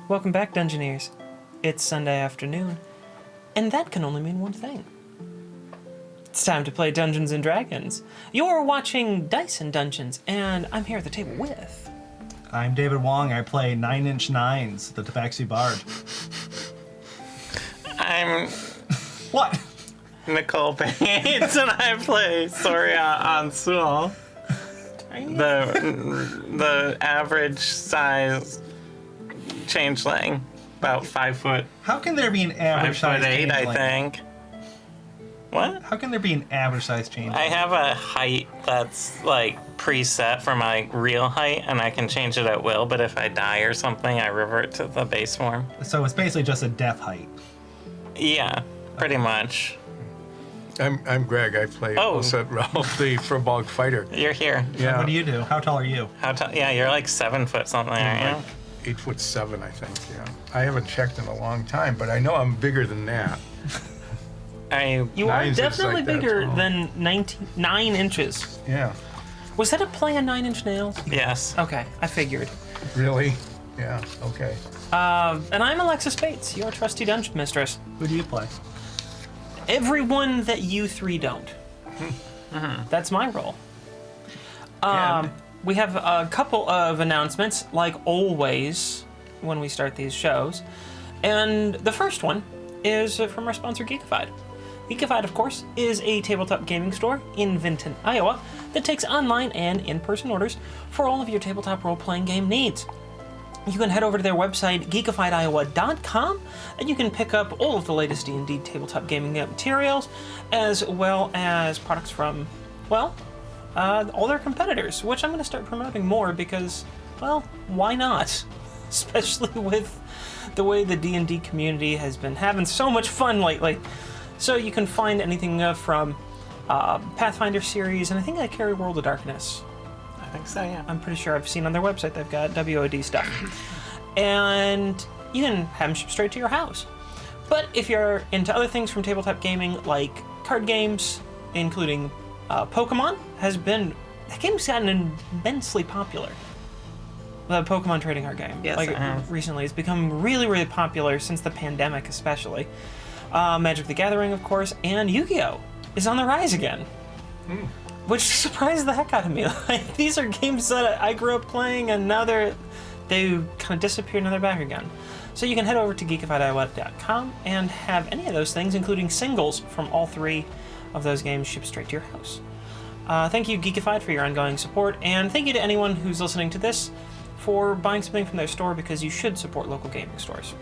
Welcome back, Dungeoneers. It's Sunday afternoon, and that can only mean one thing. It's time to play Dungeons & Dragons. You're watching Dice and Dungeons, and I'm here at the table with... I'm David Wong. I play 9 Inch Nines, the Tabaxi Bard. I'm What? Nicole Bates, and I play Soria Ansul, the average size changeling, about 5 foot. How can there be an average 5'8", size changeling? I think. What? How can there be an average size changeling? I have a height that's like preset for my real height, and I can change it at will. But if I die or something, I revert to the base form. So it's basically just a death height. Yeah, pretty much. I'm Greg. I play Ulset Ralph, the Furbog fighter. You're here. Yeah. What do you do? How tall are you? How tall? Yeah, you're like 7 foot something, aren't you? 8'7", I think. Yeah. I haven't checked in a long time, but I know I'm bigger than that. You are Nine's definitely like that bigger tall. than 9 inches. Yeah. Was that a play on 9 Inch Nails? Yes. Okay, I figured. Really? Yeah. Okay. And I'm Alexis Bates, your trusty dungeon mistress. Who do you play? Everyone that you three don't. That's my role. We have a couple of announcements, like always, when we start these shows. And the first one is from our sponsor, Geekified. Geekified, of course, is a tabletop gaming store in Vinton, Iowa, that takes online and in-person orders for all of your tabletop role-playing game needs. You can head over to their website, geekifiediowa.com, and you can pick up all of the latest D&D tabletop gaming materials, as well as products from, well, all their competitors, which I'm going to start promoting more because, well, why not? Especially with the way the D&D community has been having so much fun lately. So you can find anything from Pathfinder series, and I think I carry World of Darkness. I think so, yeah. I'm pretty sure I've seen on their website they've got WOD stuff. And you can have them shipped straight to your house. But if you're into other things from tabletop gaming, like card games, including Pokemon, that game's gotten immensely popular. The Pokemon trading card game. Yes, it has. Recently, it's become really, really popular since the pandemic, especially. Magic the Gathering, of course, and Yu-Gi-Oh! Is on the rise again. Which surprised the heck out of me. Like, these are games that I grew up playing, and now they kind of disappeared and they're back again. So you can head over to geekifiediowa.com and have any of those things, including singles from all 3 of those games, shipped straight to your house. Thank you, Geekified, for your ongoing support, and thank you to anyone who's listening to this for buying something from their store, because you should support local gaming stores.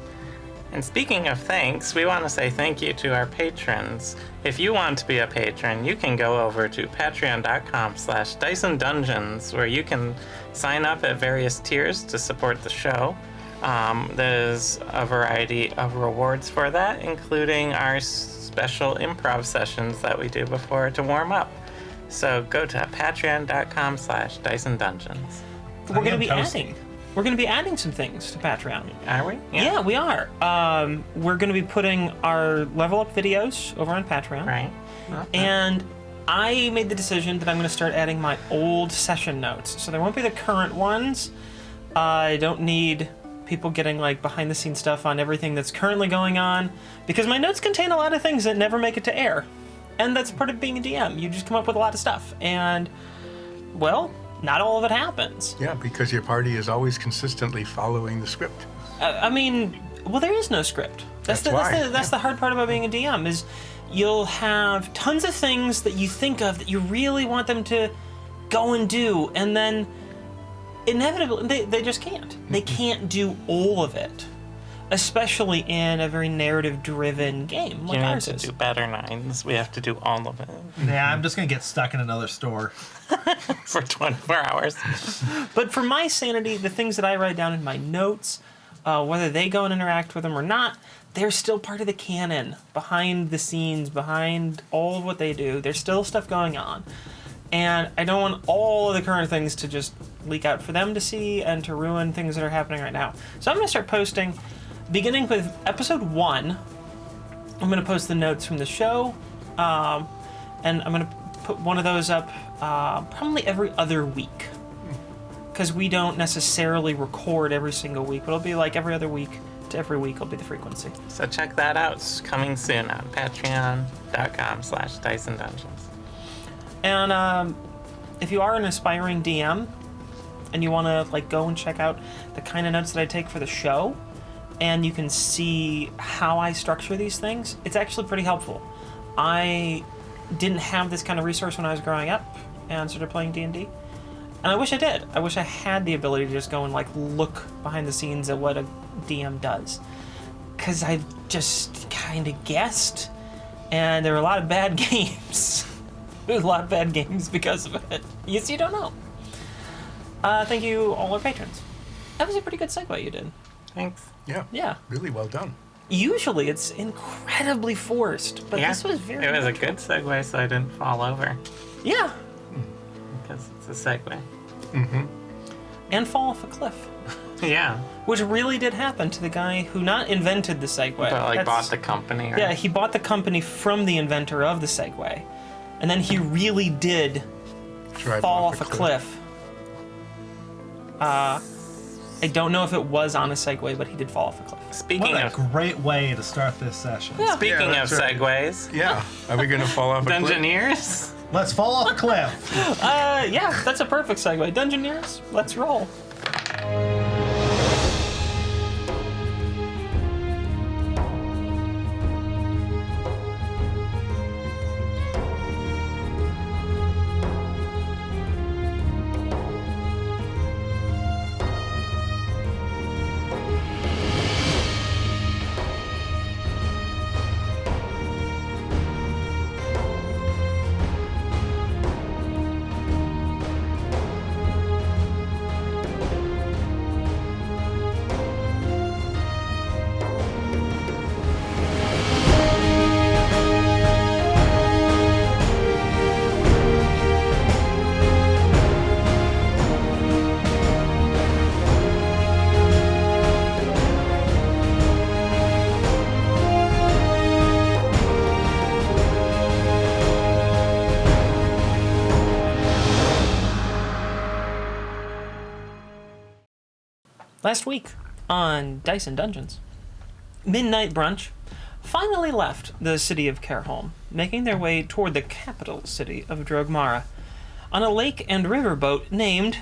And speaking of thanks, we want to say thank you to our patrons. If you want to be a patron, you can go over to patreon.com/DiceandDungeons, where you can sign up at various tiers to support the show. There's a variety of rewards for that, including our special improv sessions that we do before to warm up. So go to patreon.com/DiceandDungeons. We're going to be adding some things to Patreon. Are we? Yeah, we are. We're going to be putting our level up videos over on Patreon. Right. And I made the decision that I'm going to start adding my old session notes. So there won't be the current ones. I don't need people getting like behind the scenes stuff on everything that's currently going on, because my notes contain a lot of things that never make it to air. And that's part of being a DM. You just come up with a lot of stuff. And, well, not all of it happens. Yeah, because your party is always consistently following the script. There is no script. That's the hard part about being a DM, is you'll have tons of things that you think of that you really want them to go and do, and then inevitably they just can't. They can't do all of it, especially in a very narrative-driven game like ours is. You need to do better 9s. We have to do all of it. Yeah, I'm just going to get stuck in another store. For 24 hours. But for my sanity, the things that I write down in my notes, whether they go and interact with them or not, they're still part of the canon, behind the scenes, behind all of what they do. There's still stuff going on. And I don't want all of the current things to just leak out for them to see and to ruin things that are happening right now. So I'm going to start posting, beginning with episode 1. I'm going to post the notes from the show, and I'm going to put one of those up probably every other week. because we don't necessarily record every single week, but it'll be like every other week to every week will be the frequency. So check that out. It's coming soon on patreon.com/DysonDungeons. And if you are an aspiring DM and you want to like go and check out the kind of notes that I take for the show, and you can see how I structure these things, it's actually pretty helpful. I didn't have this kind of resource when I was growing up and started playing D&D. And I wish I did. I wish I had the ability to just go and like look behind the scenes at what a DM does. Because I've just kind of guessed, and there are a lot of bad games. There's a lot of bad games because of it. You don't know. Thank you, all our patrons. That was a pretty good segue you did. Thanks. Yeah. Yeah. Really well done. Usually it's incredibly forced, but this was very It was a natural. good segue, so I didn't fall over. Yeah. Because it's a segue. And fall off a cliff. Yeah. Which really did happen to the guy who not invented the Segway. But like That's- bought the company. Or... Yeah, he bought the company from the inventor of the Segway. And then he really did Drive fall off a cliff. I don't know if it was on a Segway, but he did fall off a cliff. Speaking What a of great way to start this session. Yeah. speaking Yeah, of that's right. segues, Yeah. Are we going to fall off a cliff? Dungeoneers. Let's fall off a cliff. Yeah, that's a perfect segue. Dungeoneers, let's roll. Last week on Dice and Dungeons, Midnight Brunch finally left the city of Cairholm, making their way toward the capital city of Drogmara on a lake and riverboat named,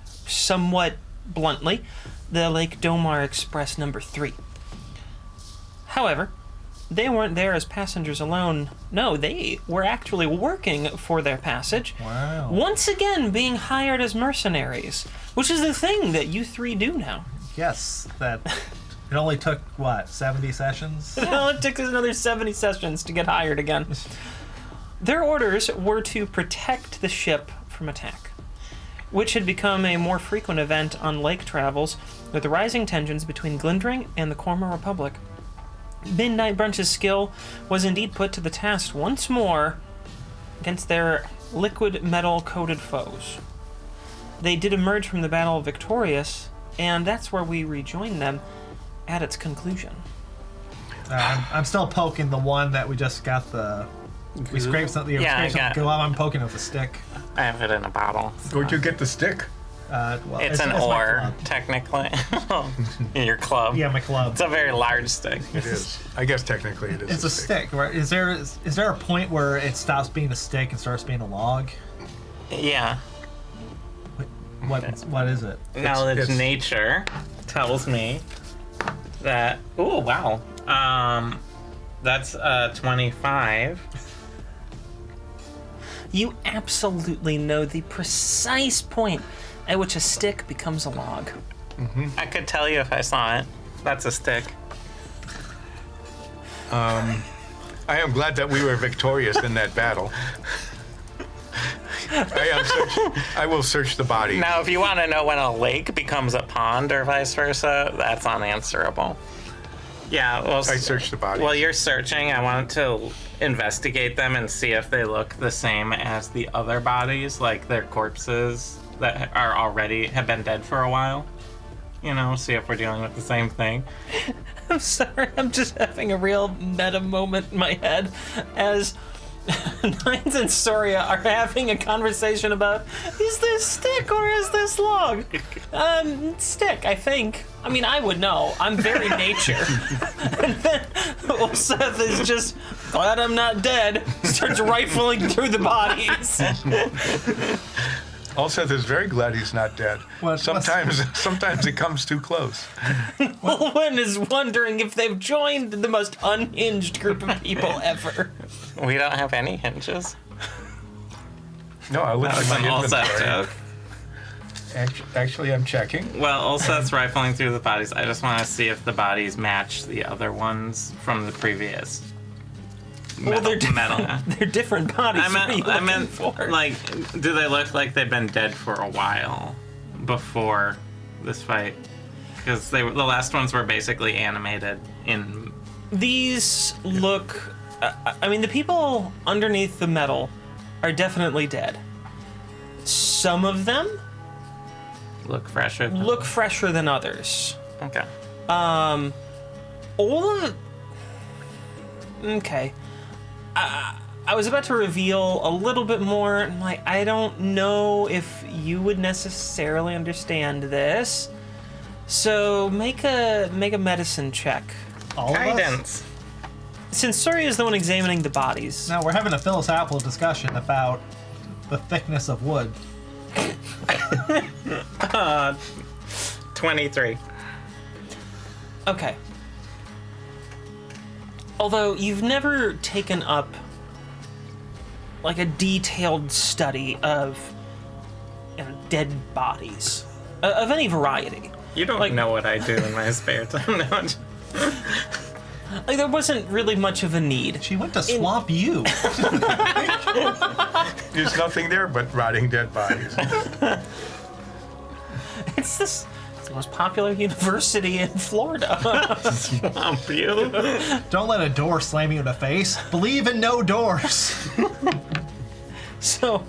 somewhat bluntly, the Lake Domar Express No. 3. However, they weren't there as passengers alone. No, they were actually working for their passage. Wow. Once again being hired as mercenaries, which is the thing that you three do now. Yes, that it only took, what, 70 sessions? Well, it took us another 70 sessions to get hired again. Their orders were to protect the ship from attack, which had become a more frequent event on lake travels with the rising tensions between Glindring and the Corma Republic. Midnight Brunch's skill was indeed put to the test once more against their liquid metal-coated foes. They did emerge from the battle victorious, and that's where we rejoined them at its conclusion. I'm still poking the one that we just got the... We scraped something. Yeah, I got- I'm poking it with a stick. I have it in a bottle. Where'd you get the stick? Well, It's an my oar, club. technically. In your club. Yeah, my club. It's a very large stick. It is. I guess technically it is. It's a stick, right? Is there a point where it stops being a stick and starts being a log? Yeah. What is it? Knowledge it's- nature tells me that. Oh wow. That's 25. You absolutely know the precise point at which a stick becomes a log. I could tell you if I saw it. That's a stick. I am glad that we were victorious in that battle. I will search the body. Now, if you want to know when a lake becomes a pond or vice versa, that's unanswerable. Yeah, well, I searched the body. While you're searching, I want to investigate them and see if they look the same as the other bodies, like their corpses that are already have been dead for a while. You know, see if we're dealing with the same thing. I'm sorry, I'm just having a real meta moment in my head as Nines and Soria are having a conversation about, is this stick or is this log? Stick, I think. I mean, I would know. I'm very nature. And then Seth is just, glad I'm not dead, starts rifling through the bodies. Seth is very glad he's not dead. Sometimes it comes too close. Olwen is wondering if they've joined the most unhinged group of people ever. We don't have any hinges. No, I looked at my Olseth inventory. joke. Actually, I'm checking. Well, Olseth's rifling through the bodies. I just want to see if the bodies match the other ones from the previous. Well, they're metal. they're different bodies. I meant, for? like, do they look like they've been dead for a while before this fight? Because the last ones were basically animated in. These look. I mean, the people underneath the metal are definitely dead. Some of them Look fresher. look fresher than others. Okay. All of. Okay. I was about to reveal a little bit more. I'm like, I don't know if you would necessarily understand this. So make a medicine check. All of us? Guidance. Since Suri is the one examining the bodies. Now we're having a philosophical discussion about the thickness of wood. 23. Okay. Although you've never taken up like a detailed study of dead bodies of any variety. You don't know what I do in my spare time. No. Like there wasn't really much of a need. She went to Swamp U. There's nothing there but rotting dead bodies. It's the most popular university in Florida. Swamp you. Don't let a door slam you in the face. Believe in no doors. So,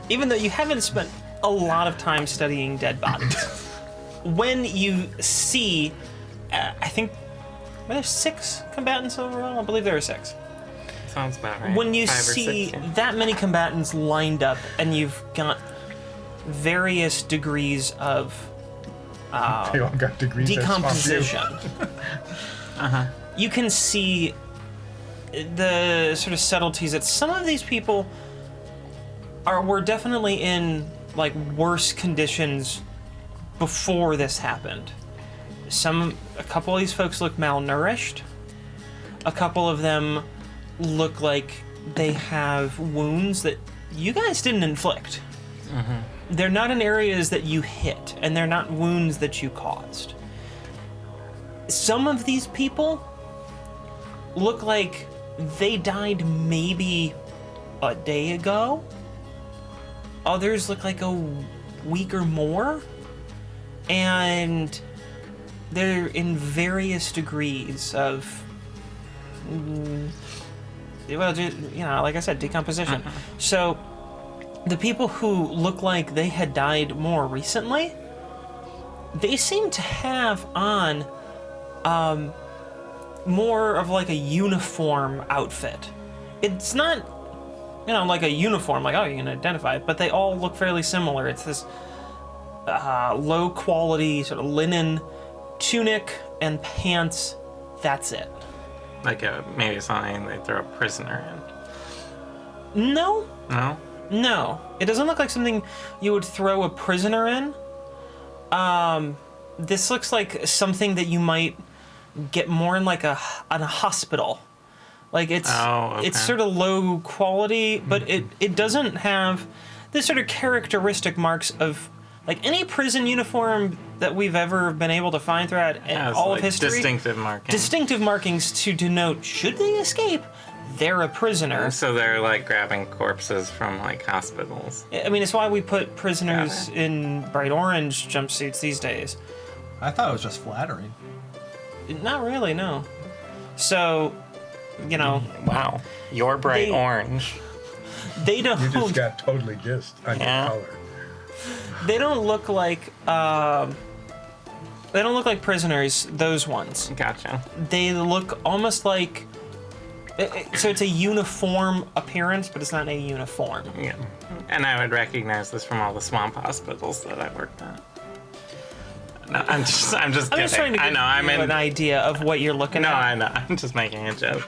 even though you haven't spent a lot of time studying dead bodies, when you see, I think, were there 6 combatants overall? I believe there are 6. Sounds about right. When you 5 or see 6, yeah. that many combatants lined up and you've got various degrees of They all got degrees at Swamp U. decomposition, you can see the sort of subtleties that some of these people were definitely in like worse conditions before this happened. A couple of these folks look malnourished. A couple of them look like they have wounds that you guys didn't inflict. They're not in areas that you hit, and they're not wounds that you caused. Some of these people look like they died maybe a day ago. Others look like a week or more. And they're in various degrees of, well, like I said, decomposition. So the people who look like they had died more recently, they seem to have on more of like a uniform outfit. It's not, like a uniform, like, oh, you can identify it, but they all look fairly similar. It's this low quality sort of linen tunic and pants. That's it. Like maybe something they throw a prisoner in. No, No? it doesn't look like something you would throw a prisoner in. This looks like something that you might get more in like a hospital. Like it's sort of low quality, but it doesn't have the sort of characteristic marks of like any prison uniform that we've ever been able to find throughout all like of history. Distinctive markings. Distinctive markings to denote, should they escape, they're a prisoner. So they're like grabbing corpses from like hospitals. I mean, it's why we put prisoners in bright orange jumpsuits these days. I thought it was just flattering. Not really, no. So, Wow. You're bright orange. they don't. You just got totally dissed on your color. They don't look like. They don't look like prisoners. Those ones. Gotcha. They look almost like So it's a uniform appearance, but it's not a uniform. Yeah. And I would recognize this from all the swamp hospitals that I worked at. No, I'm just I'm kidding. just trying to I give know, I'm you in. an idea of what you're looking No, at. I know. I'm just making a joke.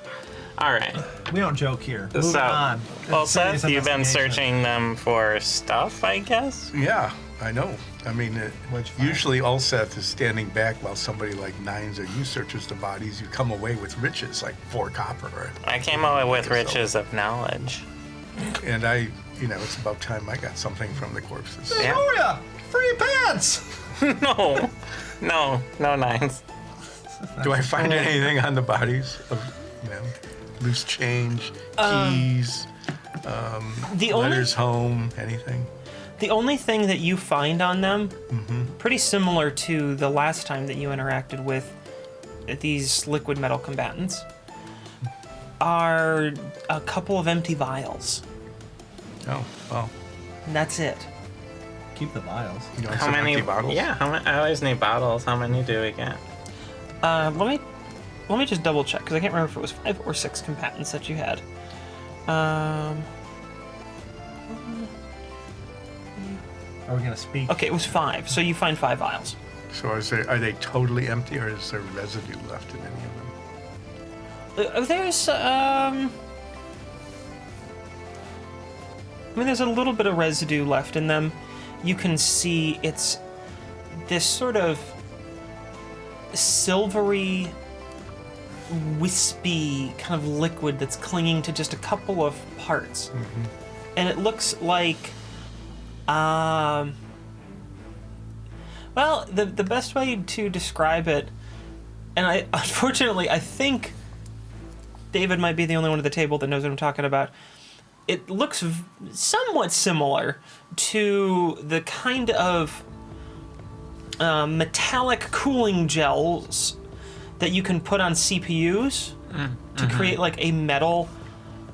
All right. We don't joke here. Moving So, on. well, Serious Seth, you've been investigation. searching them for stuff, I guess? Yeah, I know. I mean, What'd you find? usually Ulseth is standing back while somebody like Nines or you searches the bodies. You come away with riches, like 4 copper. Or, I came away with riches of knowledge. and it's about time I got something from the corpses. Yeah. Gloria! Free pants! No nines. Do I find anything on the bodies of, loose change, keys, The only letters home, anything? the only thing that you find on them, pretty similar to the last time that you interacted with these liquid metal combatants, are a couple of empty vials. Oh, well. And that's it. Keep the vials. You want How some many? empty bottles? Yeah, I always need bottles. How many do we get? Let me just double check because I can't remember if it was 5 or 6 combatants that you had. Are we gonna speak? Okay, it was 5. So you find 5 vials. So are they totally empty, or is there residue left in any of them? There's I mean, there's a little bit of residue left in them. You can see it's this sort of silvery, wispy kind of liquid that's clinging to just a couple of parts. And it looks like, well, the best way to describe it, and unfortunately, I think David might be the only one at the table that knows what I'm talking about. It looks somewhat similar to the kind of metallic cooling gels that you can put on CPUs to create like a metal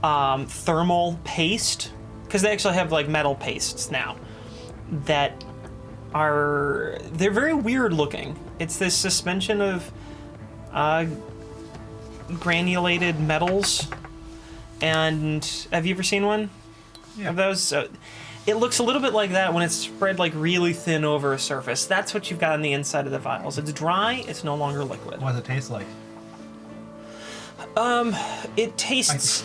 thermal paste, because they actually have like metal pastes now that they're very weird looking. It's this suspension of granulated metals. And have you ever seen one of those? So it looks a little bit like that when it's spread like really thin over a surface. That's what you've got on the inside of the vials. It's dry. It's no longer liquid. What does it taste like? It tastes.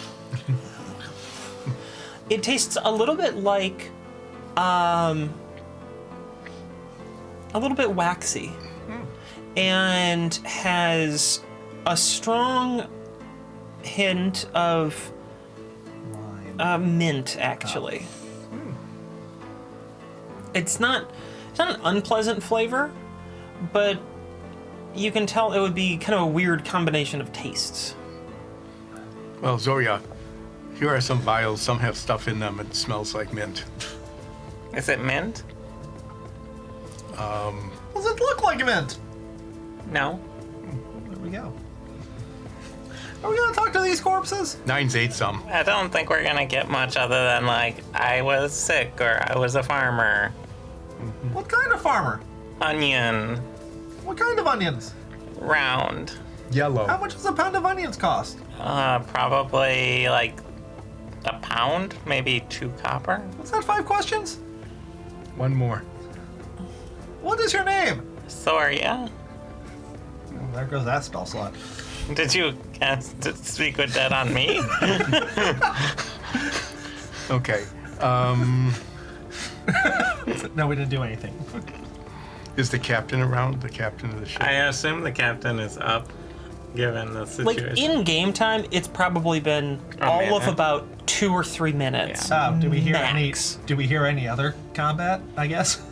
It tastes a little bit like, a little bit waxy, and has a strong hint of mint, actually. It's not an unpleasant flavor, but you can tell it would be kind of a weird combination of tastes. Well, Zoria, here are some vials. Some have stuff in them. It smells like mint. Is it mint? Does it look like mint? No. There we go. Are we gonna talk to these corpses? Nines ate some. I don't think we're gonna get much other than like, I was sick or I was a farmer. What kind of farmer? Onion. What kind of onions? Round. Yellow. How much does a pound of onions cost? Probably like a pound, maybe 2 copper. What's that, 5 questions? One more. What is your name? Thoria. Oh, there goes that spell slot. Did you cast Speak with Dead on me? Okay. No, we didn't do anything. Is the captain around? The captain of the ship? I assume the captain is up, given the Like situation. in game time, it's probably been A all of minute. about 2 or 3 minutes. Do we hear Max. any other combat, I guess?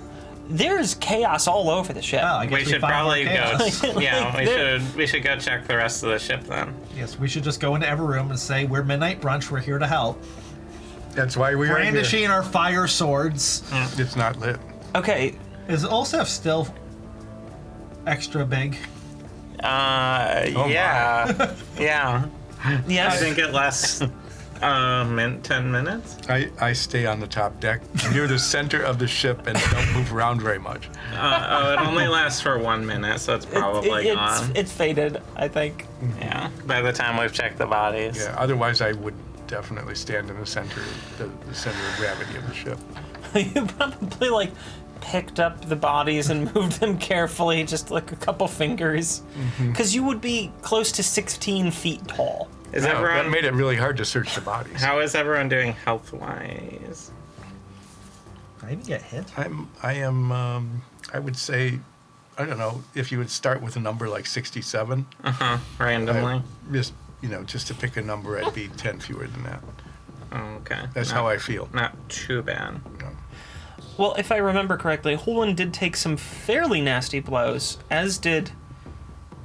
There's chaos all over the ship. Oh, I guess We should find more probably go. chaos. Yeah, There- we should go check the rest of the ship then. Yes, we should just go into every room and say, we're Midnight Brunch, we're here to help. That's why we are here. Brandishing our fire swords. It's not lit. Okay, Is Olsef still extra big? Yeah, yeah. I yes. think it lasts 10 minutes. I stay on the top deck near the center of the ship and don't move around very much. It only lasts for 1 minute, so it's probably gone. It's faded, I think. Yeah, by the time we've checked the bodies. Yeah, otherwise I would definitely stand in the center, the center of gravity of the ship. You probably like picked up the bodies and moved them carefully, just like a couple fingers, because you would be close to 16 feet tall. Is That everyone? made it really hard to search the bodies. How is everyone doing health-wise? Did I even get hit? I would say, I don't know, if you would start with a number like 67. Randomly. Just to pick a number, I'd be 10 fewer than that. Okay. That's how I feel. Not too bad. Well, if I remember correctly, Holden did take some fairly nasty blows, as did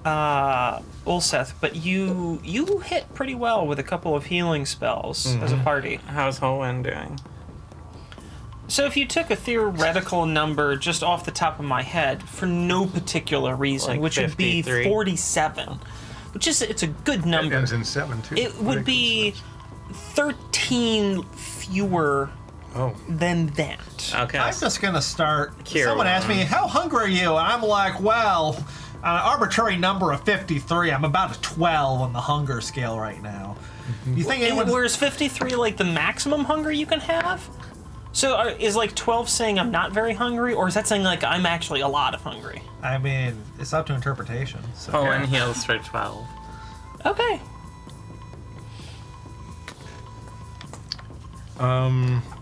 Ulseth, but you hit pretty well with a couple of healing spells as a party. How's Holwyn doing? So if you took a theoretical number just off the top of my head for no particular reason, Like which would be 53? 47, it's a good It number. ends in 7, too. It would be 13 fewer Oh, than that. Okay. I'm just gonna start. Cure Someone asked me, wounds. "How hungry are you?" And I'm like, "Well, an arbitrary number of 53. I'm about a 12 on the hunger scale right now." You think anyone? Whereas 53 like the maximum hunger you can have? So is like 12 saying I'm not very hungry, or is that saying like I'm actually a lot of hungry? I mean, it's up to interpretation. So. Holwyn heals for 12. Okay.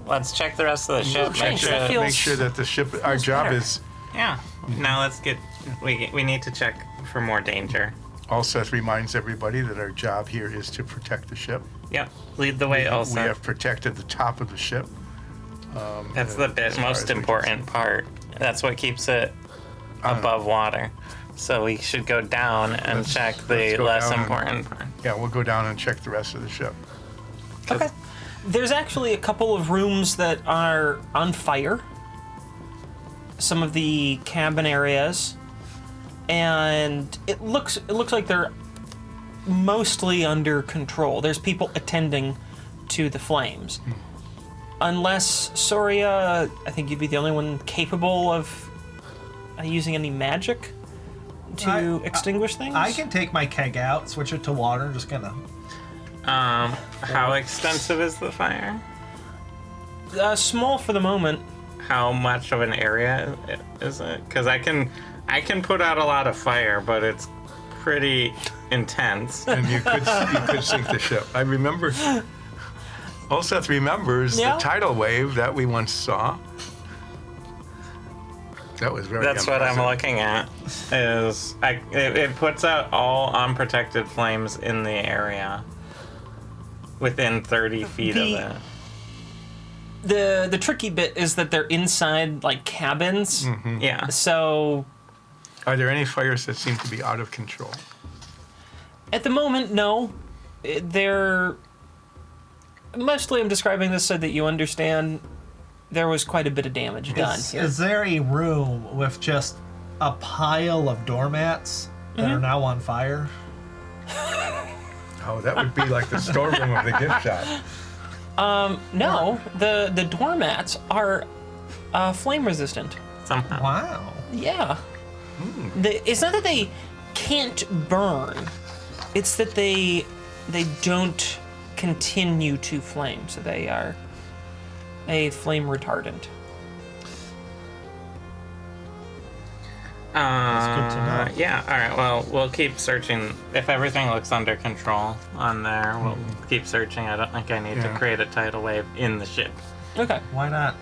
Let's check the rest of the ship. Okay, Make so sure. that feels- make sure that the ship, our job better. is, Yeah. Now let's get. We need to check for more danger. Seth reminds everybody that our job here is to protect the ship. Yep. Lead the way, also. We have protected the top of the ship. That's the as far as most we can important part. That's what keeps it above water. So we should go down and check let's the go less down and- important part. Yeah, we'll go down and check the rest of the ship. Okay. There's actually a couple of rooms that are on fire. Some of the cabin areas, and it looks like they're mostly under control. There's people attending to the flames. Unless Soria, I think you'd be the only one capable of using any magic to extinguish things. I can take my keg out, switch it to water, and just gonna. How extensive is the fire? Small for the moment. How much of an area is it? Because I can put out a lot of fire, but it's pretty intense. And you could sink the ship. I remember. Seth remembers Yeah. the tidal wave that we once saw. That was very. That's what I'm unpleasant. looking at. It puts out all unprotected flames in the area within 30 feet of it. The tricky bit is that they're inside like cabins. Yeah. So Are there any fires that seem to be out of control? at the moment, no. They're mostly. I'm describing this so that you understand. There was quite a bit of damage done here. Is there a room with just a pile of doormats that are now on fire? Oh, that would be like the storeroom of the gift shop. No, the doormats are flame resistant. Somehow. Wow. Yeah. It's not that they can't burn. It's that they don't continue to flame, so they are a flame retardant. good to know. Yeah, alright, well, we'll keep searching. If everything looks under control on there, we'll keep searching. I don't think I need to Yeah. create a tidal wave in the ship. Okay. Why not?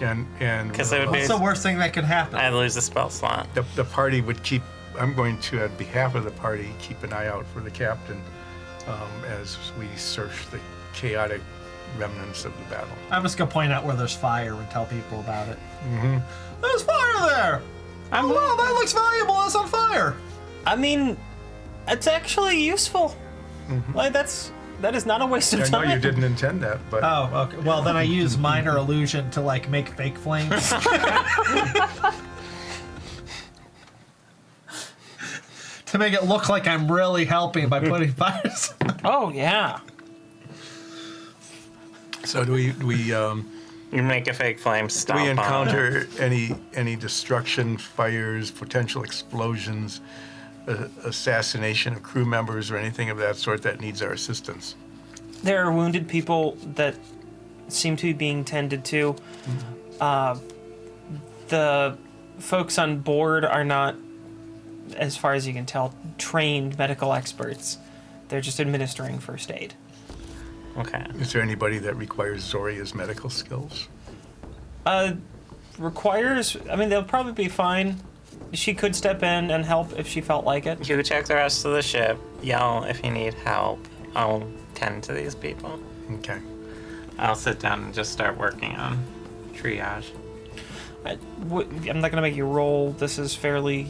And 'Cause it would be- What's the worst thing that could happen? I'd lose a spell slot. the party would keep. I'm going to, on behalf of the party, keep an eye out for the captain as we search the chaotic remnants of the battle. I'm just gonna point out where there's fire and tell people about it. There's fire there! Oh, wow, that looks valuable. It's on fire. I mean, it's actually useful. Like that is not a waste of I know time. you didn't intend that, but Oh, okay. Well, then I use minor illusion to like make fake flames. To make it look like I'm really helping by putting fires. Oh yeah. So do we You make a fake flame do stomp we on it. encounter any destruction, fires, potential explosions, assassination of crew members, or anything of that sort that needs our assistance? There are wounded people that seem to be being tended to. The folks on board are not, as far as you can tell, trained medical experts. They're just administering first aid. Okay. Is there anybody that requires Zoria's medical skills? Requires, I mean, they'll probably be fine. She could step in and help if she felt like it. You check the rest of the ship. Yell if you need help. I'll tend to these people. Okay. I'll sit down and just start working on triage. I'm not going to make you roll. This is fairly,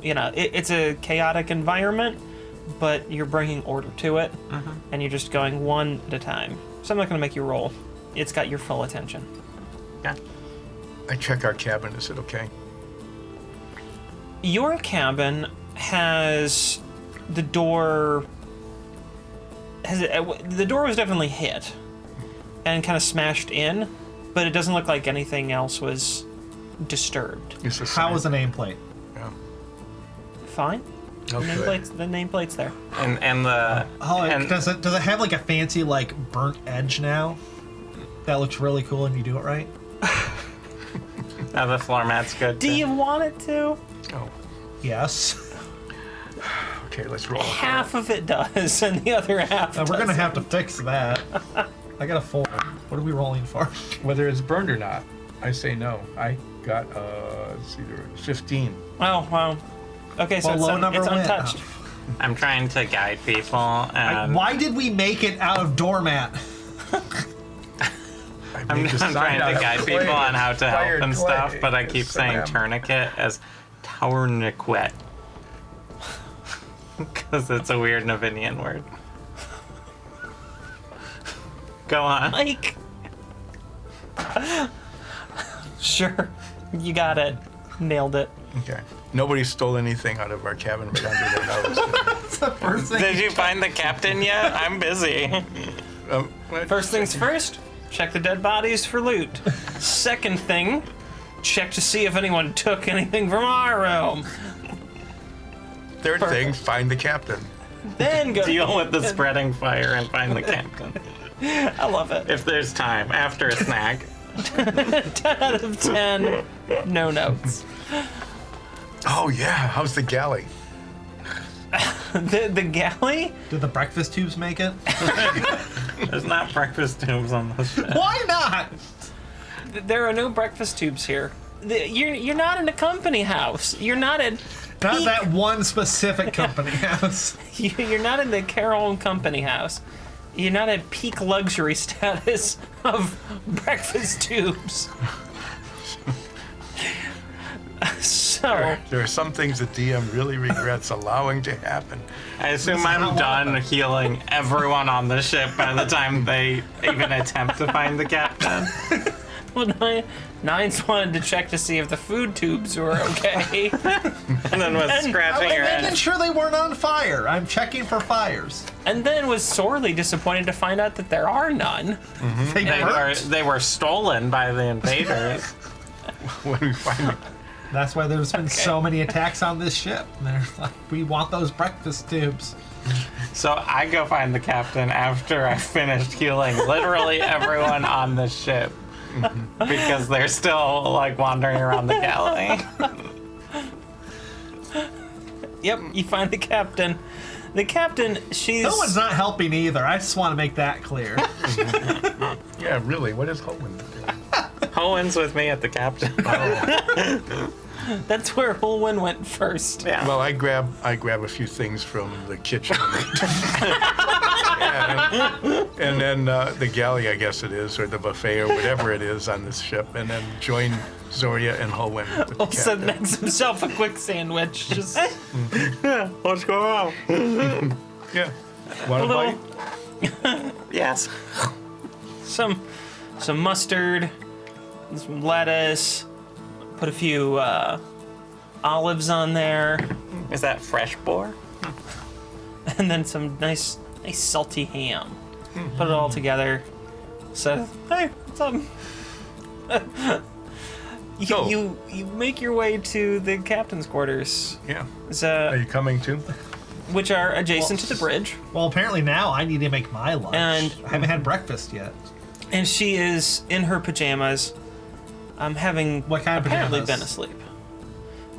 it's a chaotic environment, but you're bringing order to it, and you're just going one at a time. So I'm not going to make you roll. It's got your full attention. Yeah. I check our cabin. Is it okay? Your cabin has the door. The door was definitely hit and kind of smashed in, but it doesn't look like anything else was disturbed. Is the How sign- was the nameplate? Yeah. Fine. Oh, good. The nameplate's there. And the Oh, and does it have like a fancy like burnt edge now? That looks really cool, and you do it right. the floor mat's good. Do too. you want it to? Oh, Yes. okay. Let's roll. Half of it does, and the other half. We're gonna doesn't. have to fix that. I got a 4. What are we rolling for? Whether it's burned or not, I say no. I got it's either 15. Oh wow. Okay, so Well, low it's number win. untouched. I'm trying to guide people, and Why did we make it out of doormat? I'm made the sign trying out to of guide clay. people on how to help Fired and clay. stuff, but I keep It's saying them. tourniquet as tourniquet. Because it's a weird Navinian word. Go on. Like. Sure, you got it. Nailed it. Okay. Nobody stole anything out of our cabin right under their nose. That's the first thing. Did you find the captain yet? I'm busy. First things first, check the dead bodies for loot. Second thing, check to see if anyone took anything from our room. Third thing, find the captain. Then go. Deal with the spreading fire and find the captain. I love it. If there's time, after a snack. 10 out of 10. No notes. Oh yeah. How's the galley? The galley? Did the breakfast tubes make it? There's not breakfast tubes on the ship. Why not? There are no breakfast tubes here. You're not in a company house. You're not in. Not that one specific company house. You're not in the Carroll and Company house. You're not at peak luxury status of breakfast tubes. So, There are some things the DM really regrets allowing to happen. I assume I'm done healing everyone on the ship by the time they even attempt to find the captain. well, Nines wanted to check to see if the food tubes were okay. And then was scratching her I'm making head. sure they weren't on fire. I'm checking for fires. And then was sorely disappointed to find out that there are none. They burnt. They were stolen by the invaders. When we find the That's why there's been so many attacks on this ship. They're like, we want those breakfast tubes. So I go find the captain after I finished healing literally everyone on the ship. Because they're still like wandering around the galley. Yep, you find the captain. The captain, she's. No one's not helping either. I just want to make that clear. yeah, really, what is Hohen doing? Owen's with me at the captain. That's where Holwyn went first. Yeah. Well, I grab a few things from the kitchen. and then the galley, I guess it is, or the buffet, or whatever it is on this ship, and then join Zoria and Holwyn with the Also captain. makes himself a quick sandwich. Just What's going on? Yeah. Want a little- bite? Yes. some mustard, some lettuce, put a few olives on there, Is that fresh boar? and then some nice salty ham. Put it all together, says, "Hey, what's up?" So- You make your way to the captain's quarters, Yeah. Are you coming too? which are adjacent to the bridge, Well, apparently now I need to make my lunch. And- I haven't had breakfast yet. and she is in her pajamas, having What kind of apparently pajamas? been asleep,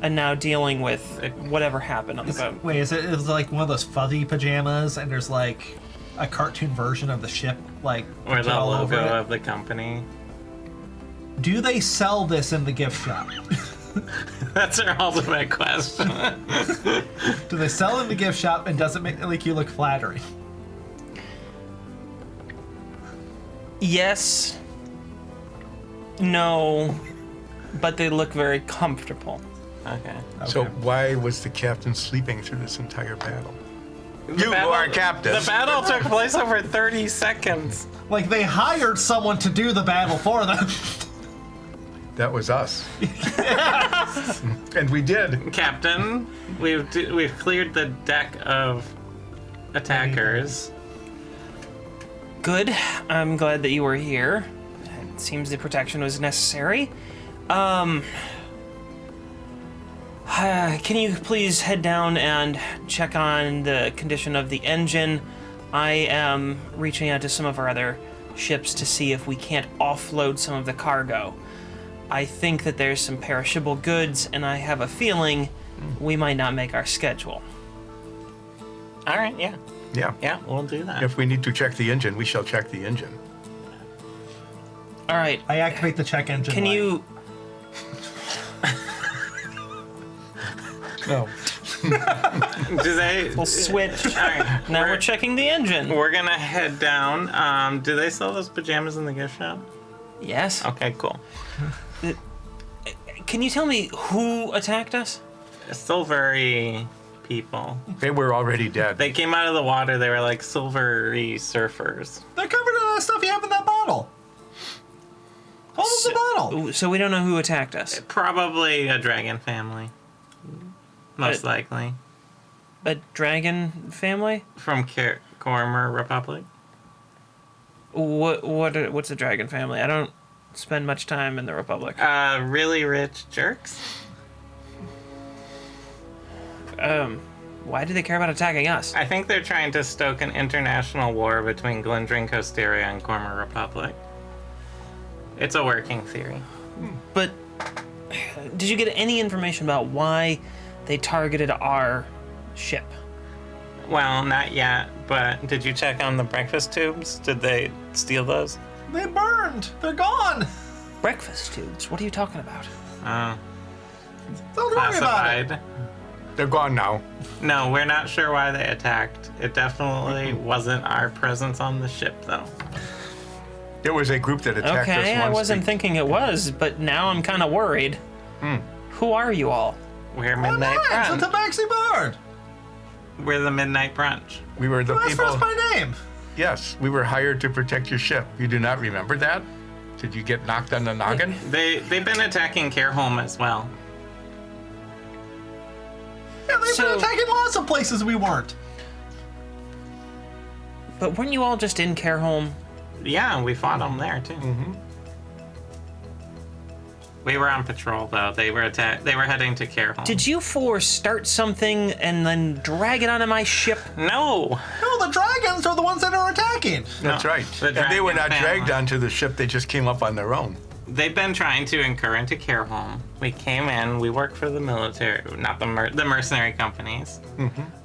and now dealing with whatever happened on the boat. Wait, is it like one of those fuzzy pajamas and there's like a cartoon version of the ship like Or put the all over logo it? of the company. Do they sell this in the gift shop? That's our ultimate question. Do they sell it in the gift shop and does it make you look flattering? Yes. No. But they look very comfortable. Okay. So Okay. why was the captain sleeping through this entire battle? The You battle- are captain. The battle took place over 30 seconds. Like they hired someone to do the battle for them. That was us. And we did. Captain, we've cleared the deck of attackers. Good. I'm glad that you were here. It seems the protection was necessary. Can you please head down and check on the condition of the engine? I am reaching out to some of our other ships to see if we can't offload some of the cargo. I think that there's some perishable goods, and I have a feeling we might not make our schedule. All right, yeah. Yeah. Yeah, we'll do that. If we need to check the engine, we shall check the engine. All right. I activate the check engine Can light. you... No. Do they? We'll switch. All right. Now we're checking the engine. We're gonna head down. Do they sell those pajamas in the gift shop? Yes. Okay, cool. Can you tell me who attacked us? Silvery people. They were already dead. They came out of the water. They were like silvery surfers. They're covered in all the stuff you have in that bottle. All of the bottle. So we don't know who attacked us. Probably a dragon family. Most Uh, likely. A dragon family? From Cormer Republic. What's a dragon family? I don't spend much time in the Republic. Really rich jerks. Why do they care about attacking us? I think they're trying to stoke an international war between Glendring Costeria and Cormer Republic. It's a working theory. But did you get any information about why they targeted our ship? Well, not yet, but did you check on the breakfast tubes? Did they steal those? They burned. They're gone. Breakfast tubes? What are you talking about? Don't worry about it. Classified. They're gone now. No, we're not sure why they attacked. It definitely wasn't our presence on the ship, though. There was a group that attacked us once. Okay, I wasn't thinking it was, but now I'm kind of worried. Who are you all? We're Oh, Midnight nice. It's a Brunch. Tabaxi bird. We're the Midnight Brunch. We were the Ask for us people. by name. Yes, we were hired to protect your ship. You do not remember that? Did you get knocked on the noggin? They've been attacking Careholm as well. Yeah, they've So- been attacking lots of places we weren't. But weren't you all just in Careholm? Yeah, we fought them there too. We were on patrol though. They were heading to Careholm. Did you four start something and then drag it onto my ship? No. No, the dragons are the ones that are attacking. That's No, right. the And they were dragon not family. dragged onto the ship. They just came up on their own. They've been trying to incur into Careholm. We came in. We work for the military, not the mercenary companies.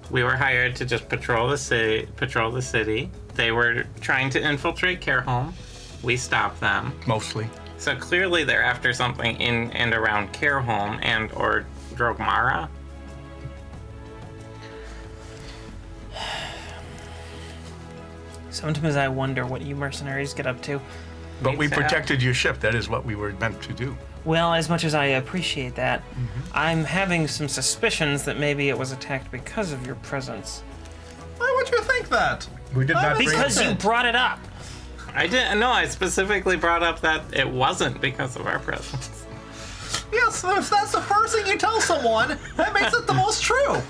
We were hired to just patrol the city. They were trying to infiltrate Careholm. We stopped them. Mostly. So clearly they're after something in and around Careholm and or Drogmara. Sometimes I wonder what you mercenaries get up to. But we Sad. protected your ship. That is what we were meant to do. Well, as much as I appreciate that, I'm having some suspicions that maybe it was attacked because of your presence. Why would you think that? We did not bring Because you Present. brought it up. I didn't know. I specifically brought up that it wasn't because of our presence. Yes, if that's the first thing you tell someone, that makes it the most true.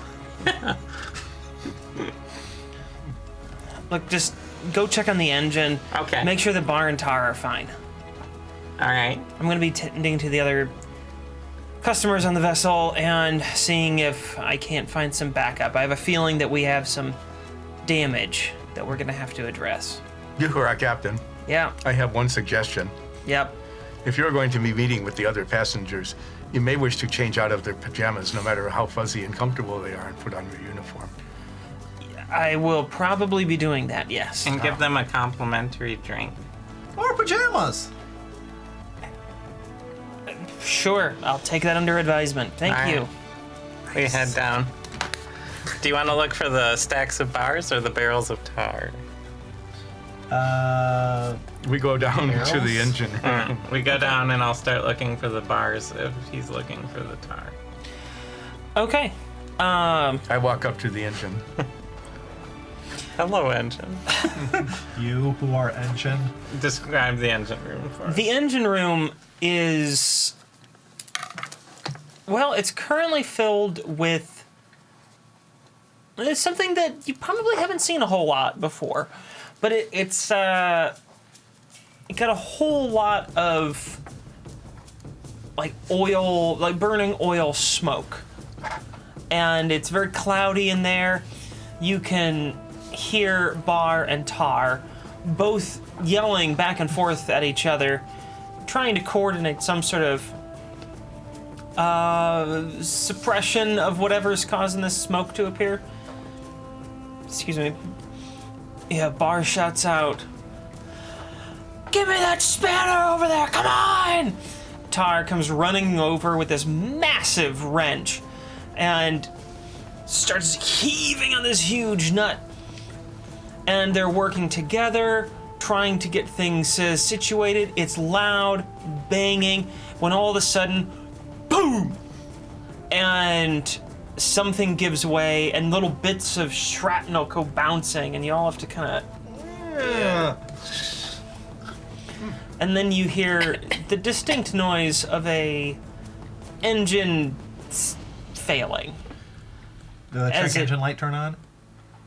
Look, just go check on the engine. Okay. Make sure the bar and tar are fine. All right. I'm going to be tending to the other customers on the vessel and seeing if I can't find some backup. I have a feeling that we have some damage that we're going to have to address. You who are our captain, Yeah. I have one suggestion. Yep. If you're going to be meeting with the other passengers, you may wish to change out of their pajamas, no matter how fuzzy and comfortable they are, and put on your uniform. I will probably be doing that, yes. And give them a complimentary drink. Or pajamas. Sure, I'll take that under advisement. Thank All right. you. We head down. Do you want to look for the stacks of bars or the barrels of tar? We go down to the engine. We go down and I'll start looking for the bars if he's looking for the tar. Okay. I walk up to the engine. Hello, engine. You who are engine. Describe the engine room for us. The engine room is... Well, it's currently filled with... It's something that you probably haven't seen a whole lot before. But it's got a whole lot of like oil, like burning oil smoke. And it's very cloudy in there. You can hear Bar and Tar both yelling back and forth at each other, trying to coordinate some sort of suppression of whatever's causing this smoke to appear. Excuse me. Yeah, Bar shouts out, "Give me that spanner over there, come on!" Tar comes running over with this massive wrench and starts heaving on this huge nut. And they're working together, trying to get things situated. It's loud, banging, when all of a sudden, boom! And something gives way, and little bits of shrapnel go bouncing, and you all have to kind of... And then you hear the distinct noise of a engine failing. Did the As check it- engine light turn on?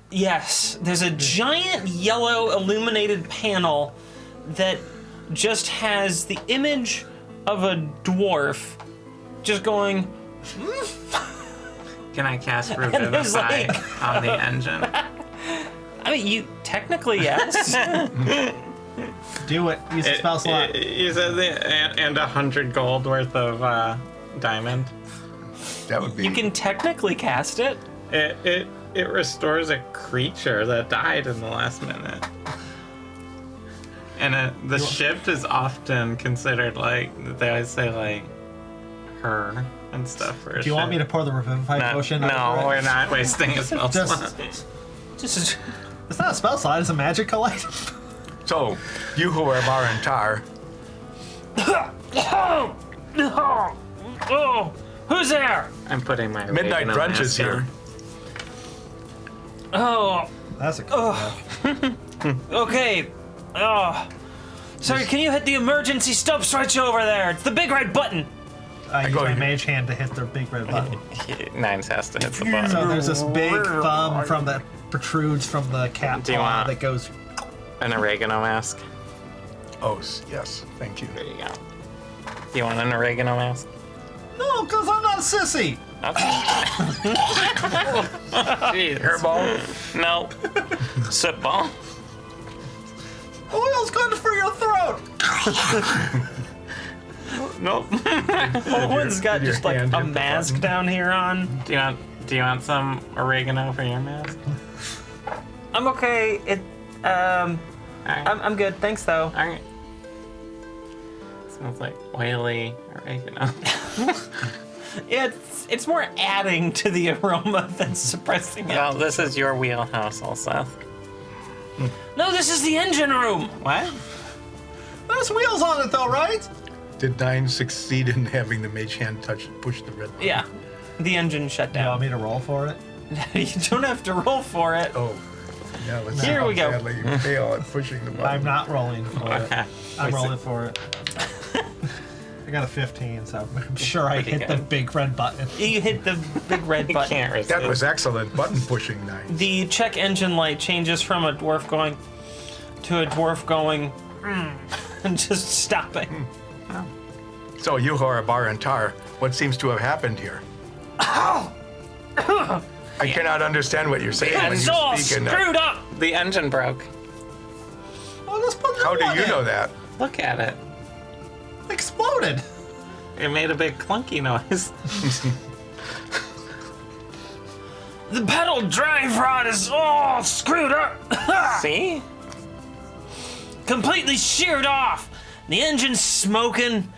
Yes, there's a giant yellow illuminated panel that just has the image of a dwarf just going... Can I cast there's Revivify like- on the engine? I mean, you technically, yes. Do it. Use the spell slot. You said and 100 gold worth of diamond. That would be. You can technically cast it. It restores a creature that died in the last minute. And the ship is often considered like, they always say like, her and stuff for a Do you want me ship. to pour the revivify potion? No, over it? we're not wasting a spell Just- slot. Just It's not a spell slot. It's a magical item. So, you who are Bar and Tar, oh, who's there? I'm putting my Midnight oregano Brunch is mask on. here. Oh, That's a cool okay. Oh, sorry. Can you hit the emergency stop switch over there? It's the big red button. I use go my ahead. mage hand to hit the big red button. Nines has to hit the button. So there's this big thumb from that protrudes from the cat Do you paw want- that goes. An oregano mask. Oh, yes, thank you. There you go. Do you want an oregano mask? No, because I'm not a sissy. Okay. Jeez. Hairball? No. Soot ball? Oil's good for your throat. Nope. Owen's got your just like hand a hit the mask button. down here on. Do you want some oregano for your mask? I'm okay. Alright. I'm good. Thanks though. Alright. Smells like oily oregano. It's more adding to the aroma than suppressing it. Well, this is your wheelhouse, Seth. No, this is the engine room. What? There's wheels on it though, right? Did Nine succeed in having the mage hand push the red button? Yeah, the engine shut Do you want down. me to roll for it? You don't have to roll for it. Oh, yeah, let's see Here how we go. badly you fail at pushing the button. I'm not rolling for Okay. it. I'm rolling for it. I got a 15, so I'm sure I Pretty hit the good. big red button. You hit the big red You button. can't resist. That was excellent button pushing, Nine. The check engine light changes from a dwarf going, to a dwarf going, and just stopping. So, Yuhor, Bar, and Tar, what seems to have happened here? I cannot understand what you're saying when It's you all speak in that. screwed up. The engine broke. Well, let's put How new do one you in. know that? Look at it. Exploded. It made a big clunky noise. The pedal drive rod is all screwed up. See? Completely sheared off. The engine's smoking.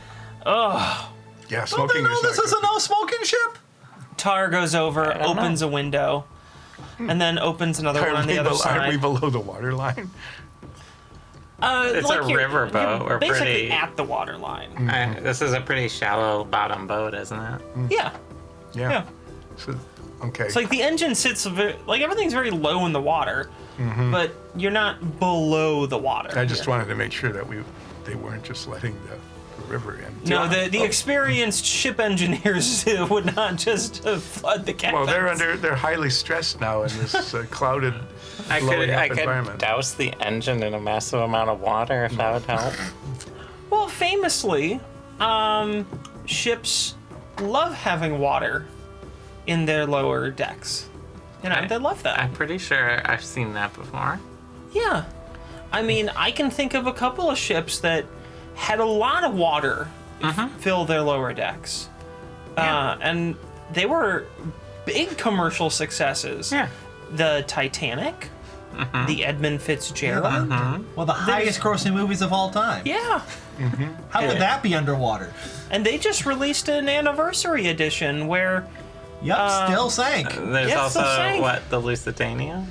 Oh. Yeah, Don't they smoking know is this not is a good. no smoking ship? Tar goes over, don't know. opens a window, and then opens another one on the other Aren't we side. below the water line? It's a you're- riverboat. you're We're basically pretty. at the water line. This is a pretty shallow bottom boat, isn't it? Yeah. Yeah. So, okay. It's like the engine sits, like everything's very low in the water, but you're not below the water. I just here. wanted to make sure that they weren't just letting the river in. No, the experienced ship engineers would not just flood the cabins. Well, they're highly stressed now in this clouded, blowing I up could environment. douse the engine in a massive amount of water if that would help. Well, famously, ships love having water in their lower decks. You know, Okay. they love that. I'm pretty sure I've seen that before. Yeah. I mean, I can think of a couple of ships that had a lot of water fill their lower decks. And they were big commercial successes. Yeah. The Titanic, the Edmund Fitzgerald. Well, the highest grossing movies of all time. Yeah. How would that be underwater? And they just released an anniversary edition where Yep, still sank. There's Yeah, also, so saying. the Lusitania?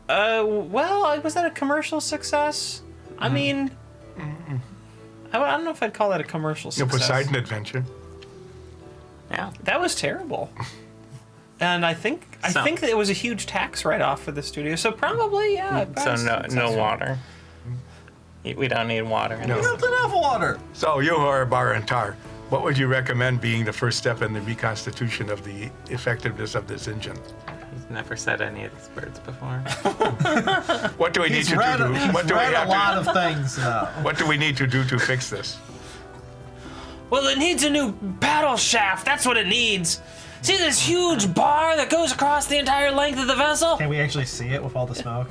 was that a commercial success? I mean, I don't know if I'd call that a commercial The success. Poseidon Adventure. Yeah. That was terrible. And I think that it was a huge tax write-off for the studio. So probably, yeah. So no water. We don't need water. No. That's enough water. So, Yuhor, Bar, and Tar, what would you recommend being the first step in the reconstitution of the effectiveness of this engine? He's never said any of these words before. What do we need He's to read, do? he's What do we read a have lot to? of things now. What do we need to do to fix this? Well, it needs a new paddle shaft. That's what it needs. See this huge bar that goes across the entire length of the vessel? Can we actually see it with all the smoke?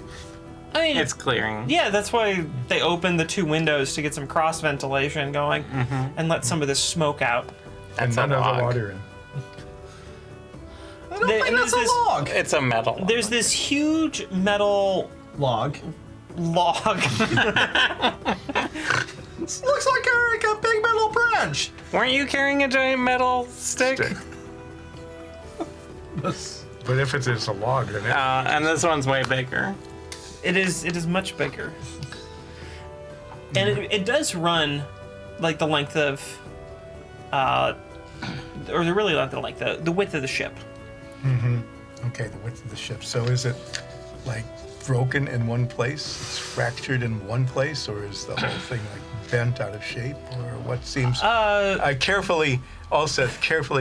I mean, It's clearing. yeah, that's why they opened the two windows to get some cross ventilation going and let some of this smoke out. That's and none a of the log. water in. I don't There- think and that's a there's this- log. It's a metal. There's this huge metal Log. log. This looks like a big metal branch. Weren't you carrying a giant metal stick? Stick. But if it is a log, then it, And this one's way bigger. It is much bigger. And it does run like the length of or really not the length, the width of the ship. okay, the width of the ship. So is it like broken in one place? It's fractured in one place, or is the whole thing like bent out of shape, or what seems? I carefully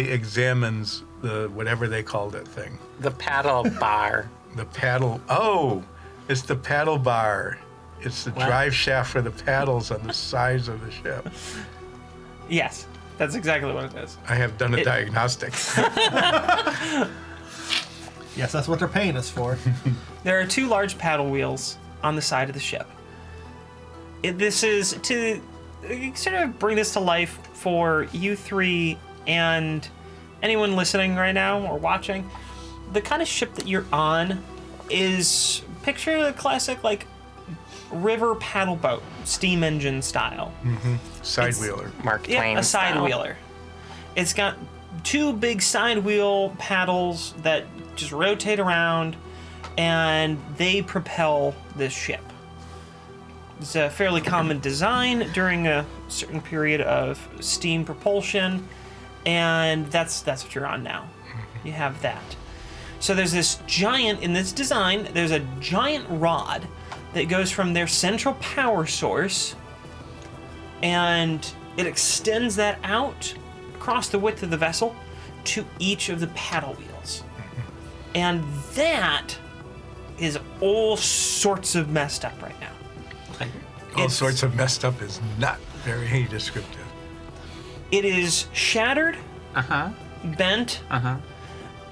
examines the whatever they call that thing. The paddle bar. The paddle. Oh, it's the paddle bar. It's the drive shaft for the paddles on the sides of the ship. Yes, that's exactly what it is. I have done a diagnostic. Yes, that's what they're paying us for. There are two large paddle wheels on the side of the ship. This is to sort of bring this to life for you three and anyone listening right now or watching. The kind of ship that you're on is, picture a classic like river paddle boat, steam engine style. Side wheeler. Mark Twain. Yeah, a side style. wheeler. It's got two big side wheel paddles that just rotate around, and they propel this ship. It's a fairly common design during a certain period of steam propulsion, and that's what you're on now. You have that. So there's this giant, in this design, there's a giant rod that goes from their central power source, and it extends that out across the width of the vessel to each of the paddle wheels. And that is all sorts of messed up right now. All It's- sorts of messed up is not very descriptive. It is shattered, bent,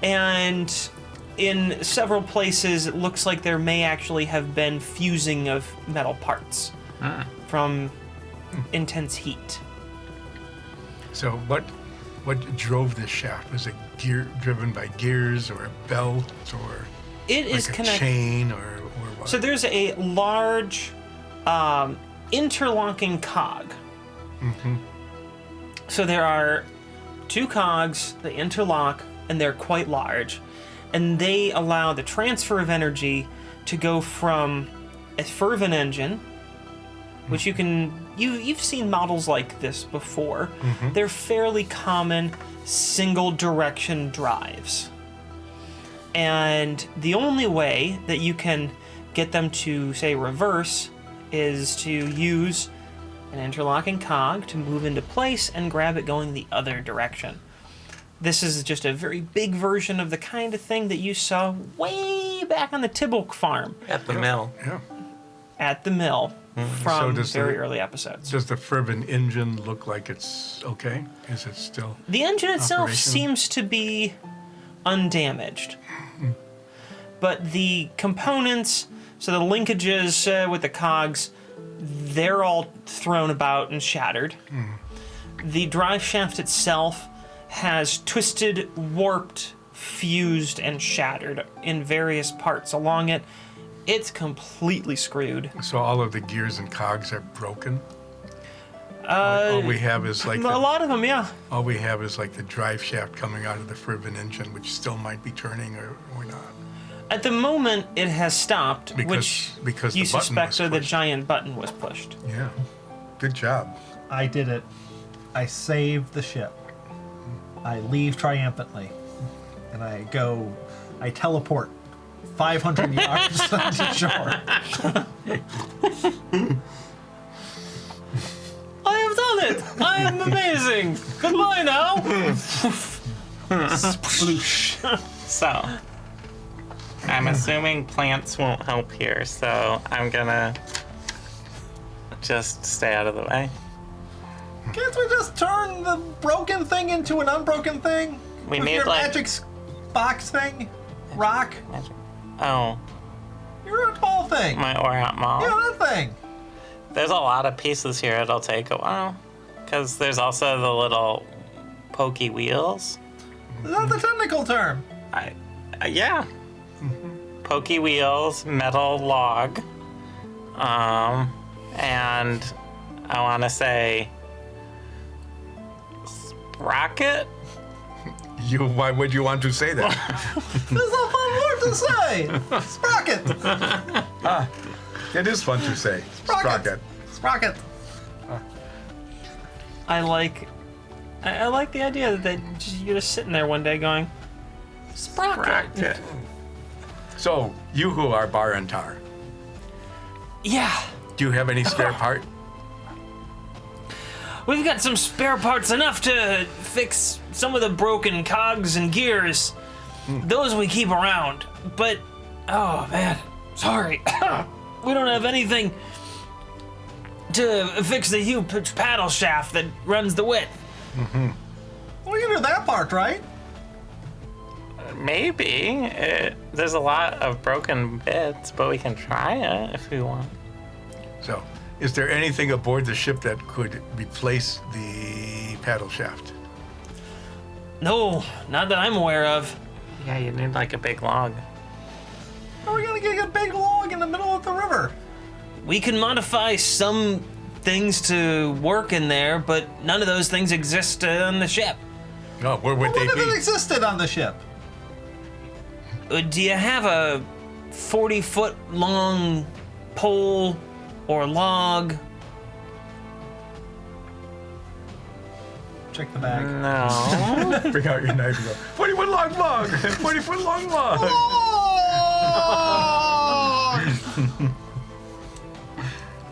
and in several places it looks like there may actually have been fusing of metal parts from intense heat. So what drove this shaft? Was it driven by gears or a belt or It is like a connected. chain or what? So there's a large interlocking cog. So there are two cogs that interlock, and they're quite large, and they allow the transfer of energy to go from a fervent engine, which you've seen models like this before. They're fairly common single direction drives. And the only way that you can get them to, say, reverse is to use an interlocking cog to move into place and grab it going the other direction. This is just a very big version of the kind of thing that you saw way back on the Tibble farm At the mill. Yeah. at the mill from does very the- early episodes. Does the fervent engine look like it's okay? Is it still? The engine itself Operation. seems to be undamaged. But the components, so the linkages with the cogs, they're all thrown about and shattered. The drive shaft itself has twisted, warped, fused, and shattered in various parts along it. It's completely screwed. So all of the gears and cogs are broken. All we have is like A lot of them, yeah. all we have is like the drive shaft coming out of the fervent engine, which still might be turning or not. At the moment, it has stopped, Because which the you button suspect was the pushed. giant button was pushed. Yeah. Good job. I did it. I saved the ship. I leave triumphantly. And I teleport 500 yards to shore. I have done it! I am amazing! Goodbye now! Sploosh. So, I'm assuming plants won't help here, so I'm gonna just stay out of the way. Can't we just turn the broken thing into an unbroken thing? We With need, your like- magic box thing? Rock? Oh, You're a tall thing. my Orient Mall. Yeah, that thing. There's a lot of pieces here. It'll take a while. Because there's also the little pokey wheels. Is that the technical term? Yeah. Pokey wheels, metal log. And I want to say sprocket? Why would you want to say that? This is a fun word to say. Sprocket. It is fun to say. Sprocket. Sprocket. I like the idea that you're just sitting there one day going, Sprocket. So, you who are Bar and Tar, Yeah, do you have any spare part? we've got some spare parts enough to fix some of the broken cogs and gears. Those we keep around. But, oh man, sorry. We don't have anything to fix the huge paddle shaft that runs the width. We can do that part, right? Maybe. There's a lot of broken bits, but we can try it if we want. So, is there anything aboard the ship that could replace the paddle shaft? No, not that I'm aware of. Yeah, you need like a big log. How are we gonna get a big log in the middle of the river? We can modify some things to work in there, but none of those things exist on the ship. No, where would What they if it be? existed on the ship? Do you have a 40-foot long pole or log? Check the bag. No. Bring out your knife and go, 40-foot long log! 40-foot long log!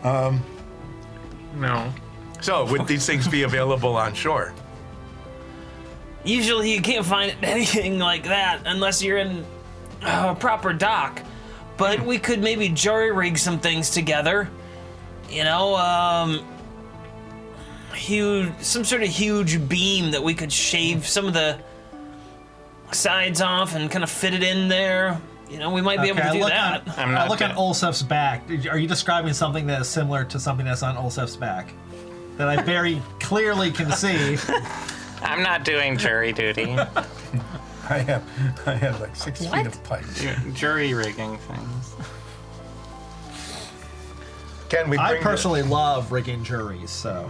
Oh! No. So, would these things be available on shore? Usually you can't find anything like that unless you're in a proper dock. but we could maybe jury rig some things together. You know, some sort of huge beam that we could shave some of the sides off and kind of fit it in there. You know, we might be able to do that. I look at Olsef's back. Are you describing something that is similar to something that's on Olsef's back? That I very clearly can see. I'm not doing jury duty. I have like 6 feet of pipe. Jury rigging things. Can we? I personally love rigging juries, so.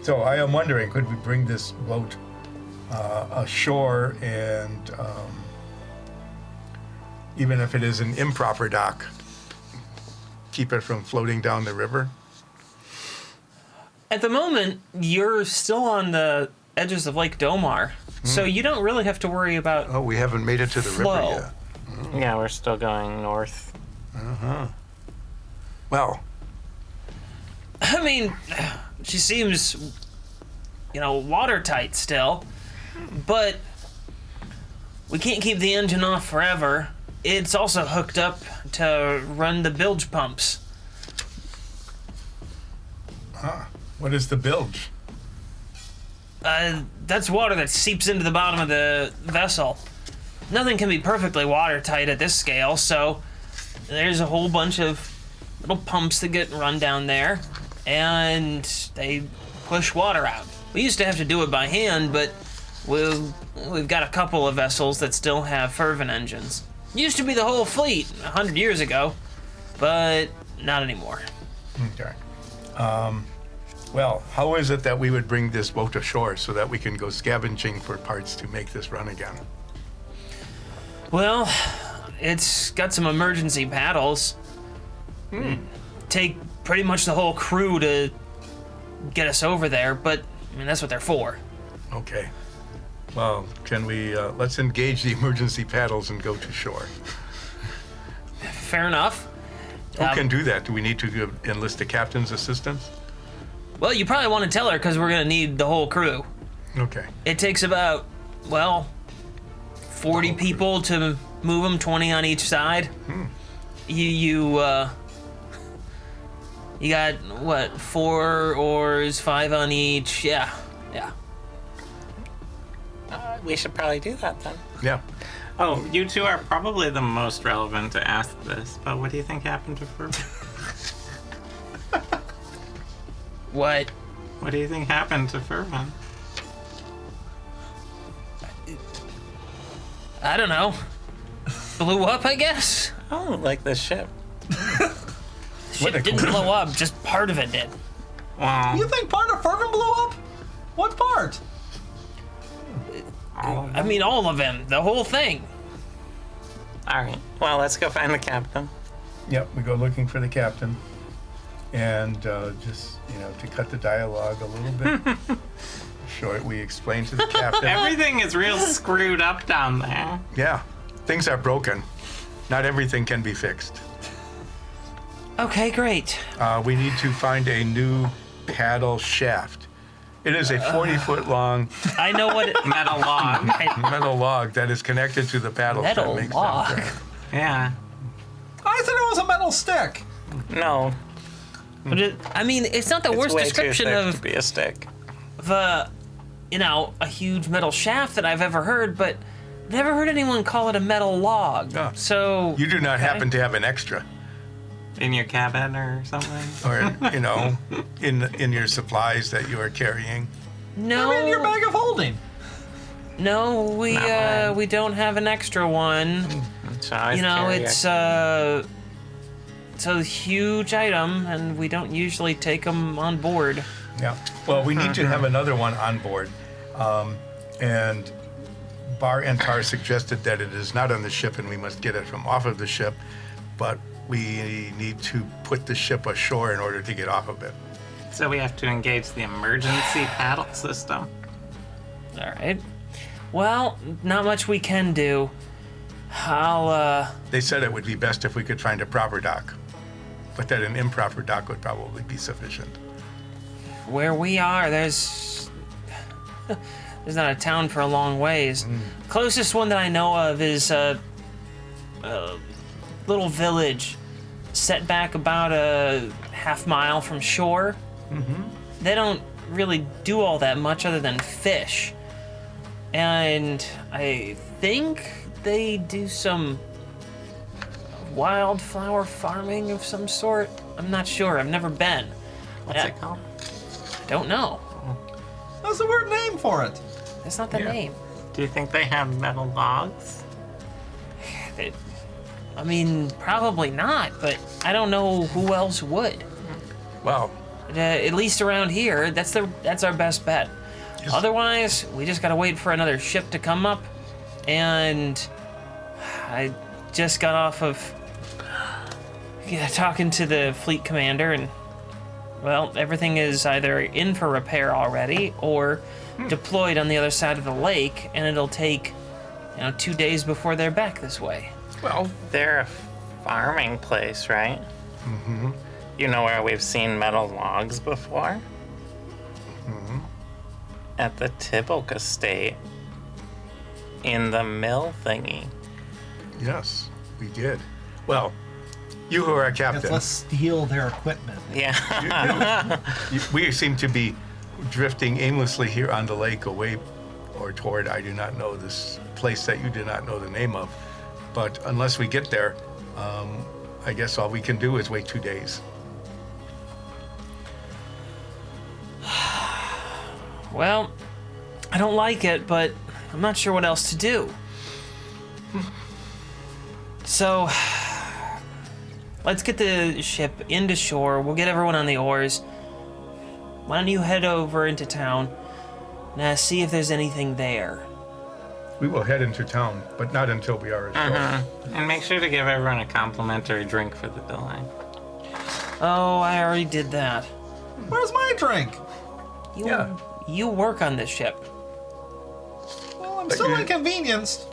So I am wondering, could we bring this boat ashore and, even if it is an improper dock, keep it from floating down the river? At the moment, you're still on the edges of Lake Domar, so you don't really have to worry about Oh, we haven't made it to the flow. river yet. Yeah, we're still going north. Well, I mean, she seems, you know, watertight still, but we can't keep the engine off forever. It's also hooked up to run the bilge pumps. what is the bilge? That's water that seeps into the bottom of the vessel. Nothing can be perfectly watertight at this scale, so there's a whole bunch of little pumps that get run down there, and they push water out. We used to have to do it by hand, but we've got a couple of vessels that still have fervent engines. Used to be the whole fleet 100 years ago, but not anymore. Okay. Well, how is it that we would bring this boat ashore so that we can go scavenging for parts to make this run again? Well, it's got some emergency paddles. Take pretty much the whole crew to get us over there, but I mean, that's what they're for. Okay. Well, can we, let's engage the emergency paddles and go to shore. Fair enough. Who can do that? Do we need to enlist the captain's assistance? Well, you probably want to tell her because we're going to need the whole crew. Okay. It takes about, well, 40 people to move them, 20 on each side. You got, what, 4 oars, 5 on each? Yeah. We should probably do that then. Yeah. Oh, you two are probably the most relevant to ask this, but what do you think happened to Fervent? What? What do you think happened to Fervent? I don't know. Blew up, I guess? Oh, like the ship. Ship didn't blow up, just part of it did. Wow. You think part of Fervent blew up? What part? I mean, all of them, the whole thing. All right. Well, let's go find the captain. Yep, we go looking for the captain. And just, to cut the dialogue a little bit short, we explain to the captain. Everything is real screwed up down there. Yeah, things are broken. Not everything can be fixed. Okay, great. We need to find a new paddle shaft. It is a 40-foot long I know what it... Metal log. metal log that is connected to the paddle. Metal that makes log? them turn. Yeah. I thought it was a metal stick. No. But I mean, it's not the worst way description too thick of to be a stick. a huge metal shaft that I've ever heard, but never heard anyone call it a metal log. Ah. So You do not okay. happen to have an extra, In your cabin or something? or in your supplies that you are carrying. No, I mean, your bag of holding. no, we Not mine. we don't have an extra one. So I carry It's a huge item, and we don't usually take them on board. Yeah. Well, we need to have another one on board, and Bar and Tar suggested that it is not on the ship, and we must get it from off of the ship, but we need to put the ship ashore in order to get off of it. So we have to engage the emergency paddle system. All right. Well, not much we can do. I'll They said it would be best if we could find a proper dock, but that an improper dock would probably be sufficient. where we are, there's not a town for a long ways. Closest one that I know of is little village set back about a half-mile from shore. They don't really do all that much other than fish. And I think they do some wildflower farming of some sort. I'm not sure. I've never been. What's it called? I don't know. That's the word name for it. That's not the name. Do you think they have metal logs? I mean, probably not, but I don't know who else would. Well, At least around here, that's our best bet. Otherwise, we just gotta wait for another ship to come up, and I just got off of talking to the fleet commander, and well, everything is either in for repair already or deployed on the other side of the lake, and it'll take 2 days before they're back this way. well, They're a farming place, right? You know where we've seen metal logs before? At the Tibble estate. In the mill thingy. yes, we did. Well, you who are our captain, Let's steal their equipment. Yeah. we seem to be drifting aimlessly here on the lake away or toward, I do not know, this place that you do not know the name of. But unless we get there, I guess all we can do is wait 2 days. Well, I don't like it, but I'm not sure what else to do. So, let's get the ship into shore. We'll get everyone on the oars. Why don't you head over into town and see if there's anything there? We will head into town, but not until we are ashore. And make sure to give everyone a complimentary drink for the billing. Oh, I already did that. Where's my drink? You work on this ship. Well, I'm still inconvenienced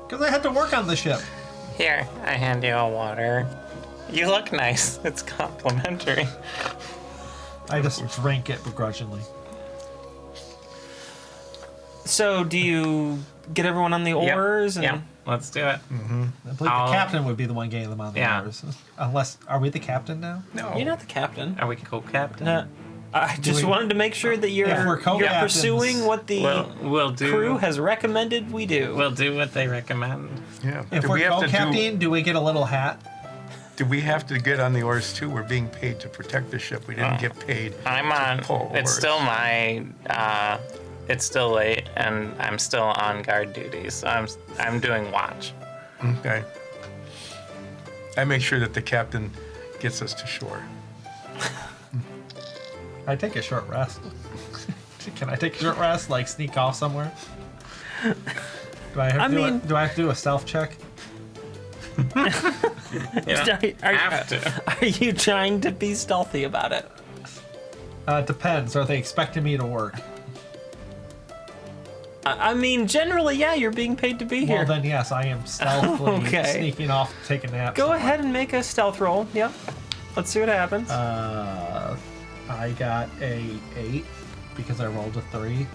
because I had to work on the ship. Here, I hand you a water. You look nice. It's complimentary. I just drank it begrudgingly. So, do you get everyone on the oars? Yep. Let's do it. I believe the captain would be the one getting them on the oars. Unless, are we the captain now? No. You're not the captain. Are we co-captain? No, I just wanted to make sure that If we're you're co-captains- pursuing what the We'll do. crew has recommended we do. We'll do what they recommend. Yeah. If we're co-captain, do we get a little hat? Do we have to get on the oars too? We're being paid to protect the ship. We didn't get paid. I'm on. pull It's oars. still my. It's still late, and I'm still on guard duty, so I'm doing watch. Okay. I make sure that the captain gets us to shore. I take a short rest. Can I take a short rest? Like sneak off somewhere? Do I have to do I have to do a stealth check? Have to. Are you trying to be stealthy about it? It depends. Are they expecting me to work? I mean, generally, yeah, you're being paid to be here. Well, then yes, I am stealthily Okay. sneaking off to take a nap. Go somewhere. ahead and make a stealth roll. Yep. Let's see what happens. I got a 8 because I rolled a 3.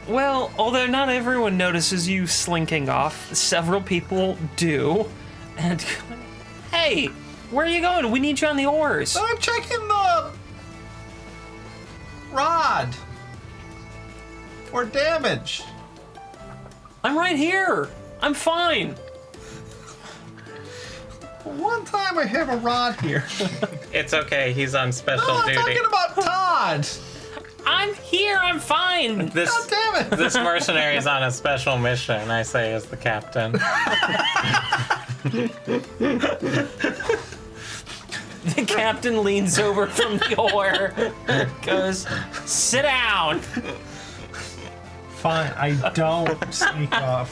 Well, although not everyone notices you slinking off, several people do. And hey, where are you going? We need you on the oars. I'm checking the rod for damage. I'm right here. I'm fine. One time I have a rod here. It's okay. He's on special No, I'm duty. talking about Todd. I'm here. I'm fine. This God damn it. this mercenary is on a special mission. I say as the captain. The captain leans over from the oar, goes, "Sit down." Fine, I don't sneak off.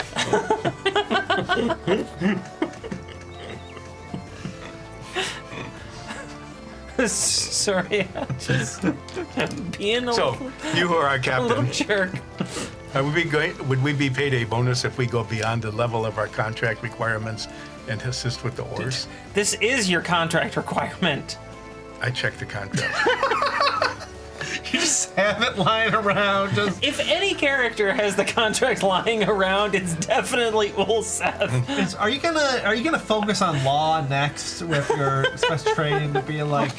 Sorry, I'm just being a So, little, you who are our a little captain, jerk. would we be paid a bonus if we go beyond the level of our contract requirements and assist with the oars? This is your contract requirement. I checked the contract. You just have it lying around. Just If any character has the contract lying around, it's definitely Ulseth. are you gonna focus on law next with your special training to be like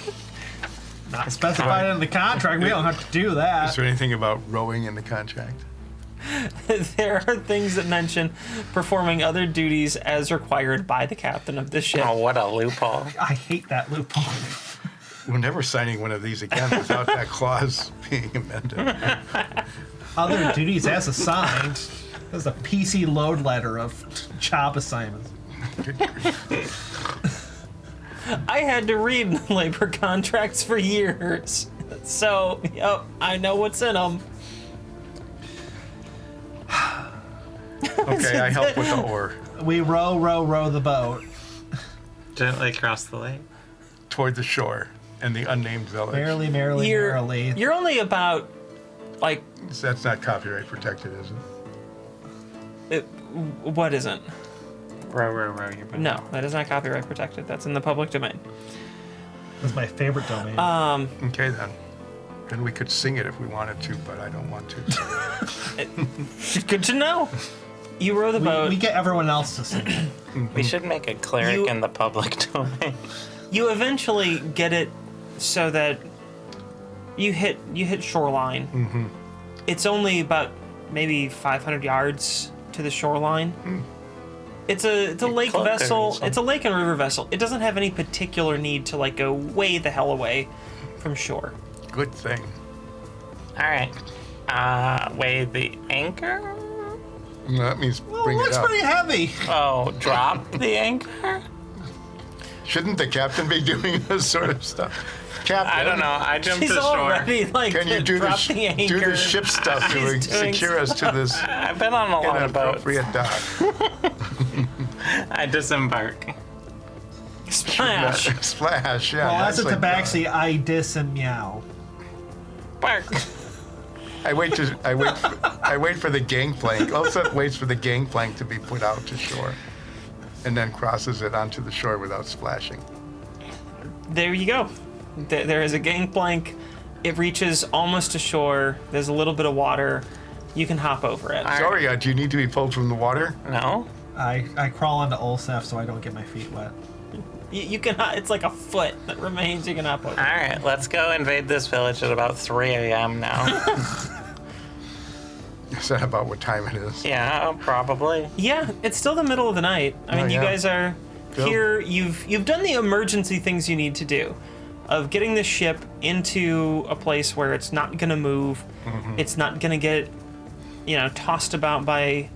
not specified in the contract? We don't have to do Is that. there anything about rowing in the contract? There are things that mention performing other duties as required by the captain of the ship. Oh, what a loophole. I hate that loophole. We're never signing one of these again without that clause being amended. Other duties as assigned. There's a PC load letter of job assignments. Good grief. I had to read labor contracts for years, so yep, I know what's in them. Okay, I help with the oar We row the boat. Gently across the lake. toward the shore and the unnamed village. Merrily, merrily. You're only about like That's not copyright protected, is it? what isn't? Row, your boat. No, that is not copyright protected. That's in the public domain. That's my favorite domain. Okay, then. Then we could sing it if we wanted to, but I don't want to. Good to know. You row the boat. we get everyone else to sing it. We should make a cleric You- in the public domain. You eventually get it so that you hit shoreline. Mm-hmm. It's only about maybe 500 yards to the shoreline. It's a lake closer or vessel. something. It's a lake and river vessel. It doesn't have any particular need to like go way the hell away from shore. Good thing. All right. Weigh the anchor? No, that means Well, it bring it looks up. pretty heavy. Oh, drop the anchor? Shouldn't the captain be doing this sort of stuff? Captain, I don't know. I jumped She's to shore. already like Can you to do drop the anchor. do the ship stuff to She's doing secure us to this I've been on a lot of boats. inappropriate dock? I disembark. Splash. Splash, yeah. Well, as a that's like, tabaxi, I diss and meow. Bark. I wait for the gangplank. Also waits for the gangplank to be put out to shore, and then crosses it onto the shore without splashing. There you go. There is a gangplank. It reaches almost to shore. There's a little bit of water. You can hop over it. Sorry, do you need to be pulled from the water? No? I crawl onto Olsef so I don't get my feet wet. You can. It's like a foot that remains. You can hop over. All right, let's go invade this village at about 3 a.m. now. Is that about what time it is? Yeah, probably. Yeah, it's still the middle of the night. I mean, you yeah. guys are Cool. here. You've done the emergency things you need to do, of getting the ship into a place where it's not gonna move. It's not gonna get, tossed about by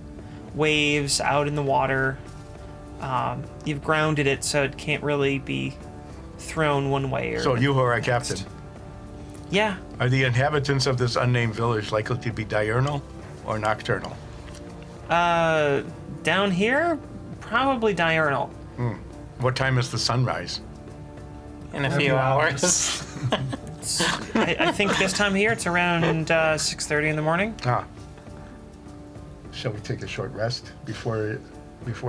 waves out in the water. You've grounded it so it can't really be thrown one way or. So you are our captain. Yeah. Are the inhabitants of this unnamed village likely to be diurnal or nocturnal? Down here, probably diurnal. What time is the sunrise? In a Every few hour. hours. I think this time of year it's around 6:30 in the morning. Shall we take a short rest before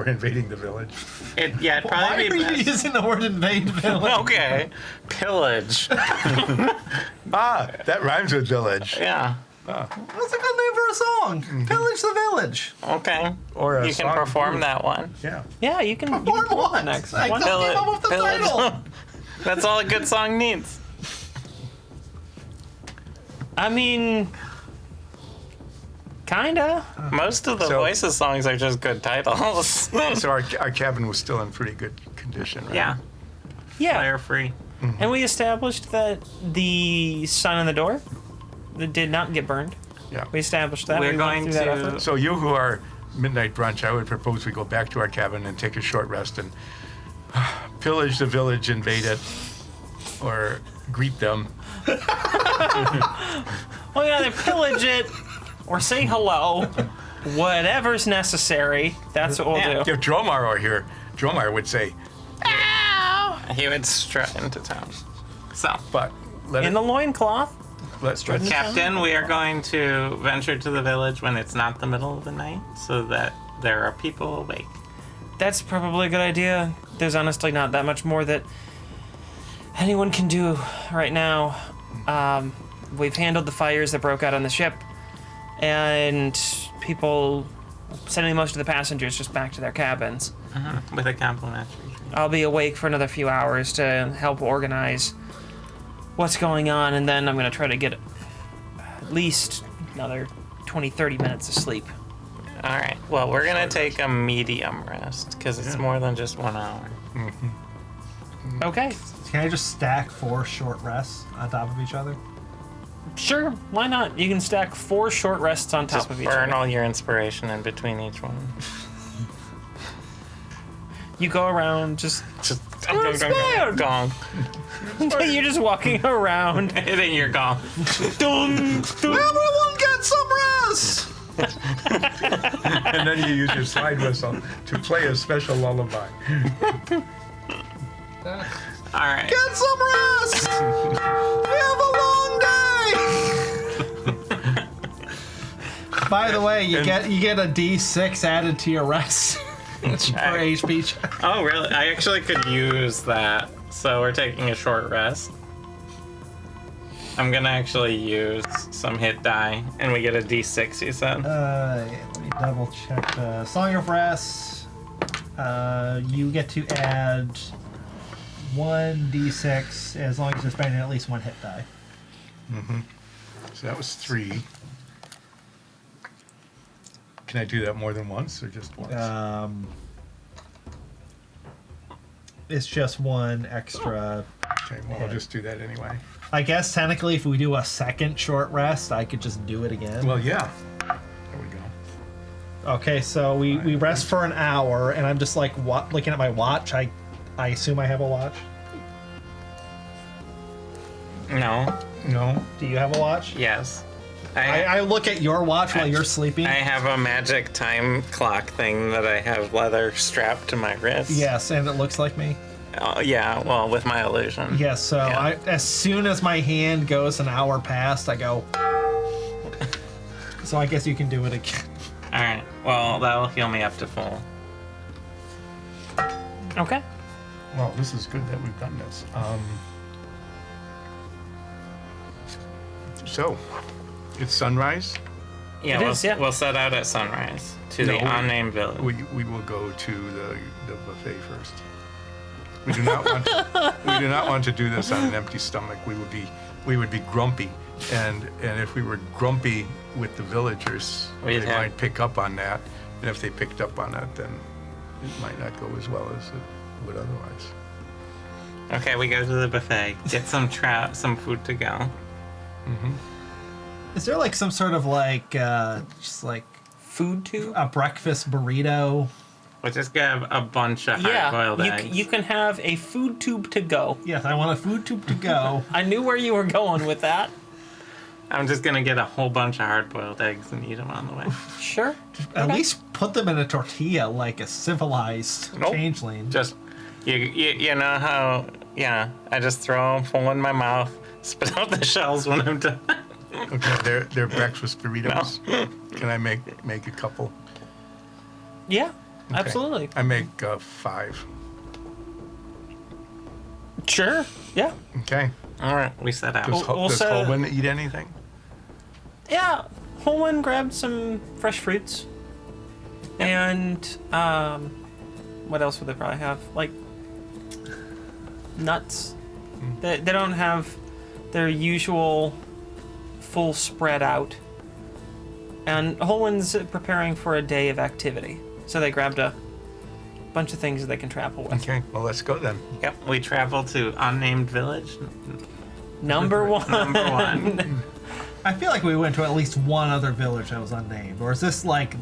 invading the village? It'd Why probably are be you best. using the word invade village? Okay. Pillage. That rhymes with village. Yeah. That's a good name for a song. Pillage the village. Okay. Or a You can song perform group. that one. Yeah. Yeah, you can. Perform pull up what? the next I one. just came up with the Pillage. title. That's all a good song needs. I mean, kinda. Most of the So- Voices songs are just good titles. So our cabin was still in pretty good condition, right? Yeah. Yeah. Fire free. And we established that the sign on the door that did not get burned. Yeah. We established that. We're We went going through that to- effort. So you who are midnight brunch, I would propose we go back to our cabin and take a short rest and pillage the village, invade it, or greet them. Well, either pillage it or say hello. Whatever's necessary. That's what we'll Yeah. do. If Dromar were here, Dromar would say, He would strut into town. So, but In the loincloth. let's Captain, we are going to venture to the village when it's not the middle of the night so that there are people awake. That's probably a good idea. There's honestly not that much more that anyone can do right now. we've handled the fires that broke out on the ship, and people sending most of the passengers just back to their cabins. With a complimentary. I'll be awake for another few hours to help organize what's going on, and then I'm going to try to get at least another 20, 30 minutes of sleep. All right. Well, we're going to take a medium rest because it's more than just 1 hour. Okay. Can I just stack 4 short rests on top of each other? Sure, why not? You can stack 4 short rests on top Just of each burn other. all your inspiration in between each one. You go around just Gong. you're just walking around. Hitting your gong. Dun, dun. Everyone get some rest! And then you use your slide whistle to play a special lullaby. All right. Get some rest! We have a long day! By the way, you get a D6 added to your rest for HP check. Oh, really? I actually could use that. So we're taking a short rest. I'm gonna actually use some hit die, and we get a D6. You said. Let me double check the Song of Rest. You get to add 1d6 as long as you're spending at least 1 hit die. So that was 3. Can I do that more than once or just once? It's just 1 extra. Okay, well, I'll just do that anyway. I guess technically, if we do a second short rest, I could just do it again. Well, yeah. There we go. Okay, so we rest for an hour, and I'm just like looking at my watch. I assume I have a watch. No. No. Do you have a watch? Yes. I look at your watch while you're sleeping. I have a magic time clock thing that I have leather strapped to my wrist. Yes, and it looks like me. Yeah, well, with my illusion. Yes, so Yeah. as soon as my hand goes an hour past, I go. So I guess you can do it again. All right. Well, that'll heal me up to full. Okay. Well, this is good that we've done this. So, it's sunrise. Yeah, It is, yeah. we'll set out at sunrise to the unnamed village. We will go to the buffet first. We do not want to do this on an empty stomach. We would be grumpy, and if we were grumpy with the villagers, they might pick up on that. And if they picked up on that, then it might not go as well as it would otherwise. Okay, we go to the buffet. Get some some food to go. Is there like some sort of like just like Food tube? a breakfast burrito? We'll just get a bunch of hard-boiled eggs. You can have a food tube to go. Yes, I want a food tube to go. I knew where you were going with that. I'm just gonna get a whole bunch of hard-boiled eggs and eat them on the way. Sure. At least put them in a tortilla like a civilized changeling. Just you know how I just throw them full in my mouth, spit out the shells when I'm done. Okay, they're breakfast burritos. Can I make a couple? Yeah, Okay. absolutely. I make 5. Sure. Yeah. Okay. All right, we set out. Does We'll does set- Holman eat anything? Yeah. Holman grabbed some fresh fruits. And what else would they probably have? Like nuts. They don't have their usual full spread out. And Holman's preparing for a day of activity. So they grabbed a bunch of things that they can travel with. Okay, well, let's go then. Yep, we travel to unnamed village. Number one. Number 1. I feel like we went to at least one other village that was unnamed. Or is this like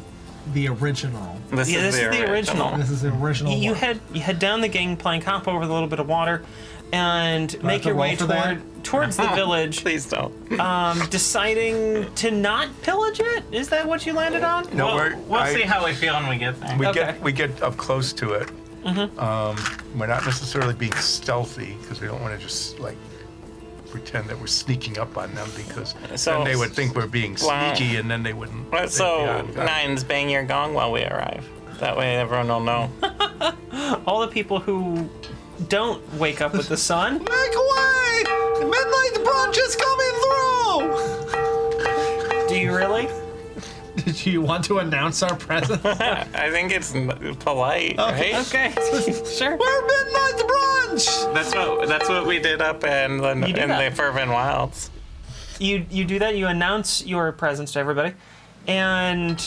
the original? This Yeah, this is the original. This is the original You one. head down the gangplank, hop over the little bit of water, and I make have to your way roll for that? towards the village, Please don't. deciding to not pillage it. Is that what you landed on? No, We'll see how we feel when we get there. We get up close to it. We're not necessarily being stealthy because we don't want to just like pretend that we're sneaking up on them because then they would think we're being sneaky and then they wouldn't. So, Nines, bang your gong while we arrive. That way everyone will know. All the people who don't wake up with the sun. Make way! Midnight brunch is coming through! No! Do you really? Did you want to announce our presence? I think it's polite, right? Okay, sure. We're Midnight Brunch! That's what we did up in the You do that. Fervent Wilds. You do that. You announce your presence to everybody, and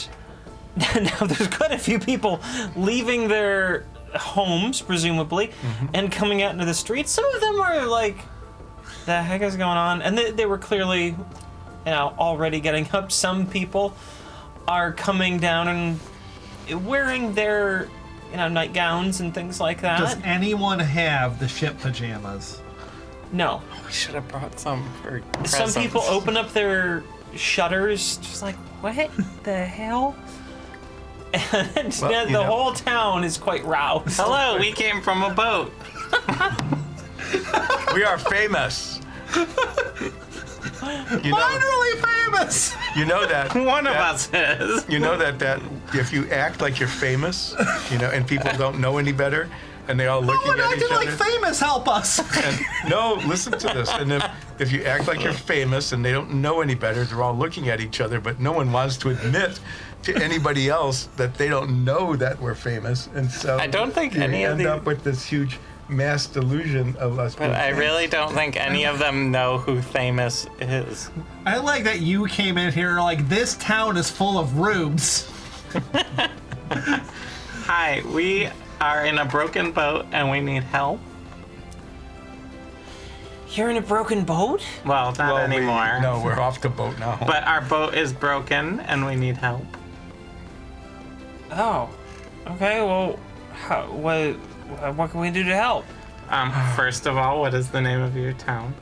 now there's quite a few people leaving their homes, presumably, and coming out into the streets. Some of them are like, "The heck is going on?" And they were clearly, already getting up. Some people are coming down and wearing their, nightgowns and things like that. Does anyone have the ship pajamas? No. We should have brought some for Some presents. people open up their shutters, just like, what the hell? And Well, the whole town is quite roused. Hello, we came from a boat. We are famous. You know, Finally famous! you know that. One of that- us is. You know that if you act like you're famous, and people don't know any better, and they're all No looking one at each acted other. like famous, help us! And, no, listen to this. And if you act like you're famous and they don't know any better, they're all looking at each other, but no one wants to admit to anybody else that they don't know that we're famous. And so I don't think you any of end the- up with this huge mass delusion of us But being I famous. really don't think any of them know who Famous is. I like that you came in here like, this town is full of rubes. Hi, we are in a broken boat and we need help. You're in a broken boat? Well, not anymore. No, we're off the boat now. But our boat is broken and we need help. Oh. Okay, well, what can we do to help? First of all, what is the name of your town?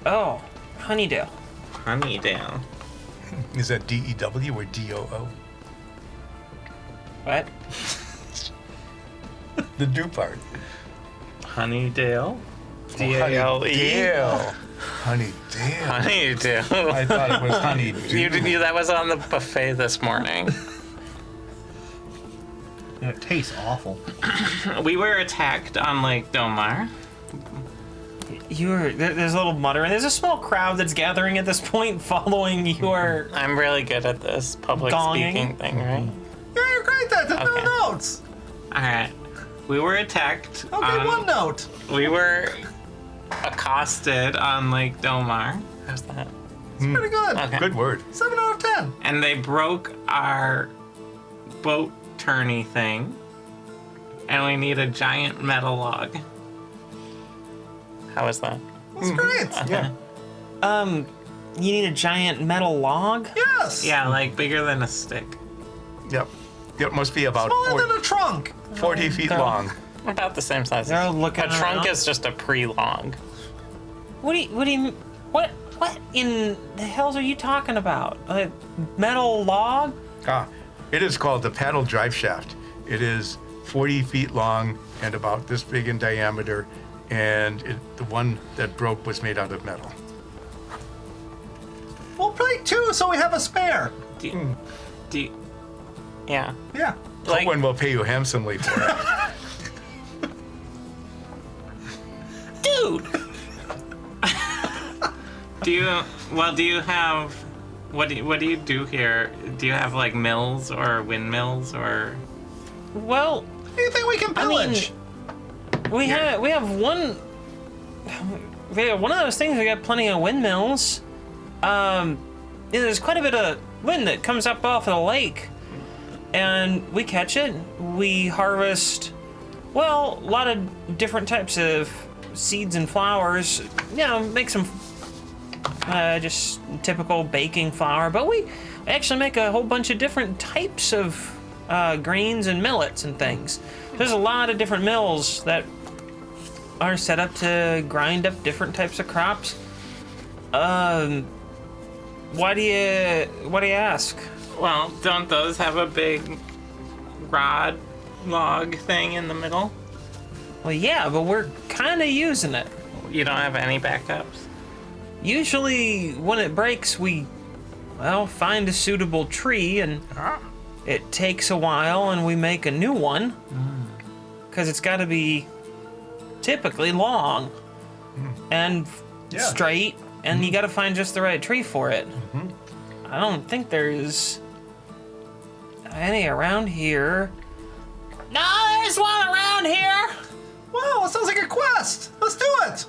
Oh, Honeydale. Honeydale. Is that D-E-W or D-O-O? What? The do part. Honeydale? D-A-L-E? Honeydale. Honeydale. Honeydale. I thought it was honey. That was on the buffet this morning. It tastes awful. We were attacked on Lake Domar. There's a little muttering. There's a small crowd that's gathering at this point following your... I'm really good at this public Gonging. speaking thing, right? Yeah, you're great at that. There's Okay. no notes. Alright. We were attacked. Okay, one note. We were accosted on Lake Domar. How's that? Pretty good. Okay. Good word. 7 out of 10. And they broke our boat tourney thing. And we need a giant metal log. How is that? That's great. Yeah. You need a giant metal log? Yes. Yeah, like bigger than a stick. Yep. It must be about Smaller than a trunk. 40 feet They're all- long. About the same size. They're all looking A trunk around. is just a pre-log. What in the hells are you talking about? A metal log? It is called the paddle drive shaft. It is 40 feet long and about this big in diameter, and the one that broke was made out of metal. We'll play 2 so we have a spare. Do you, yeah. Yeah. Like, Someone will pay you handsomely for it. Dude! do you have what do you do here? Do you have like mills or windmills or Well, Anything we can I mean, pillage. we have one of those things. We got plenty of windmills. There's quite a bit of wind that comes up off of the lake, and we catch it. We harvest, well, a lot of different types of seeds and flowers. Make some just typical baking flour, but we actually make a whole bunch of different types of grains and millets and things. There's a lot of different mills that are set up to grind up different types of crops. Why do you ask? well, don't those have a big rod log thing in the middle? Well, yeah, but we're kind of using it. You don't have any backups? Usually, when it breaks, we, find a suitable tree, and it takes a while, and we make a new one. Because it's got to be typically long and Yeah. straight and you got to find just the right tree for it. I don't think there's any around here. No, there's one around here. Wow, it sounds like a quest. Let's do it.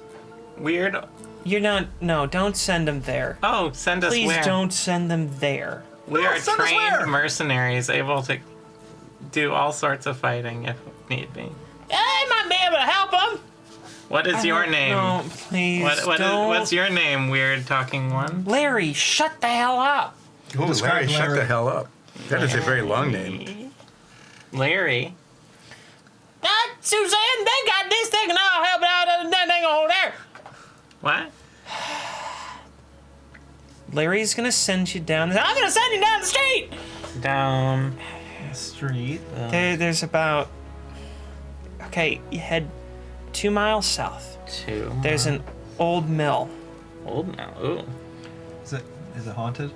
Weird. You're not. No, don't send them there. Oh, send us Please where? don't send them there. We No, are send us where? trained mercenaries able to do all sorts of fighting if need be. I might be able to help them. What is your name? No, please don't. What's your name, weird talking one? Larry, shut the hell up. Oh, Describe Larry, shut Larry. the hell up. That is a very long name. Larry. Suzanne, they got this thing and I'll help out and that thing over there. What? Larry's gonna send you down. I'm gonna send you down the street. Down. Street. There's about. Okay, you head 2 miles south. Two. There's an old mill. Old now. Ooh. Is it haunted?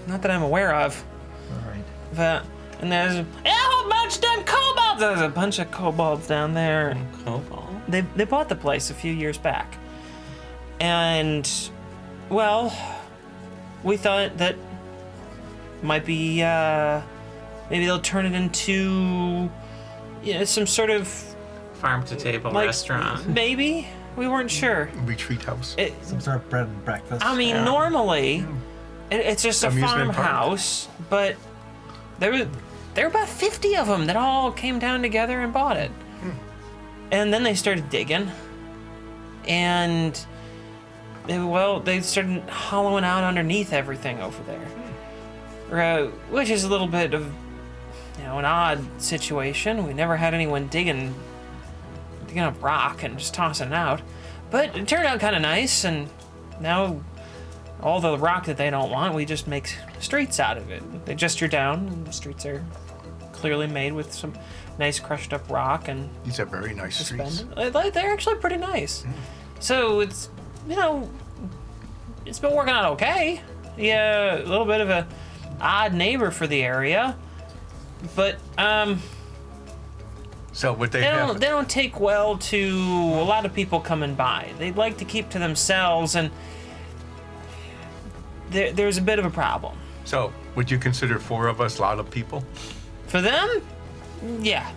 Not that I'm aware of. All right. But and there's a whole bunch of them kobolds. There's a bunch of kobolds down there. Cobalt. They bought the place a few years back, and well, we thought that might be maybe they'll turn it into some sort of Farm to table like restaurant. maybe we weren't sure. Retreat house. Some sort of bread and breakfast. I mean, Yeah. normally it's just a Amusement park. farmhouse, but there were about 50 of them that all came down together and bought it. And then they started digging, and they started hollowing out underneath everything over there, which is a little bit of an odd situation. We never had anyone digging up rock and just tossing it out, but it turned out kind of nice. And now all the rock that they don't want, we just make streets out of it. They gesture down, and the streets are clearly made with some nice crushed up rock and These are very nice streets. suspended. They're actually pretty nice. So it's it's been working out okay. Yeah, a little bit of a odd neighbor for the area, but So would they they have? don't take well to a lot of people coming by. They like to keep to themselves, and there's a bit of a problem. So would you consider 4 of us a lot of people? For them, yeah.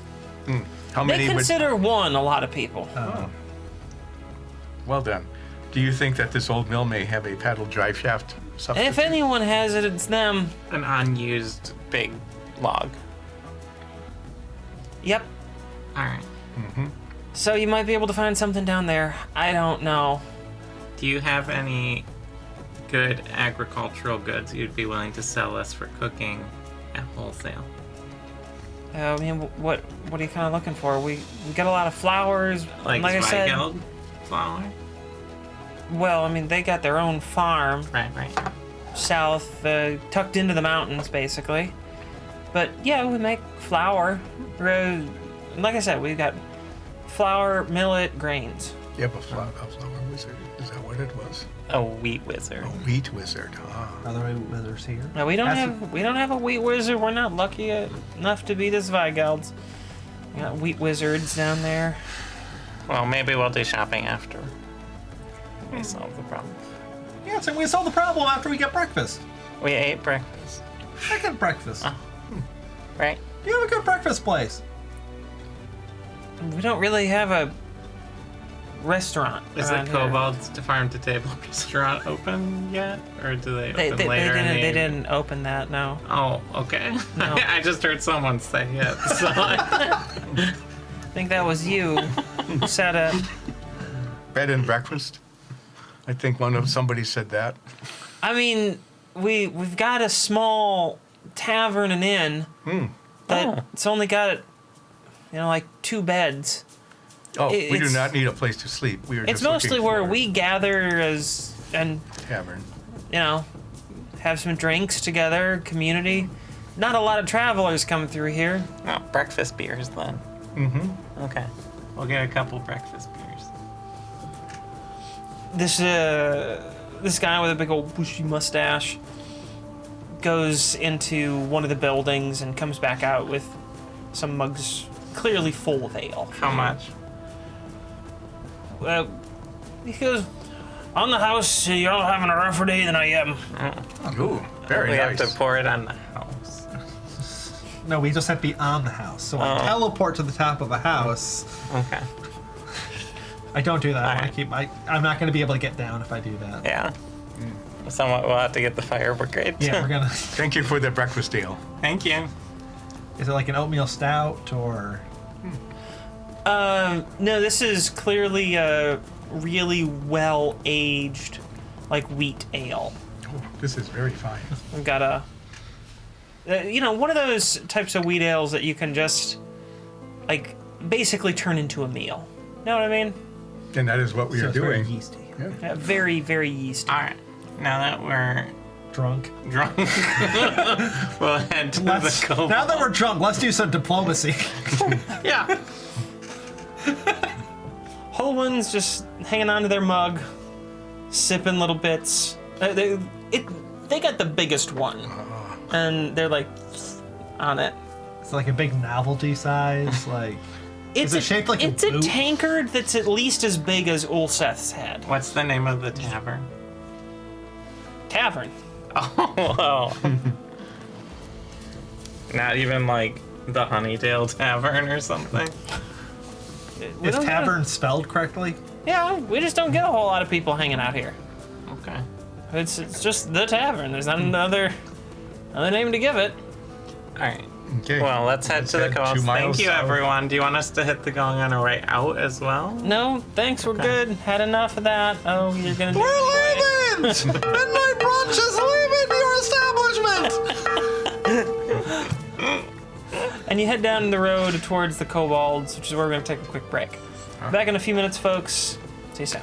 How They many consider one a lot of people. would? Well then, do you think that this old mill may have a paddle drive shaft substitute? If anyone has it, it's them. An unused big log. Yep. All right. So you might be able to find something down there. I don't know. Do you have any good agricultural goods you'd be willing to sell us for cooking at wholesale? I mean, what are you kind of looking for? We got a lot of flowers. Like I said, Zweigeld flour? well, I mean, they got their own farm Right. south, tucked into the mountains, basically. But yeah, we make flour. Like I said, we've got flour, millet, grains. You have a flower wizard. Is that what it was? A wheat wizard. A wheat wizard. Ah. Are there any wizards here? No, we don't That's- have a wheat wizard. We're not lucky enough to beat the Zweigelds. We got wheat wizards down there. Well, maybe we'll do shopping after we solve the problem. Yeah, so we solve the problem after we get breakfast. We ate breakfast, I get breakfast. right? You have a good breakfast place. We don't really have a restaurant. Is the around here. Kobold's Farm to Table restaurant open yet, or do they They open later? in the they evening? didn't open that. No. Oh, okay. No. I just heard someone say it. So I think that was you. Set up. Bed and breakfast? I think somebody said that. I mean, we've got a small tavern and inn that it's only got like 2 beds. Oh, we do It's- not need a place to sleep. We are It's just mostly looking where for we gather and tavern. have some drinks together, community. Not a lot of travelers come through here. oh, breakfast beers then. Mm-hmm. Okay, we'll get a couple breakfast beers. This guy with a big old bushy mustache goes into one of the buildings and comes back out with some mugs clearly full of ale. How much? He goes, On the house, y'all having a rougher day than I am. Ooh, very We nice. have to pour it on the house. No, we just have to be on the house. So I teleport to the top of a house. Okay. I don't do that. I want Alright. to keep. I'm not going to be able to get down if I do that. Yeah. Somewhat we'll have to get the fire brigade. Yeah, we're gonna. Thank you for the breakfast deal. Thank you. Is it like an oatmeal stout or? No, this is clearly a really well aged, like wheat ale. Oh, this is very fine. We've got one of those types of wheat ales that you can just, like, basically turn into a meal. Know what I mean? And that is what we So are it's very doing. yeasty. Yeah. Very, very yeasty. All right. Now that we're Drunk. drunk, we'll head to the cobalt. Now that we're drunk, let's do some diplomacy. Yeah. Whole just hanging onto their mug, sipping little bits. They got the biggest one, and they're like on it. It's like a big novelty size. Like, is it shaped like a it's a boot? tankard that's at least as big as Ulseth's head. What's the name of the tavern? Tavern. Oh, wow. Not even like the Honeytail Tavern or something. We Is don't tavern spelled correctly? Yeah, we just don't get a whole lot of people hanging out here. Okay. It's just the tavern. There's not another name to give it. All right. Okay. Well, let's head to the head 2 coast. Thank miles you, south. everyone. Do you want us to hit the going on our way out as well? No, thanks, we're good. Had enough of that. Oh, you're gonna do We're it anyway. leaving! And my brunch is leaving your establishment! And you head down the road towards the kobolds, which is where we're gonna take a quick break. Back in a few minutes, folks. See you soon.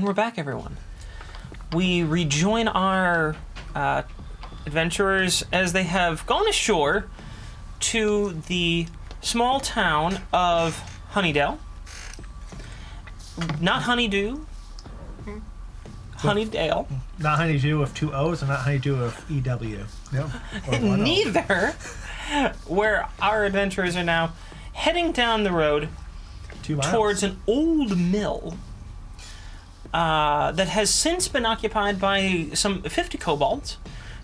And we're back, everyone. We rejoin our adventurers as they have gone ashore to the small town of Honeydale. Not Honeydew. Honeydale. Not Honeydew with 2 O's and not Honeydew with EW. No. Neither. Where our adventurers are now heading down the road 2 miles. towards an old mill that has since been occupied by some 50 kobolds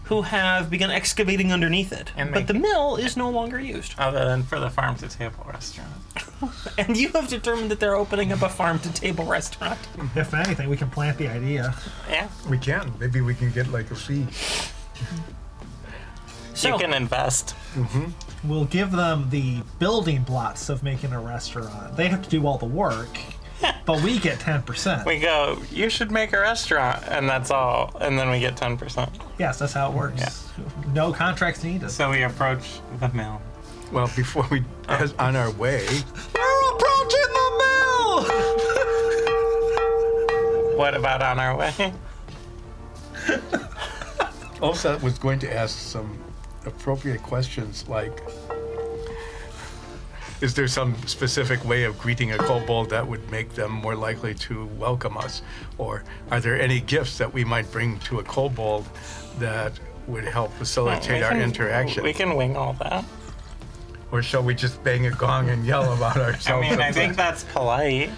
who have begun excavating underneath it. And but the making- mill is no longer used. Other than for the farm-to-table restaurant. And you have determined that they're opening up a farm-to-table restaurant. If anything, we can plant the idea. Yeah. We can. Maybe we can get like a fee. So, You can invest. We'll give them the building blocks of making a restaurant. They have to do all the work, but we get 10%. We go, you should make a restaurant, and that's all. And then we get 10%. Yes, that's how it works. No contracts needed. So we approach the mill. Well, before we, as on our way, We're approaching the mill! What about on our way? also was going to ask some appropriate questions like, is there some specific way of greeting a kobold that would make them more likely to welcome us? Or are there any gifts that we might bring to a kobold that would help facilitate our interaction? We can wing all that. Or shall we just bang a gong and yell about ourselves? I mean, I think that's polite.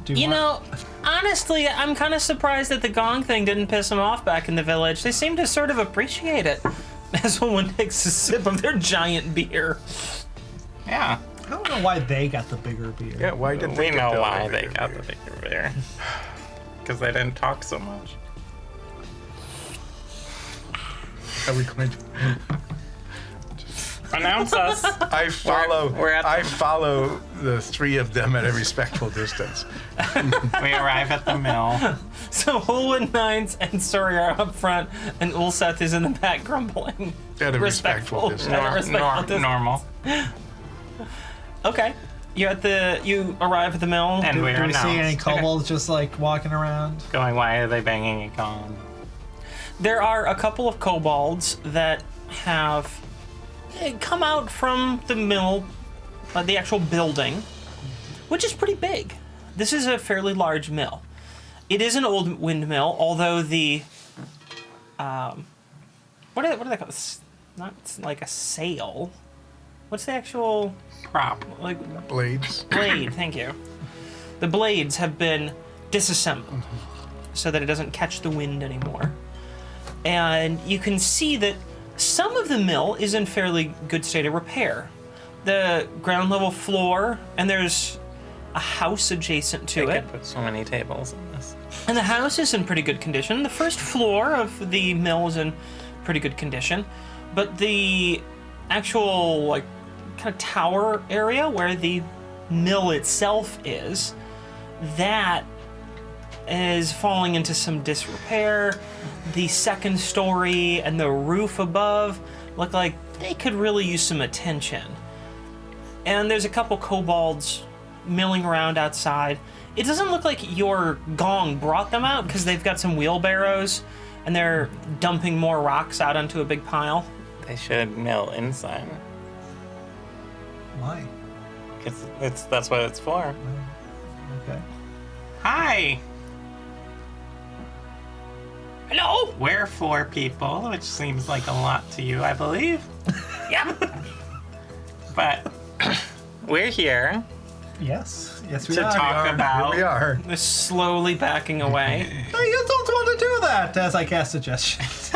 Do you want- know, honestly, I'm kind of surprised that the gong thing didn't piss them off back in the village. They seem to sort of appreciate it as someone takes a sip of their giant beer. Yeah. I don't know why they got the bigger beer. Yeah, why did We they get know the why they elevator got beer? the bigger beer. Because they didn't talk so much. Are we going to? Announce us. I follow. We're at the- I follow the 3 of them at a respectful distance. We arrive at the mill. So Holwyn Nines and Suri are up front, and Ulseth is in the back grumbling. At a respectful distance. At a respectful distance. Normal. Okay. You arrive at the mill. And we're Do we see any announced. kobolds just like walking around? Going, why are they banging a gong? There are a couple of kobolds that have come out from the mill, the actual building, which is pretty big. This is a fairly large mill. It is an old windmill, although the what do they call this? Not like a sail. What's the actual Prop. like Blades. blade? Thank you. The blades have been disassembled so that it doesn't catch the wind anymore. And you can see that some of the mill is in fairly good state of repair. The ground level floor, and there's a house adjacent to They it. could put so many tables in this. And the house is in pretty good condition. The first floor of the mill is in pretty good condition. But the actual, like, kind of tower area where the mill itself is, that is falling into some disrepair. The second story and the roof above look like they could really use some attention. And there's a couple kobolds milling around outside. It doesn't look like your gong brought them out because they've got some wheelbarrows and they're dumping more rocks out onto a big pile. They should mill inside. Why? Because that's what it's for. Okay. Hi! Hello? We're 4 people, which seems like a lot to you, I believe. Yep. But we're here Yes. Yes, we to are. talk Here about. we are. They're slowly backing away. Hey, you don't want to do that, as I cast suggestions.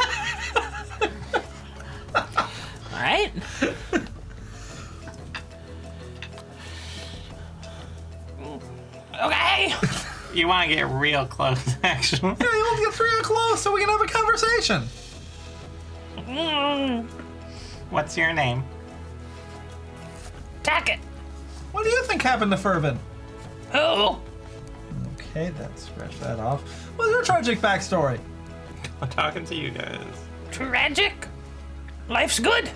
All right. Okay. You want to get real close, actually. Yeah, you want to get 3 close so we can have a conversation. What's your name? Tack it. What do you think happened to Fervin? Oh. Okay, let's scratch that off. What's your tragic backstory? I'm talking to you guys. Tragic. Life's good.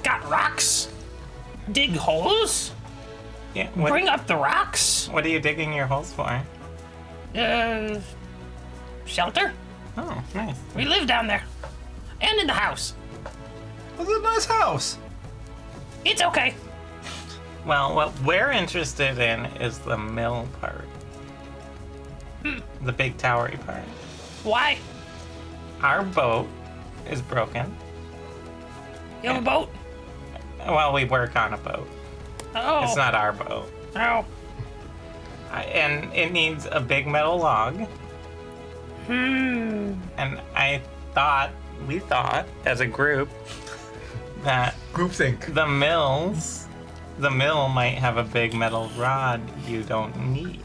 Got rocks. Dig holes. Yeah. Bring up the rocks. What are you digging your holes for? Shelter? Oh, nice. We live down there. And in the house. It's a nice house. It's okay. Well, what we're interested in is the mill part. The big towery part. Why? Our boat is broken. You have a boat? Well, we work on a boat. Oh. It's not our boat. Oh. And it needs a big metal log. And we thought, as a group, that Groupthink. the mill might have a big metal rod you don't need.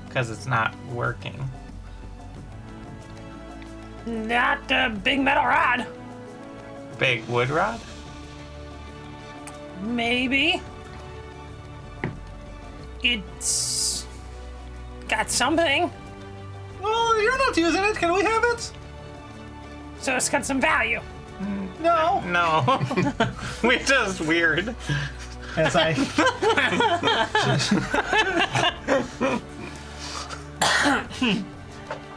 Because it's not working. Not a big metal rod. Big wood rod? Maybe. It's got something, Well, you're not using it. Can we have it? so it's got some value. No. No. We're just weird. As I.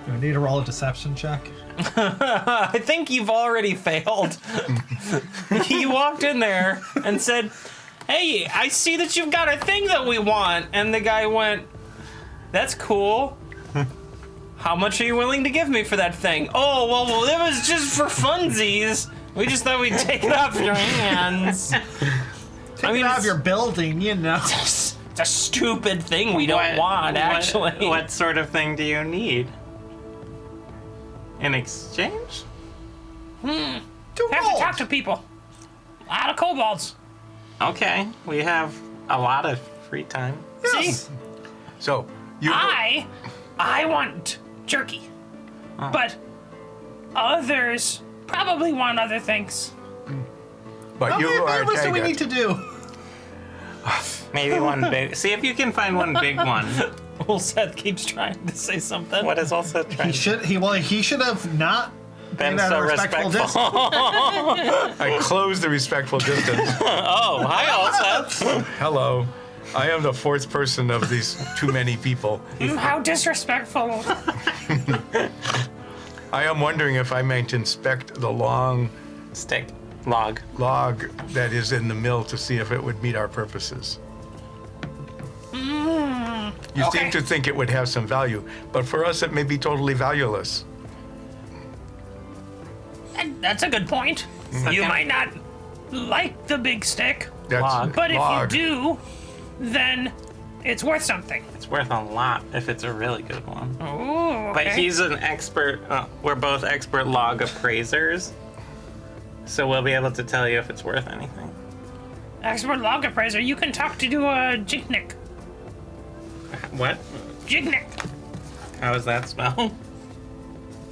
Do I need to roll a deception check? I think you've already failed. He walked in there and said, "Hey, I see that you've got a thing that we want." And the guy went, "That's cool. How much are you willing to give me for that thing?" "Oh, well, it was just for funsies. We just thought we'd take it off your hands." Take it out of your building, you know. It's a stupid thing we don't want, actually. What sort of thing do you need? In exchange? Two Have to rolls. talk to people. A lot of kobolds. Okay, we have a lot of free time. Yes. So, you. I want jerky. But others probably want other things. But How you many are favors do we need Taggart. to do? Maybe one big. See if you can find one big one. Well, Seth keeps trying to say something. What is also trying He should have not been been at so a respectful respectful? distance. I close the respectful distance. Oh, hi, all Seth. Hello. I am the fourth person of these too many people. How disrespectful. I am wondering if I might inspect the long Stick. Log. log that is in the mill to see if it would meet our purposes. You Okay. seem to think it would have some value, but for us it may be totally valueless. That's a good point. You Okay. might not like the big stick, That's Log. but if log. you do, then it's worth something. It's worth a lot if it's a really good one. Ooh, But okay. he's an expert. We're both expert log appraisers. So we'll be able to tell you if it's worth anything. Expert log appraiser. You can talk to Jignick. What? Jignick. How does that spell?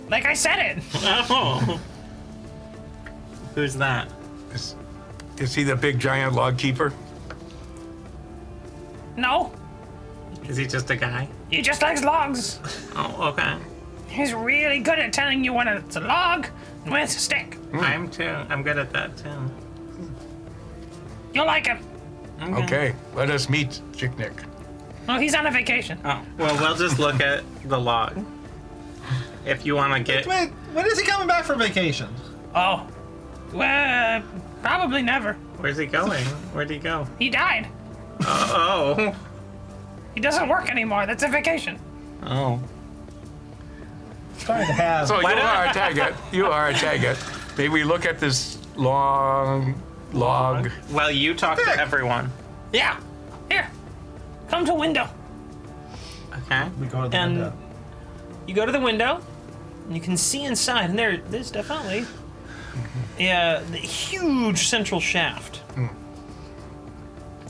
Like I said it. Oh. Who's that? Is he the big giant log keeper? No, Is he just a guy? he just likes logs. Oh, okay. He's really good at telling you when it's a log and when it's a stick. I'm too. I'm good at that too. You'll like him. Okay, let us meet Chicknick. Oh, he's on a vacation. Oh, well, we'll just look at the log. If you want to get. Wait, when is he coming back from vacation? Oh, well, probably never. Where's he going? Where'd he go? He died. Oh. He doesn't work anymore. That's a vacation. Oh. Trying to have. So you Why not? are a Taggart. You are a Taggart. May we look at this long log? Well, you talk to everyone. Yeah. Here, come to window. Okay. we go to the And- window. You go to the window, and you can see inside, and there's definitely the huge central shaft.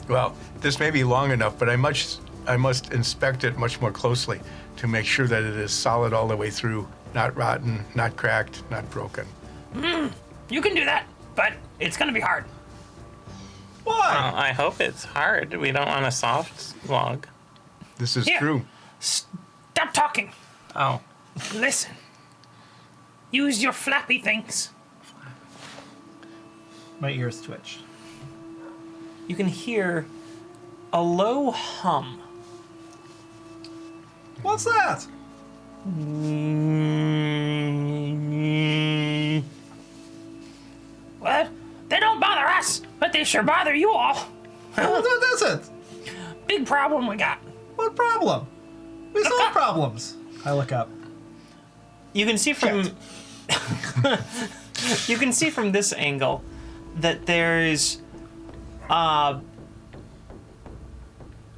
Well, this may be long enough, but I must inspect it much more closely to make sure that it is solid all the way through, not rotten, not cracked, not broken. You can do that, but it's gonna be hard. Why? Well, I hope it's hard. We don't want a soft log. This is Here. true. Stop talking. Oh. Listen. Use your flappy things. My ears twitch. You can hear a low hum What's that? What? They don't bother us, but they sure bother you all. What is it? Big problem we got. What problem? We solve problems. I look up. You can see from you can see from this angle that there's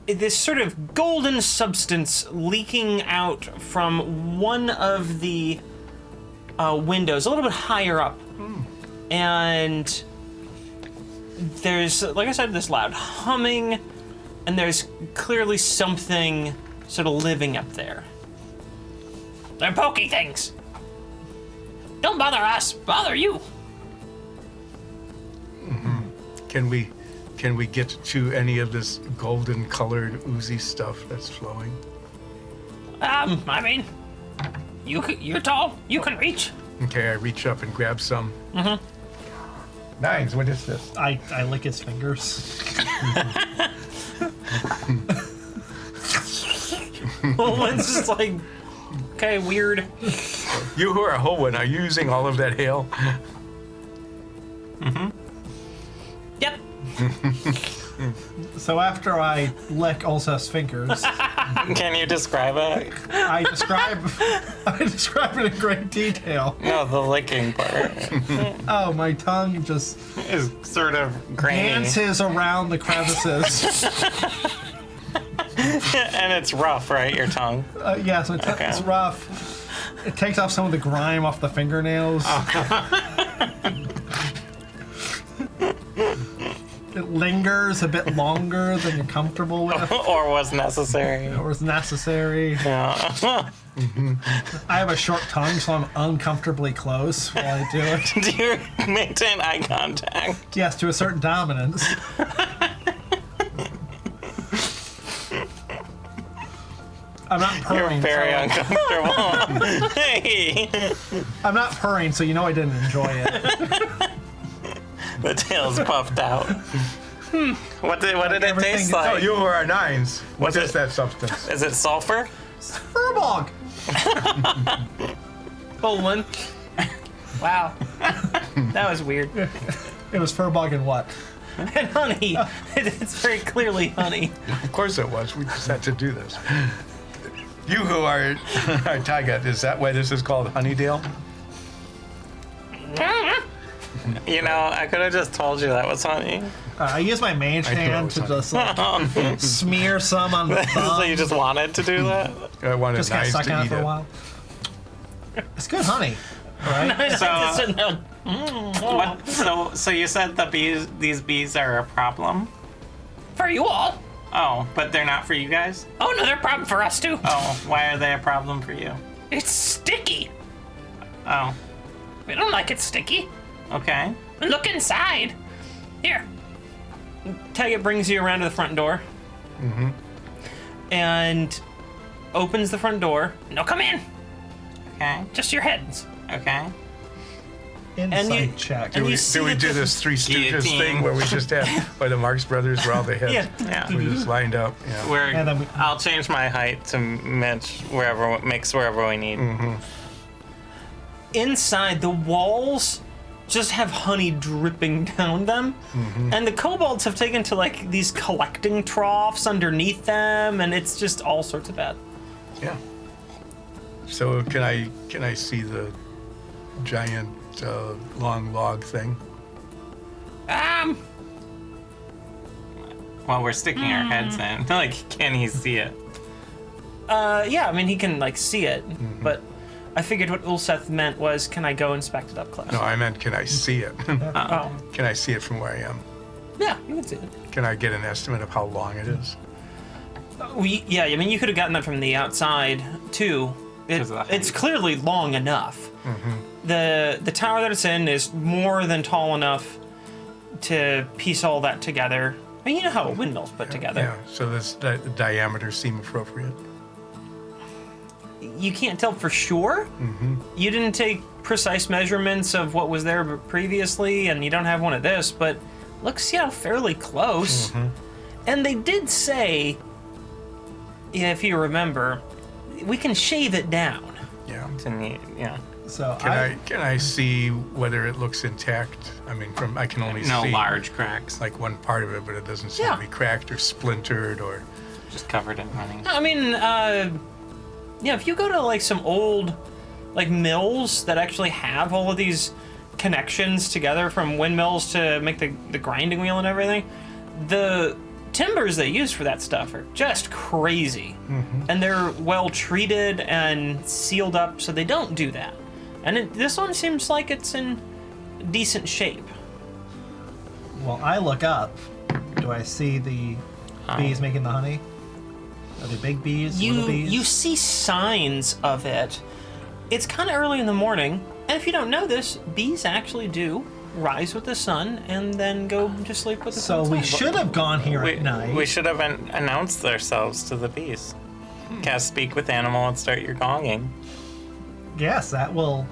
this sort of golden substance leaking out from one of the windows, a little bit higher up. And there's, like I said, this loud humming, and there's clearly something sort of living up there. They're pokey things. Don't bother us, bother you. Can we get to any of this golden colored oozy stuff that's flowing? I mean, you're tall, you can reach. Okay, I reach up and grab some. Nines, what is this? I lick his fingers. One's just like, okay, weird. You who are Hoenn, are you using all of that hail? Yep. So after I lick Ulseth's fingers, Can you describe it? I describe it in great detail. No, the licking part Oh, my tongue just is sort of grainy. dances around the crevices. And it's rough, right? Your tongue. Yeah, so it's rough. It takes off some of the grime off the fingernails. It lingers a bit longer than you're comfortable with, Or was necessary. or is necessary. Yeah. I have a short tongue, so I'm uncomfortably close while I do it. Do you maintain eye contact? Yes, to a certain dominance. I'm not You're purring. very so uncomfortable. Hey, I'm not purring, so you know I didn't enjoy it. the tail's puffed out. What did it everything taste is- Oh, like? you who are nines. What Was is it- that substance? Is it sulfur? Furbog! Full one. Wow. That was weird. It was furbog and what? And honey. It's very clearly honey. Of course it was. We just had to do this. You who are Taiga, is that why this is called Honeydale? You know, I could have just told you that was honey. I use my mage I thought it hand was to honey. just like smear some on the thumb. So you just wanted to do that? I wanted Just kind of nines suck to on it eat for a it. while. It's good honey, right? Just sitting there, What? So you said these bees are a problem? for you all. Oh, but they're not for you guys? Oh no, they're a problem for us too. Oh, why are they a problem for you? It's sticky. Oh, We don't like it sticky. okay. Look inside. Here. Taggett brings you around to the front door. And opens the front door. No, come in. Okay, Just your heads. okay. Insight check. and Do you see we that do the- this Three Stooges Guillotine. thing where we just have, by the Marx Brothers, where all the heads Yeah. Yeah. we just lined up? Yeah. And then we- I'll change my height to match wherever we need. Inside, the walls just have honey dripping down them. And the kobolds have taken to like these collecting troughs underneath them, and it's just all sorts of bad. Yeah. So can I see the giant long log thing? While we're sticking our heads in, like, can he see it? Yeah, I mean, he can like see it, but I figured what Ulseth meant was, can I go inspect it up close? No, I meant can I see it? Oh, Can I see it from where I am? yeah, you can see it. Can I get an estimate of how long it is? Yeah, I mean, you could have gotten that from the outside too. 'Cause of the height. It's clearly long enough. The tower that it's in is more than tall enough to piece all that together. I mean, you know how a windmill's put together. Yeah. So the diameters seem appropriate. You can't tell for sure. You didn't take precise measurements of what was there previously, and you don't have one of this, but looks, fairly close. And they did say, if you remember, we can shave it down. Yeah. Yeah. So Can I see whether it looks intact? I mean, I can only No see large cracks. like one part of it, but it doesn't seem Yeah. to be cracked or splintered or. Just covered in honey. I mean, yeah, if you go to like some old like mills that actually have all of these connections together from windmills to make the grinding wheel and everything, the timbers they use for that stuff are just crazy. And they're well treated and sealed up so they don't do that. And this one seems like it's in decent shape. well, I look up. Do I see the bees making the honey? Are they big bees? Little bees? You see signs of it. It's kind of early in the morning, and if you don't know this, bees actually do rise with the sun and then go to sleep with the sun. So we should have gone here at night. We should have announced ourselves to the bees. Cast Speak with Animal and start your gonging. Yes, that will.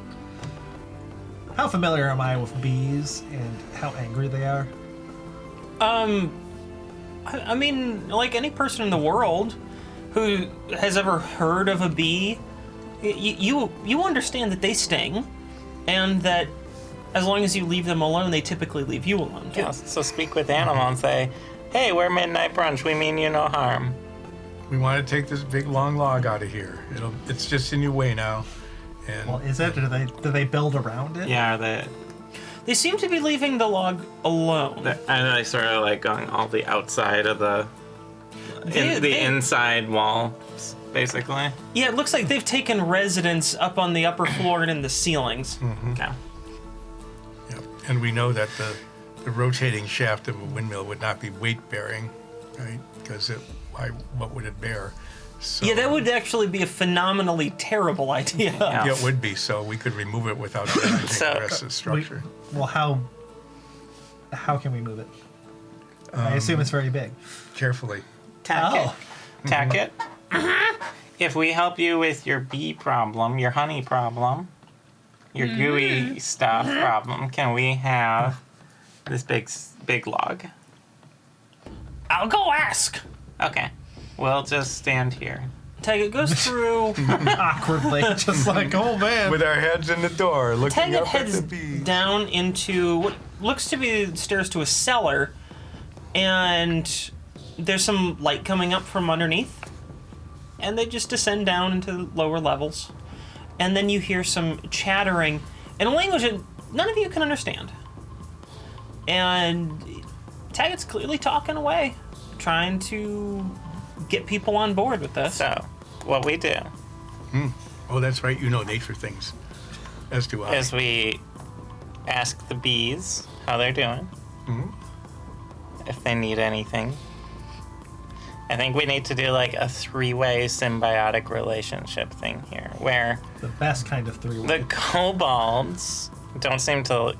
How familiar am I with bees and how angry they are? I mean, like any person in the world who has ever heard of a bee, you understand that they sting, and that as long as you leave them alone, they typically leave you alone too. Yeah, so speak with Animal and say, hey, we're Midnight Brunch. We mean you no harm. We want to take this big long log out of here. It's just in your way now. And Well, is it? Do they build around it? Yeah, They seem to be leaving the log alone. and they sort of like going all the outside of the inside wall, basically. Yeah, it looks like they've taken residence up on the upper floor and in the ceilings. Okay. yeah. And we know that the rotating shaft of a windmill would not be weight bearing, right? Because what would it bear? So, Yeah, that would actually be a phenomenally terrible idea. Yeah. Yeah, it would be. So we could remove it without damaging So- the rest of the structure. Well, how can we move it? I assume it's very big. Carefully. Tack Oh. it. Tack it. If we help you with your bee problem, your honey problem, your gooey stuff problem, can we have this big log? I'll go ask. Okay. We'll just stand here. Taggett goes through. Awkwardly, just like, oh man. With our heads in the door, looking Taggett up at heads the bees. down into what looks to be the stairs to a cellar, and there's some light coming up from underneath, and they just descend down into lower levels, and then you hear some chattering in a language that none of you can understand, and Taggett's clearly talking away, trying to get people on board with this. So, what we do Oh, that's right. You know nature things. As do I. is we ask the bees how they're doing, if they need anything. I think we need to do like a three-way symbiotic relationship thing here, where The best kind of three-way. the kobolds don't seem to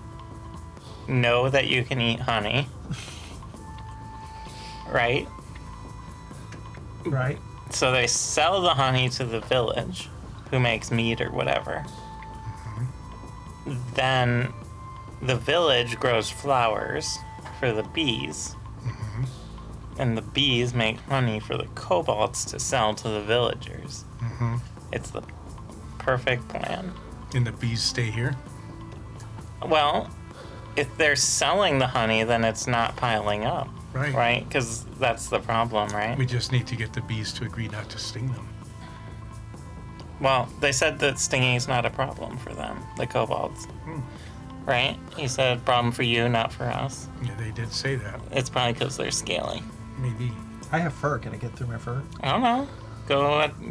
know that you can eat honey, right? Right? So they sell the honey to the village, who makes meat or whatever. Then the village grows flowers for the bees. And the bees make honey for the kobolds to sell to the villagers. It's the perfect plan. And the bees stay here. Well, if they're selling the honey, then it's not piling up. Right. Right? Because that's the problem, right? We just need to get the bees to agree not to sting them. Well, they said that stinging is not a problem for them, the kobolds. Right? He said, problem for you, not for us. Yeah, they did say that. It's probably because they're scaly. Maybe. I have fur. Can I get through my fur? I don't know.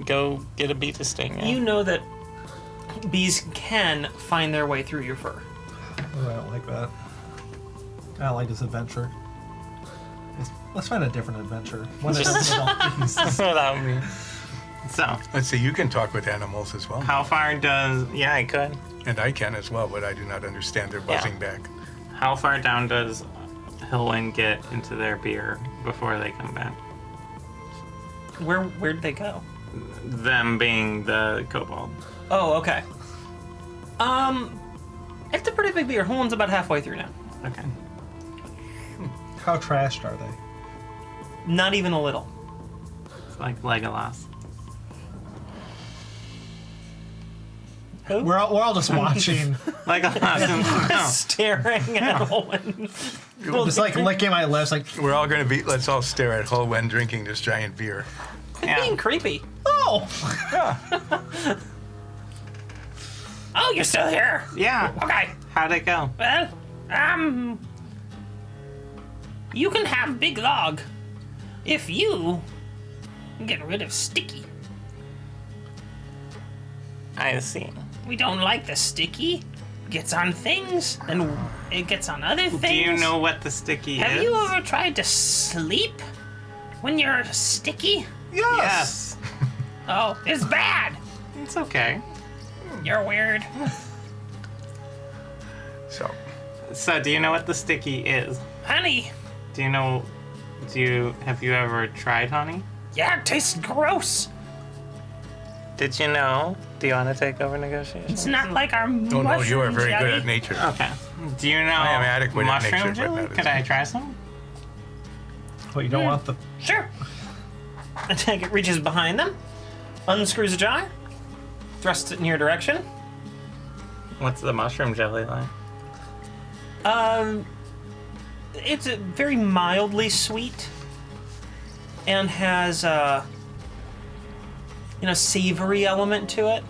Go get a bee to sting you. You know that bees can find their way through your fur. Oh, I don't like that. I don't like this adventure. Let's find a different adventure. One that doesn't involve bees. Without me. So, Let's see, you can talk with animals as well. how far does... Yeah, I could. And I can as well, but I do not understand their buzzing back. How far down does Hilwyn get into their beer before they come back? Where'd they go? Them being the kobold. Oh, okay. It's a pretty big beer. Horn's about halfway through now. Okay. How trashed are they? Not even a little. It's like Legolas. We're all just watching. Like Staring at Owen. Just like licking my lips, like, We're all going to be, let's all stare at Holwen drinking this giant beer. Being creepy. oh! Yeah. Oh, you're still here. Yeah. Okay. How'd it go? Well, you can have Big Log if you get rid of Sticky. I see. We don't like the Sticky. Gets on things, and it gets on other things. Do you know what the sticky is? Have you ever tried to sleep when you're sticky? Yes. Oh, it's bad. It's okay. You're weird. So, do you know what the sticky is? Honey. Have you ever tried honey? Yeah, it tastes gross. Did you know? Do you want to take over negotiations? It's not like our Oh mushroom no, you are very jelly. good at nature. Okay. Do you know I am adequate at mushroom nature, but jelly? that is- Could I try some? But you don't want the. Sure. It reaches behind them, unscrews a jar, thrusts it in your direction. What's the mushroom jelly like? It's a very mildly sweet and has a savory element to it.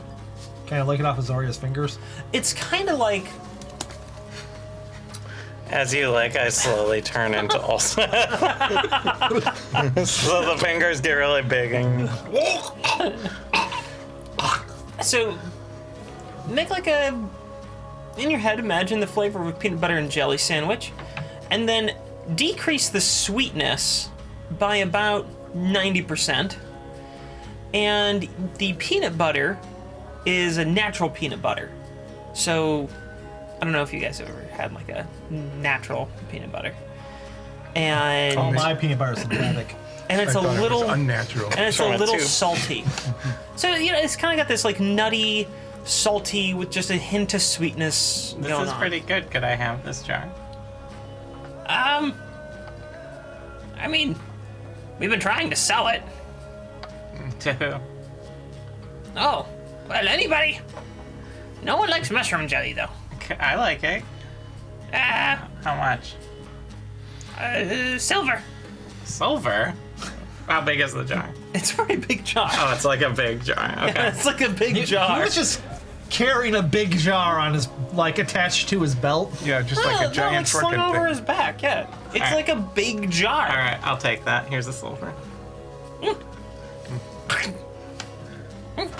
Can I lick it off of Zarya's fingers? It's kind of like As you like, I slowly turn into ulcer. So the fingers get really big and so. Make like a in your head. Imagine the flavor of a peanut butter and jelly sandwich, and then decrease the sweetness by about 90%. And the peanut butter is a natural peanut butter. So, I don't know if you guys have ever had like a natural peanut butter. And All my peanut butter is synthetic. and it's I a thought it was little unnatural. and it's a From a little tube. salty. So, it's kind of got this like nutty, salty with just a hint of sweetness this going is on. pretty good. Could I have this jar? I mean, we've been trying to sell it. To who? Oh, well, anybody. No one likes mushroom jelly, though. I like it. How much? Silver. Silver? How big is the jar? It's a pretty big jar. Oh, it's like a big jar. Okay. It's like a big He jar. was just carrying a big jar on his, like, attached to his belt. Yeah, just like No, a giant like slung frickin' over thing. his back, yeah. It's Alright. like a big jar. All right, I'll take that. Here's the silver.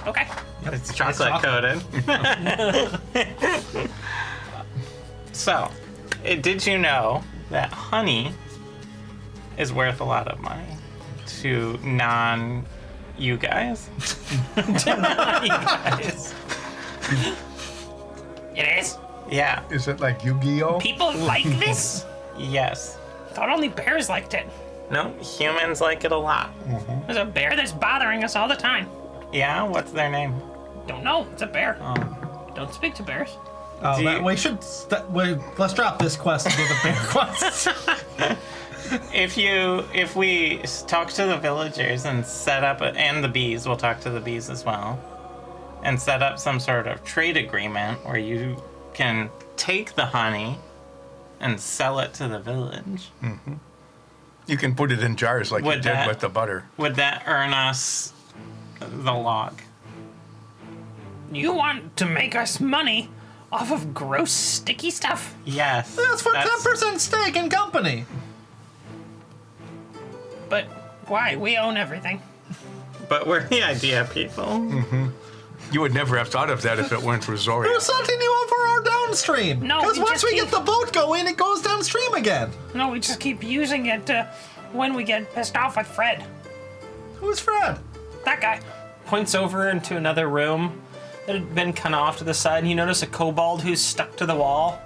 Okay. It's chocolate coated. So, did you know that honey is worth a lot of money to you guys? You guys. It is? Yeah. Is it like Yu-Gi-Oh? People like this? Yes. Thought only bears liked it. No, humans like it a lot. There's a bear that's bothering us all the time. Yeah? What's their name? Don't know. It's a bear. Oh. Don't speak to bears. Oh, Do you- we should. Let's drop this quest and do the bear quest. If we talk to the villagers and set up, and the bees, we'll talk to the bees as well, and set up some sort of trade agreement where you can take the honey and sell it to the village. You can put it in jars like you Would did that- with the butter. Would that earn us the log? You want to make us money off of gross, sticky stuff? Yes. That's for 10% stake in company. But why? We own everything. But we're the idea people. You would never have thought of that if it weren't for Zoria. We're setting you up for our downstream. No, because we once just we keep- get the boat going, it goes downstream again. No, we just keep using it when we get pissed off with Fred. Who's Fred? That guy. Points over into another room that had been kind of off to the side, and you notice a kobold who's stuck to the wall.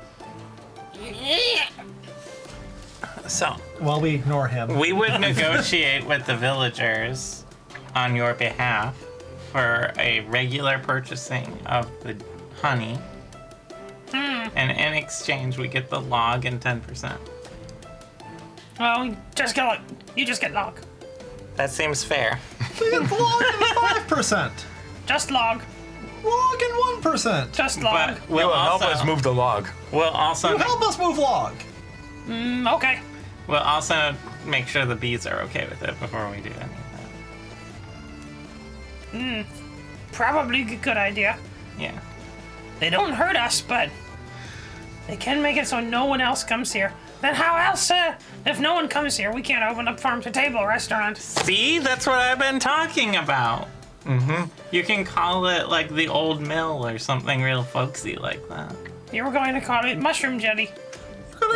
So, Well, we ignore him. we would negotiate with the villagers on your behalf for a regular purchasing of the honey. And in exchange, we get the log and 10%. Well, you just get log. That seems fair. We get the log and 5%. Just log. Log and 1%. Just log. But You we'll will help also, us move the log. We'll also You help us move log. Okay. we'll also make sure the bees are okay with it before we do anything. Probably a good idea. Yeah. They don't hurt us, but they can make it so no one else comes here. Then how else, if no one comes here, we can't open up farm-to-table restaurant. See, that's what I've been talking about. You can call it like the old mill or something real folksy like that. You were going to call it mushroom jelly.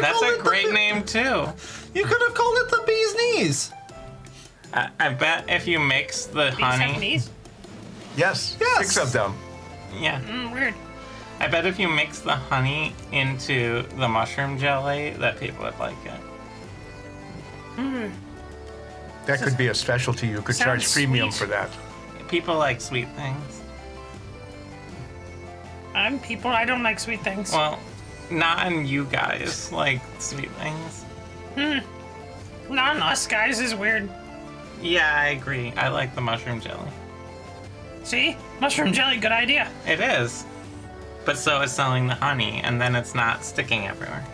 That's a great name too. You could have called it the bee's knees. I bet if you mix the These have honey, knees? Yes, Yes. 6 of them. yeah, Weird. I bet if you mix the honey into the mushroom jelly, that people would like it. That could be a specialty. You could charge Sounds premium sweet. for that. People like sweet things. I'm people. I don't like sweet things. Well, not in you guys like sweet things. Not on us guys is weird. Yeah, I agree. I like the mushroom jelly. See? Mushroom jelly, good idea. It is. But so is selling the honey, and then it's not sticking everywhere.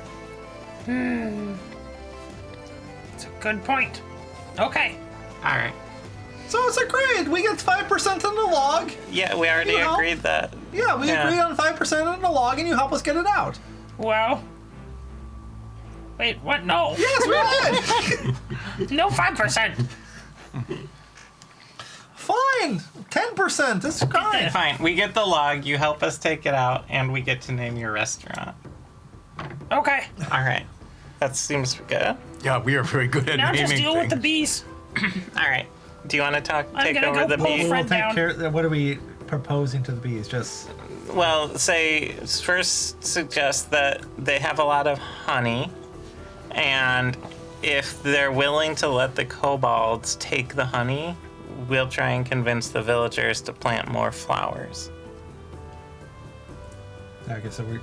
It's a good point. Okay. All right. So it's agreed. We get 5% in the log. Yeah, we already You know. agreed that. Yeah, we Yeah. agreed on 5% in the log, and you help us get it out. Well. Wait, what? No. Yes, we did. No 5%. Fine. 10%. That's fine. Fine, we get the log, you help us take it out, and we get to name your restaurant. Okay. All right. That seems good. Yeah, we are very good at Now naming just deal with the things. bees. All right. Do you want to I'm take gonna over go the pull bee? Fred We'll take down. care. What are we proposing to the bees? Just Well, say first suggest that they have a lot of honey, and if they're willing to let the kobolds take the honey, we'll try and convince the villagers to plant more flowers. okay. So we,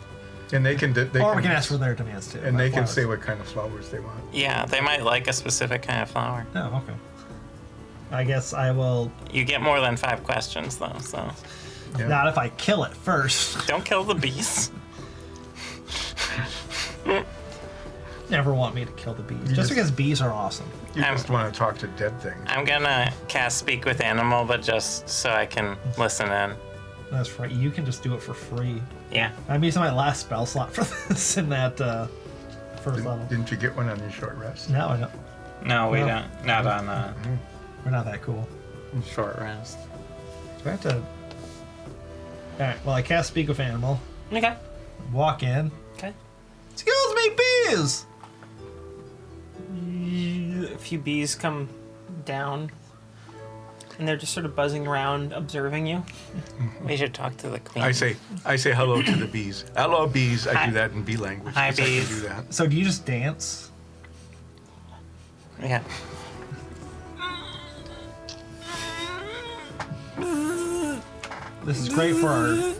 And they can. or we can ask for their demands too. And about they can flowers. say what kind of flowers they want. Yeah, they might like a specific kind of flower. Oh, okay. I guess I will. You get more than 5 questions, though, so Yeah. Not if I kill it first. don't kill the bees. Never want me to kill the bees. You Just just- because bees are awesome. You just want to talk to dead things. I'm gonna cast Speak with Animal, but just so I can listen in. That's right. You can just do it for free. Yeah. I'm using my last spell slot for this in that first level. Didn't you get one on your short rest? No, I don't. No, we Well- don't. Not on We're not that cool. short rest. Do I have to? Alright, well, I cast Speak with Animal. Okay. Walk in. Okay. Excuse me, bees! A few bees come down, and they're just sort of buzzing around, observing you. We should talk to the queen. I say hello to the bees. Hello, bees. I Hi. do that in bee language. Hi, Yes, I bees. can do that. So do you just dance? Yeah. This is great for our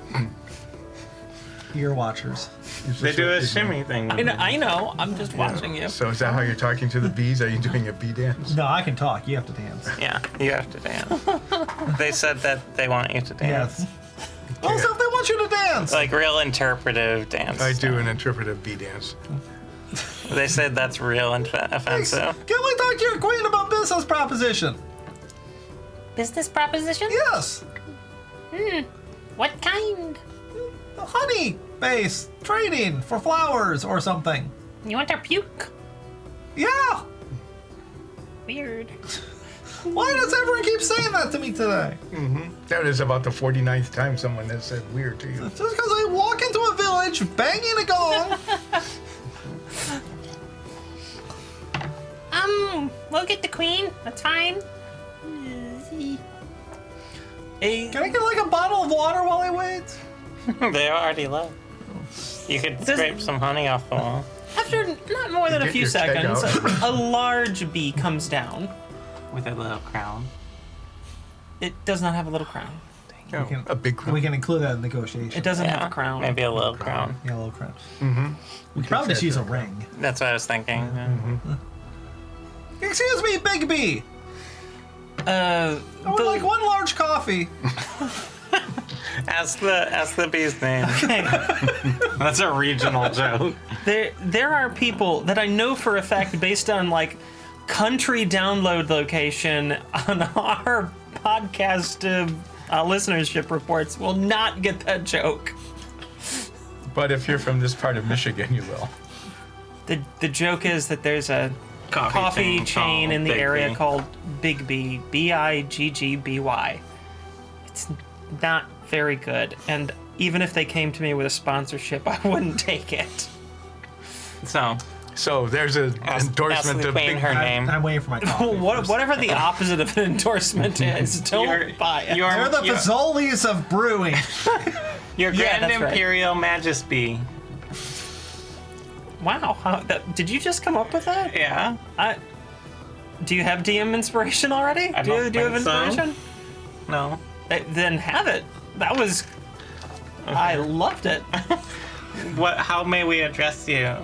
ear watchers. Is They this do a is- shimmy thing. I know. I'm just watching you. So is that how you're talking to the bees? Are you doing a bee dance? No, I can talk. You have to dance. Yeah, you have to dance. They said that they want you to dance. Yes. Also, if they want you to dance! Like real interpretive dance. I do an interpretive bee dance. They said that's real offensive. Can we talk to your queen about business proposition? Business proposition? Yes! What kind? Honey based trading for flowers or something. You want our puke? Yeah! Weird. Why does everyone keep saying that to me today? That is about the 49th time someone has said weird to you. Just because I walk into a village banging a gong. We'll get the queen. That's fine. Can I get like a bottle of water while I wait? They already left. You could scrape some honey off the wall. After not more than a Get few your keg seconds, out. a large bee comes down. With a little crown. It does not have a little crown. We can, A big we crown. can include that in negotiation. It doesn't Yeah, have a crown. Maybe a little crown. Yeah, a little crown. We could probably just say use a that. ring. That's what I was thinking. Excuse me, Big B. Uh, I would like one large coffee. Ask the bee's name. Okay. That's a regional joke. There are people that I know for a fact, based on like country download location on our podcast listenership reports, will not get that joke. But if you're from this part of Michigan, you will. The joke is that there's a coffee chain in the Big area B. called Big B, Biggby. It's not very good, and even if they came to me with a sponsorship, I wouldn't take it. So there's an endorsement ask the of queen Big her name. I'm waiting for my coffee. Whatever the opposite of an endorsement is, don't buy it. They're the Fazoli's of brewing. Your Yeah, Grand that's right. Imperial Majesty. Wow, did you just come up with that? Yeah. Do you have DM inspiration already? I Do you don't have think so. inspiration? No. Then have it. That was. I loved it. How may we address you?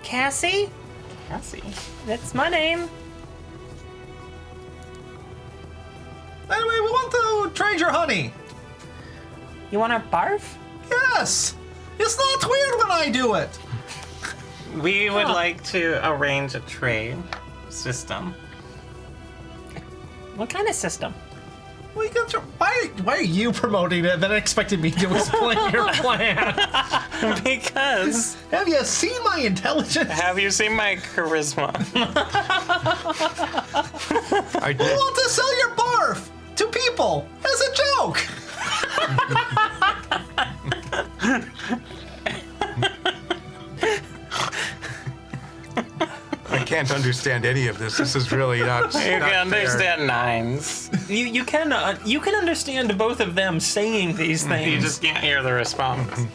Cassie? Cassie. That's my name. Anyway, we want to trade your honey. You want to barf? Yes. It's not weird when I do it. We would Huh. like to arrange a trade system. What kind of system? We can why are you promoting it and then expecting me to explain your plan? Because Have you seen my intelligence? have you seen my charisma? I We did. want to sell your barf to people as a joke. I can't understand any of this. This is really not. You not can fair. understand nines. You can understand both of them saying these things. You just can't hear the response.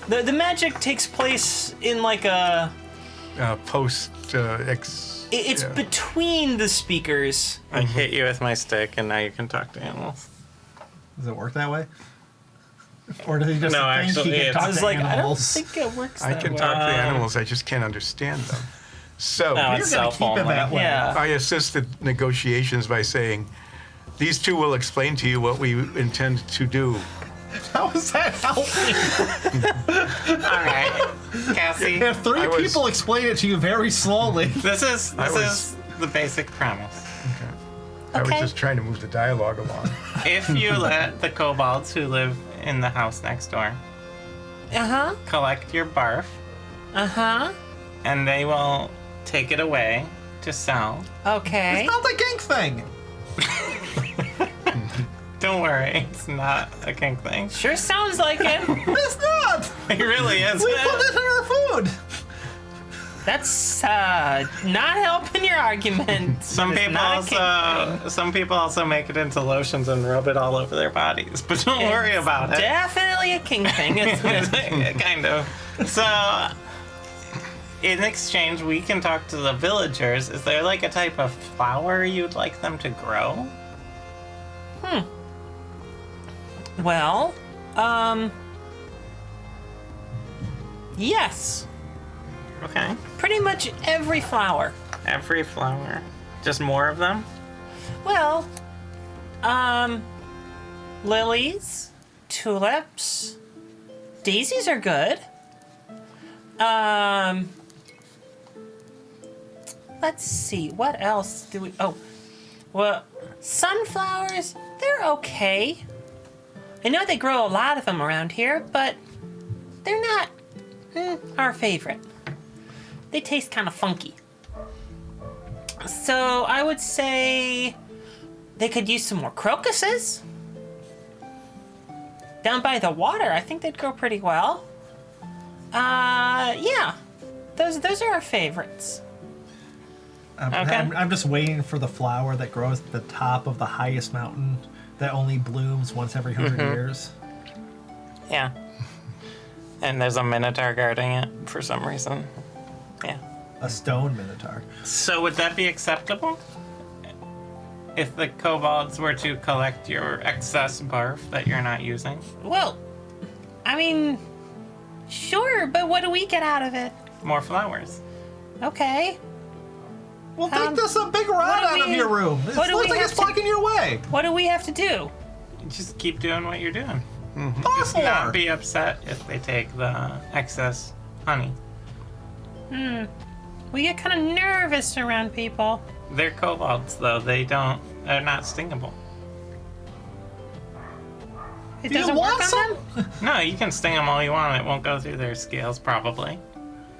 The magic takes place in like a. Post. It's yeah. between the speakers. I hit you with my stick, and now you can talk to animals. Does it work that way? Or does he just No, think actually, he can it's- talk I was to like, animals? I don't think it works. I that can way. talk to the animals. I just can't understand them. So No, You're it's gonna cell keep it phone. that way. Yeah. I assisted negotiations by saying, "These two will explain to you what we intend to do." How is that helping? All right, Cassie. If three I was- people explain it to you very slowly. This is I was- is the basic premise. I was Okay. just trying to move the dialogue along. If you let the kobolds who live in the house next door collect your barf, and they will take it away to sell. Okay. It's not the kink thing. Don't worry, it's not a kink thing. Sure sounds like it. It's not. It really is. We put it in our food. That's not helping your argument. Some It's people not a kink thing. some people also make it into lotions and rub it all over their bodies. But don't worry It's about it. Definitely a king thing, isn't it? Kind of. So, in exchange, we can talk to the villagers. Is there like a type of flower you'd like them to grow? Well, yes. Okay. Pretty much every flower. Every flower. Just more of them? Well, lilies, tulips, daisies are good. Let's see, what else do we, well, sunflowers, they're okay. I know they grow a lot of them around here, but they're not our favorite. They taste kind of funky. So I would say they could use some more crocuses. Down by the water, I think they'd grow pretty well. Yeah. Those are our favorites. Okay. I'm just waiting for the flower that grows at the top of the highest mountain that only blooms once every 100 years. Yeah. And there's a minotaur guarding it for some reason. Yeah. A stone minotaur. So would that be acceptable? If the kobolds were to collect your excess barf that you're not using? Well, I mean, sure, but what do we get out of it? More flowers. Okay. Well, take this a big rod what do out of we- your room. It what do looks we like it's have to- blocking your way. What do we have to do? Just keep doing what you're doing. Barf Just not war. be upset if they take the excess honey. We get kind of nervous around people. They're kobolds, though. They're not stingable. It Do you doesn't want work some? on them? No, you can sting them all you want. It won't go through their scales, probably.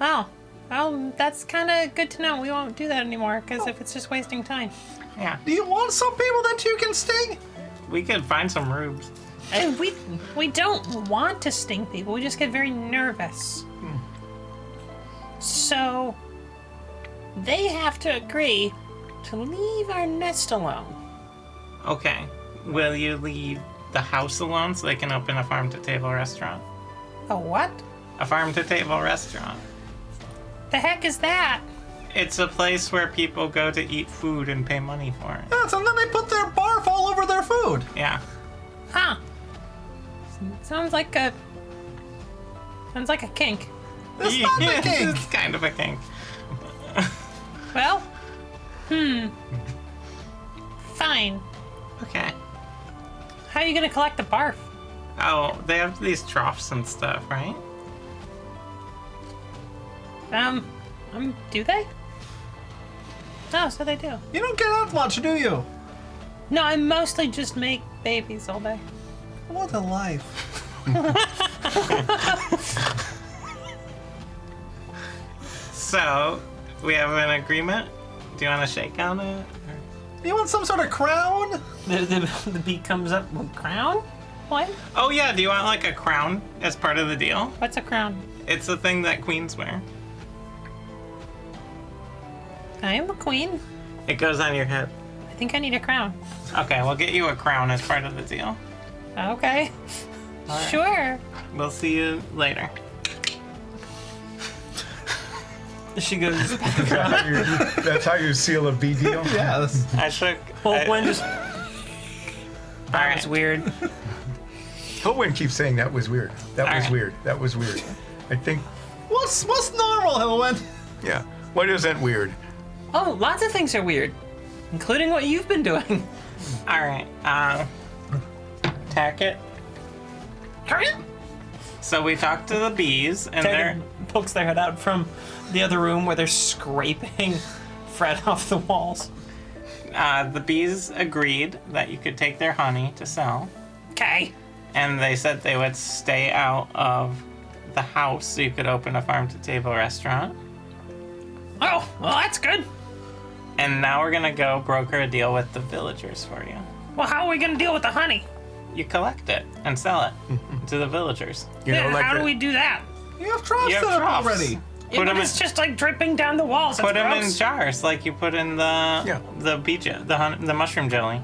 Oh. Well, that's kind of good to know. We won't do that anymore, because if it's just wasting time. Yeah. Do you want some people that you can sting? We could find some rubes. And we don't want to sting people. We just get very nervous. So they have to agree to leave our nest alone. Okay. Will you leave the house alone so they can open a farm-to-table restaurant? A what? A farm-to-table restaurant. The heck is that? It's a place where people go to eat food and pay money for it. Yes, and then they put their barf all over their food. Yeah. Huh. Sounds like a kink. It's not the kink. It's kind of a kink. Well, fine. Okay. How are you gonna collect the barf? Oh, they have these troughs and stuff, right? Do they? Oh, so they do. You don't get out much, do you? No, I mostly just make babies all day. What a life. So, we have an agreement. Do you want to shake on it? You want some sort of crown? The bee comes up with crown? What? Oh yeah, do you want like a crown as part of the deal? What's a crown? It's a thing that queens wear. I am a queen. It goes on your head. I think I need a crown. Okay, we'll get you a crown as part of the deal. Okay. All right. Sure. We'll see you later. She goes. That's how you seal a bee deal? Yeah, that's... I shook. Holwyn just. All That right. was weird. Holwyn keeps saying that was weird. That All was right. weird. That was weird. I think, What's normal, Hillwen? yeah. What isn't weird? Oh, lots of things are weird, including what you've been doing. All right. Tack it. So we talked to the bees, and they're Taggart pokes their head out from the other room where they're scraping Fred off the walls. the bees agreed that you could take their honey to sell, Okay. and they said they would stay out of the house so you could open a farm-to-table restaurant. Oh, well, that's good. And now we're gonna go broker a deal with the villagers for you. Well, how are we gonna deal with the honey? You collect it and sell it to the villagers. You know, like how do the- we do that? You have troughs You have set up troughs. already. Yeah, Put but 'em it's in- just like dripping down the walls. That's Put them in gross. jars like you put in the mushroom jelly.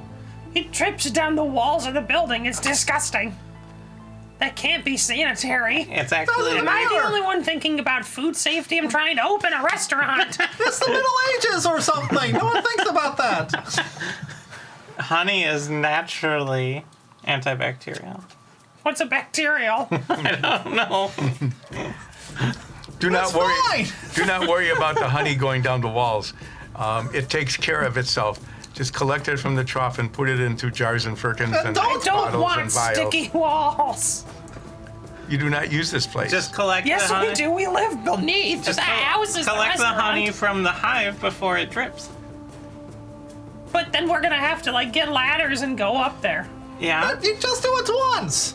It drips down the walls of the building. It's disgusting. That can't be sanitary. It's actually Am I the Sure. only one thinking about food safety? I'm trying to open a restaurant. It's the Middle Ages or something. No one thinks about that. honey is naturally antibacterial. What's a bacterial? No. Do not That's worry. fine. Do not worry about the honey going down the walls. It takes care of itself. Just collect it from the trough and put it into jars and firkins and don't Don't bottles want and vials. sticky walls. You do not use this place. Just collect Yes, the honey. we do. We live beneath Just the house. Is collect the the restaurant. honey from the hive before it drips. But then we're gonna have to like get ladders and go up there. Yeah, You just do it once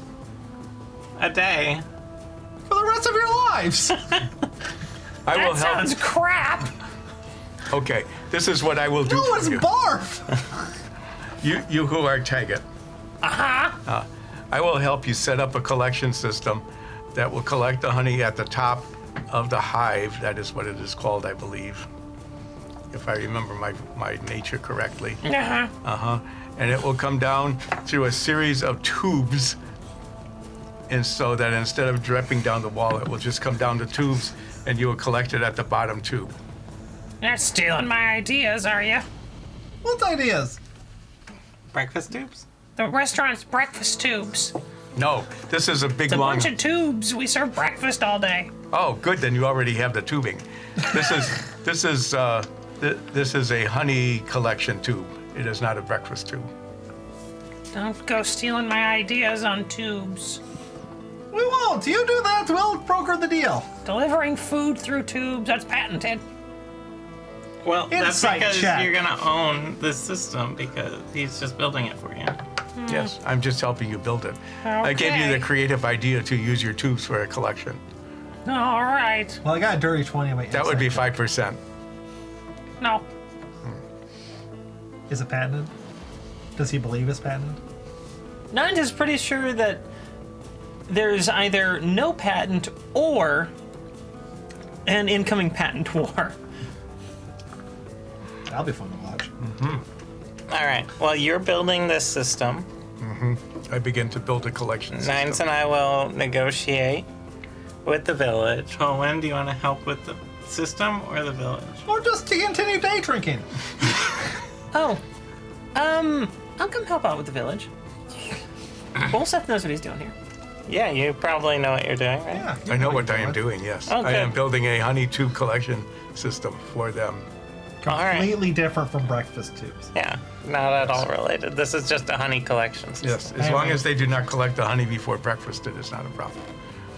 a day. for the rest of your lives. I will That help. sounds crap. Okay, this is what I will do No, for it's you. barf. You who are Taggart. Uh-huh. I will help you set up a collection system that will collect the honey at the top of the hive. That is what it is called, I believe, if I remember my nature correctly. Uh-huh. And it will come down through a series of tubes. And so that instead of dripping down the wall, it will just come down the tubes and you will collect it at the bottom tube. You're not stealing my ideas, are you? What ideas? Breakfast tubes? The restaurant's breakfast tubes. No, this is a big It's a long. bunch of tubes. We serve breakfast all day. Oh, good. Then you already have the tubing. This is a honey collection tube. It is not a breakfast tube. Don't go stealing my ideas on tubes. We won't. You do that. We'll broker the deal. Delivering food through tubes, that's patented. Well, that's Insight because check. you're gonna own the system because he's just building it for you. Yes, I'm just helping you build it. I gave you the Okay. creative idea to use your tubes for a collection. All right. Well, I got a dirty 20 on my That would be insight check. 5%. No. Is it patented? Does he believe it's patented? Nine is pretty sure that there's either no patent or an incoming patent war. That'll be fun to watch. All right. Well, you're building this system. I begin to build a collection system. Nines and I will negotiate with the village. Owen, do you want to help with the system or the village? Or just to continue day drinking. Oh, I'll come help out with the village. Bolseth knows what he's doing here. Yeah, you probably know what you're doing, right? Yeah. I know what I am doing, yes. Oh, I am good. building a honey tube collection system for them. All right. Completely different from breakfast tubes. Yeah, not at all related. This is just a honey collection system. Yes, as long as they do not collect the honey before breakfast, it is not a problem.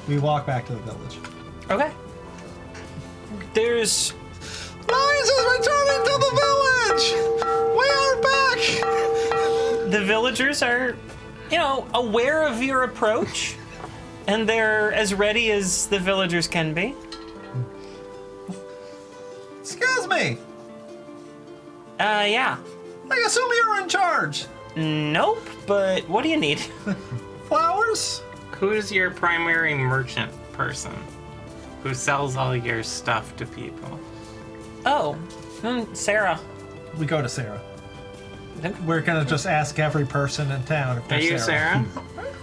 We walk back to the village. Okay. There's Lions is returning to the village! We are back! the villagers are, aware of your approach, and they're as ready as the villagers can be. Excuse me. Yeah. I assume you're in charge. Nope, but what do you need? Flowers? Who's your primary merchant person who sells all your stuff to people? Oh, Sarah. We go to Sarah. We're gonna just ask every person in town if Are they're you Sarah?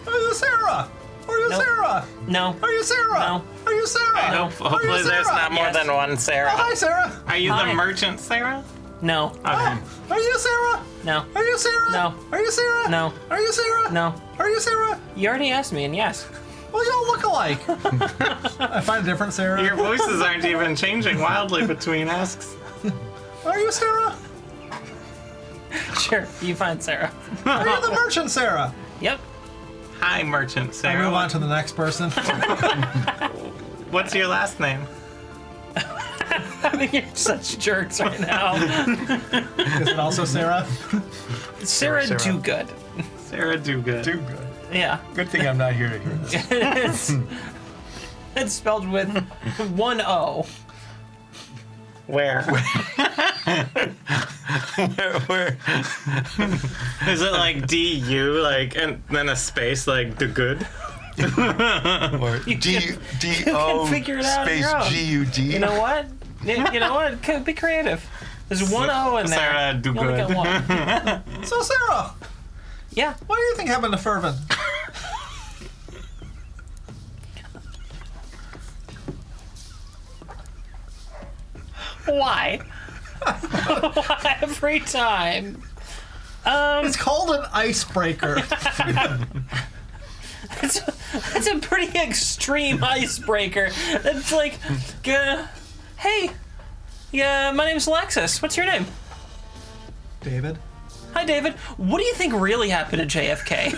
Are you Sarah? Are you Nope. Sarah? No. Are you Sarah? No. Are you Sarah? I hope, hopefully there's not more Yes. than one Sarah. Oh, hi, Sarah. Are you Hi. the merchant Sarah? No. Okay. Oh, are you Sarah? No. Are you Sarah? No. Are you Sarah? No. Are you Sarah? No. Are you Sarah? You already asked me, and yes. Well, y'all look alike. I find a different Sarah. Your voices aren't even changing wildly between asks. Are you Sarah? Sure, you find Sarah. Are you the merchant Sarah? Yep. Hi, merchant I Sarah. move on to the next person. What's your last name? You're such jerks right now. Is it also Sarah? Sarah Sarah. Do Good. Sarah Dogood. Too good. Yeah. Good thing I'm not here to hear this. It's spelled with one O. Where? Where? Is it like D-U, like, and then a space, like the good? Or D-O figure it out on space your own. G-U-D? You know what? You know what? Be creative. There's one O in there. Sarah Do You only Good. get one. So, Sarah, Yeah. what do you think happened to Fervin? Why? Why every time? It's called an icebreaker. It's a pretty extreme icebreaker. It's like, hey, yeah, my name's Alexis. What's your name? David? Hi, David. What do you think really happened to JFK?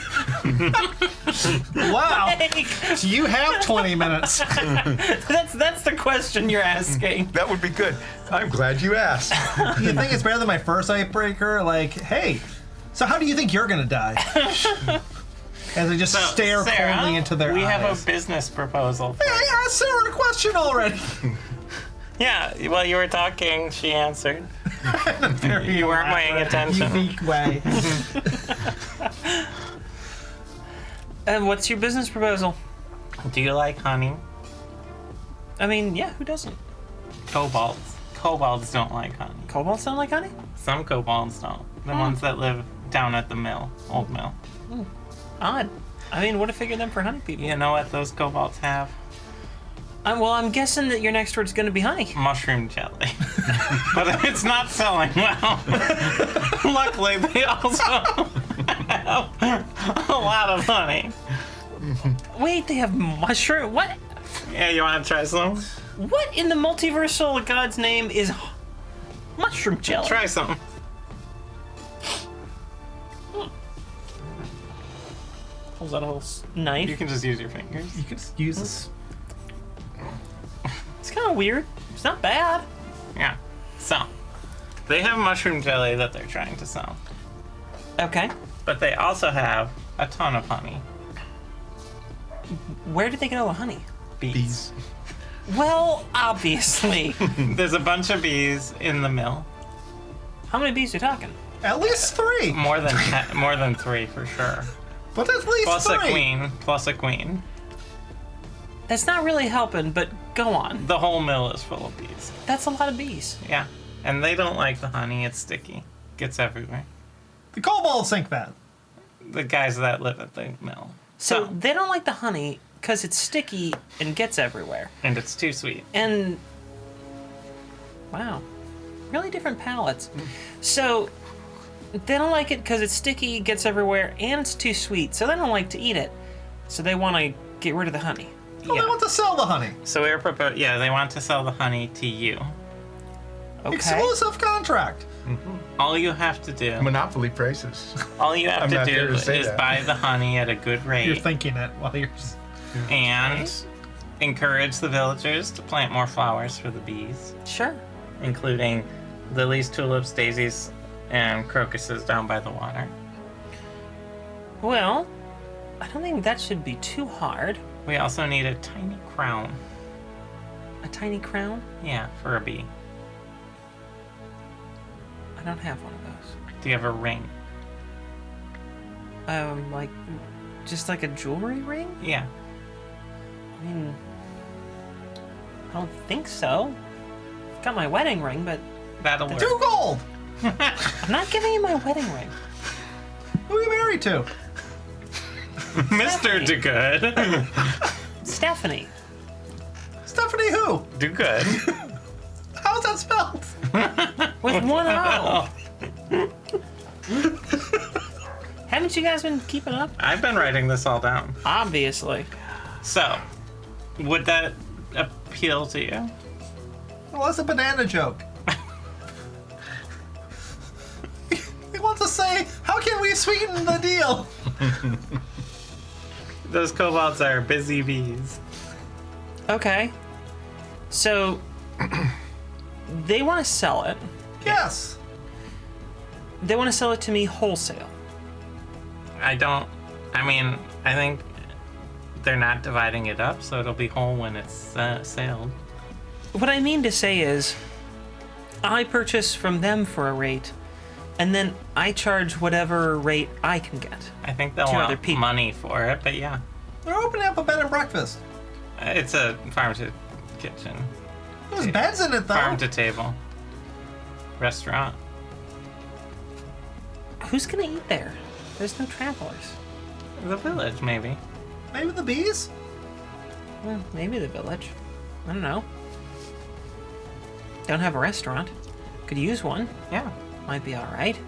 Wow. Like, You have 20 minutes. that's the question you're asking. That would be good. I'm glad you asked. You think it's better than my first icebreaker? Like, hey, so how do you think you're gonna die? As I just So, stare Sarah, coldly into their we eyes. have a business proposal. Hey, I asked Sarah a question already. Yeah, while you were talking, she answered. You weren't paying attention. Unique way. And what's your business proposal? Do you like honey? I mean, yeah, who doesn't? Kobolds. Kobolds don't like honey. Kobolds don't like honey? Some kobolds don't. The ones that live down at the mill, old mill. Odd. I mean, would have figured them for honey people. You know what those kobolds have? Well, I'm guessing that your next word's going to be honey. Mushroom jelly. But it's not selling well. Luckily, they also have a lot of honey. Wait, they have mushroom? What? Yeah, you want to try some? What in the multiversal God's name is mushroom jelly? Try some. Pulls out a little knife. You can just use your fingers. You could use this. It's kind of weird. It's not bad. Yeah. So, they have mushroom jelly that they're trying to sell. Okay. But they also have a ton of honey. Where did they get all the honey? Bees. Well, obviously. There's a bunch of bees in the mill. How many bees are you talking? At least 3. More than 3 for sure. But at least Plus 3. a queen. Plus a queen. That's not really helping, but go on. The whole mill is full of bees. That's a lot of bees. Yeah. And they don't like the honey. It's sticky. Gets everywhere. The kobolds think that. The guys that live at the mill. So they don't like the honey because it's sticky and gets everywhere. And it's too sweet. And wow, really different palates. So they don't like it because it's sticky, gets everywhere, and it's too sweet. So they don't like to eat it. So they want to get rid of the honey. Well, they want to sell the honey. So we're proposing. Yeah, they want to sell the honey to you. Okay. Exclusive contract. All you have to do. Monopoly prices. All you have I'm to not do there to is say that. buy the honey at a good You're rate thinking it while you're. and encourage the villagers to plant more flowers for the bees, Sure. including lilies, tulips, daisies, and crocuses down by the water. Well, I don't think that should be too hard. We also need a tiny crown. A tiny crown? Yeah, for a bee. I don't have one of those. Do you have a ring? Like, just like a jewelry ring? Yeah. I mean, I don't think so. I've got my wedding ring, but That'll work. 2 gold. I'm not giving you my wedding ring. Who are you married to? Mr. Do Good. Stephanie. Stephanie who? Do Good. How's that spelled? With one O. Haven't you guys been keeping up? I've been writing this all down. Obviously. So, would that appeal to you? Well, that's a banana joke. He wants to say, how can we sweeten the deal? Those kobolds are busy bees. Okay. So, they want to sell it. Yes. They want to sell it to me wholesale. I think they're not dividing it up, so it'll be whole when it's sailed. What I mean to say is, I purchase from them for a rate, and then I charge whatever rate I can get. I think they'll To other want people. money for it, but yeah. They're opening up a bed and breakfast. It's a farm to kitchen. There's beds in it, though. Farm to table. Restaurant. Who's gonna eat there? There's no travelers. The village, maybe. Maybe the bees? Well, maybe the village. I don't know. Don't have a restaurant. Could use one. Yeah. Might be alright.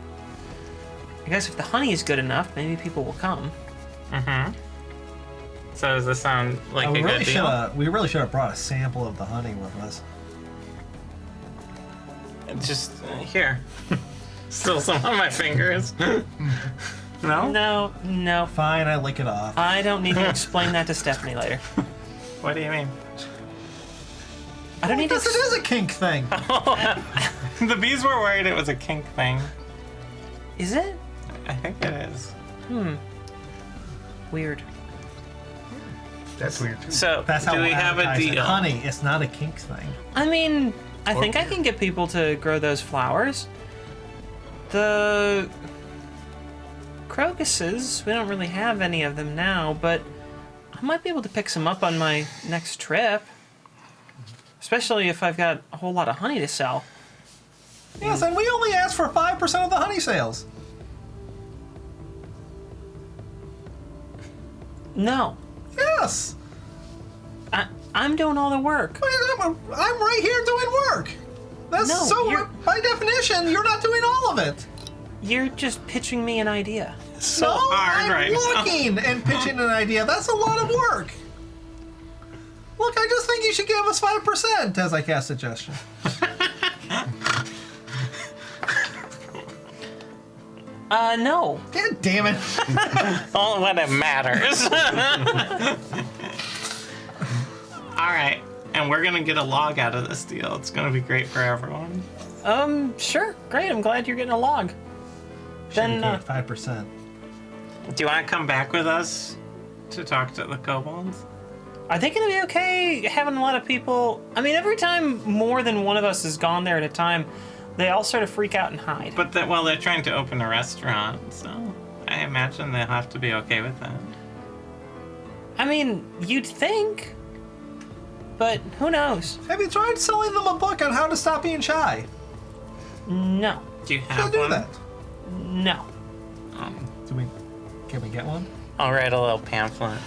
I guess if the honey is good enough, maybe people will come. Mm-hmm. So does this sound like a we good deal? really should have brought a sample of the honey with us. Just here. Still some on my fingers. No? No. Fine, I lick it off. I don't need to explain that to Stephanie later. What do you mean? I don't need to. Because it is a kink thing. The bees were worried it was a kink thing. Is it? I think it is. Weird. That's weird too. So, That's how do we we'll have a advertise it. deal? Honey, it's not a kink thing. I mean, I think I can get people to grow those flowers. The crocuses, we don't really have any of them now, but I might be able to pick some up on my next trip. Especially if I've got a whole lot of honey to sell. Yes, and we only asked for 5% of the honey sales. No, Yes. I'm doing all the work. I'm right here doing work. That's No, so, you're- by definition, you're not doing all of it. You're just pitching me an idea. So no, hard I'm right now. looking and pitching an idea. That's a lot of work. Look, I just think you should give us 5% as I cast suggestion. No. God damn it. Only when it matters. All right, and we're gonna get a log out of this deal. It's gonna be great for everyone. Sure. Great. I'm glad you're getting a log. Then, 5%. Do you want to come back with us to talk to the kobolds? are they going to be okay having a lot of people? I mean, every time more than one of us has gone there at a time, they all sort of freak out and hide. But they're trying to open a restaurant, so I imagine they'll have to be okay with that. I mean, you'd think, but who knows? Have you tried selling them a book on how to stop being shy? No. Do you Should have do one? that. No. Can we get one? I'll write a little pamphlet.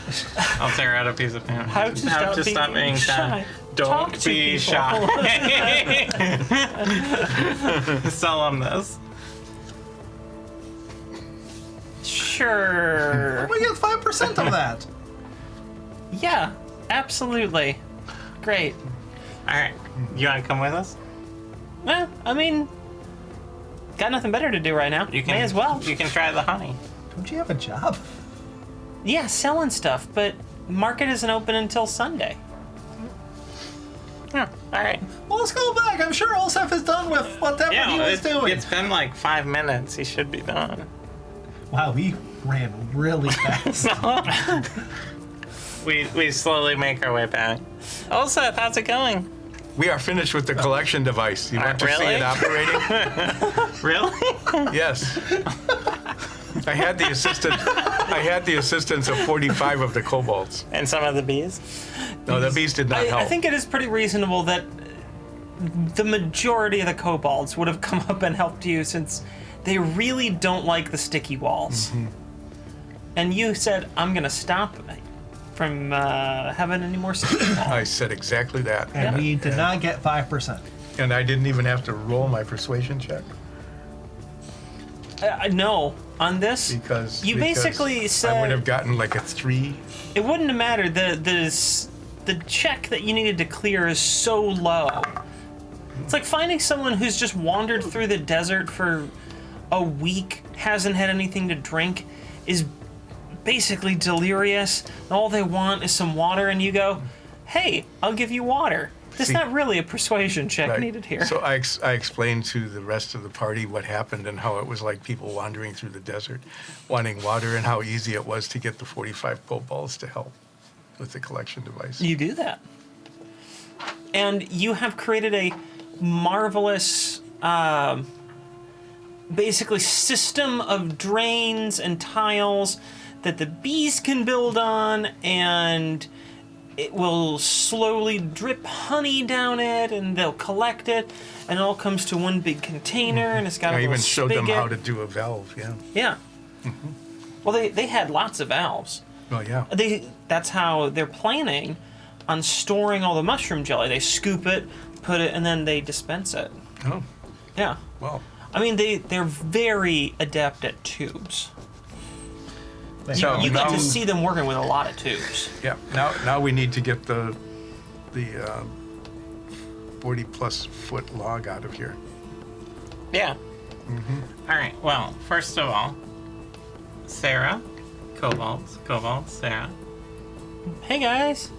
I'll tear out a piece of pamphlet. How to stop being shy. Don't Talk to be people. shy. Sell them this. Sure. We get 5% of that. Yeah, absolutely. Great. All right. You want to come with us? Well, I mean, got nothing better to do right now. May as well. You can try the honey. Don't you have a job? Yeah, selling stuff, but market isn't open until Sunday. Yeah. All right. Well, let's go back. I'm sure Olsef is done with whatever he was doing. It's been like 5 minutes. He should be done. Wow, we ran really fast. We slowly make our way back. Olseth, how's it going? We are finished with the collection device. You want to see Really? it operating? Really? Yes. I had the assistance of 45 of the kobolds. And some of the bees? No, the bees did not help. I think it is pretty reasonable that the majority of the kobolds would have come up and helped you, since they really don't like the sticky walls. Mm-hmm. And you said, I'm going to stop from having any more sticky walls. I said exactly that. And we did not get 5%. And I didn't even have to roll my persuasion check No, on this, because you basically said I would have gotten like a 3. it wouldn't have mattered. The check that you needed to clear is so low. It's like finding someone who's just wandered through the desert for a week, hasn't had anything to drink, is basically delirious, and all they want is some water, and you go, hey, I'll give you water. There's See- not really a persuasion check Right. needed here. So I explained to the rest of the party what happened and how it was like people wandering through the desert, wanting water, and how easy it was to get the 45 kobolds to help with the collection device. You do that. And you have created a marvelous, basically, system of drains and tiles that the bees can build on, and it will slowly drip honey down it, and they'll collect it, and it all comes to one big container, and it's got a I little even showed spigot. them how to do a valve, yeah. Yeah. Well, they had lots of valves. Oh, yeah. That's how they're planning on storing all the mushroom jelly. They scoop it, put it, and then they dispense it. Oh, Yeah. well. I mean, they're very adept at tubes. So You get now- to see them working with a lot of tubes. Yeah, now we need to get the 40-plus foot log out of here. Yeah. All right. Well, first of all, Sarah, kobolds, Sarah. Hey guys.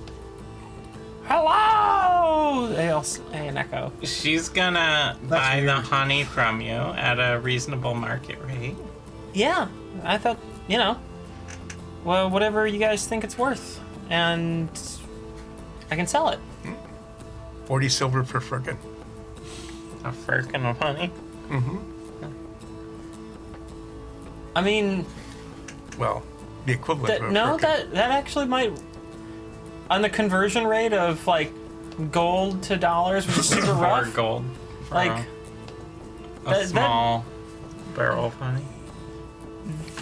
Hello. They all say an echo. She's gonna buy the weird. honey from you at a reasonable market rate. Yeah, I thought, well, whatever you guys think it's worth, and I can sell it. 40 silver per frickin'. A firkin of honey. I mean, Well, the equivalent of a no, frickin'. that actually might, on the conversion rate of like gold to dollars, which is super Or rough. gold. For Like a that- small barrel of honey.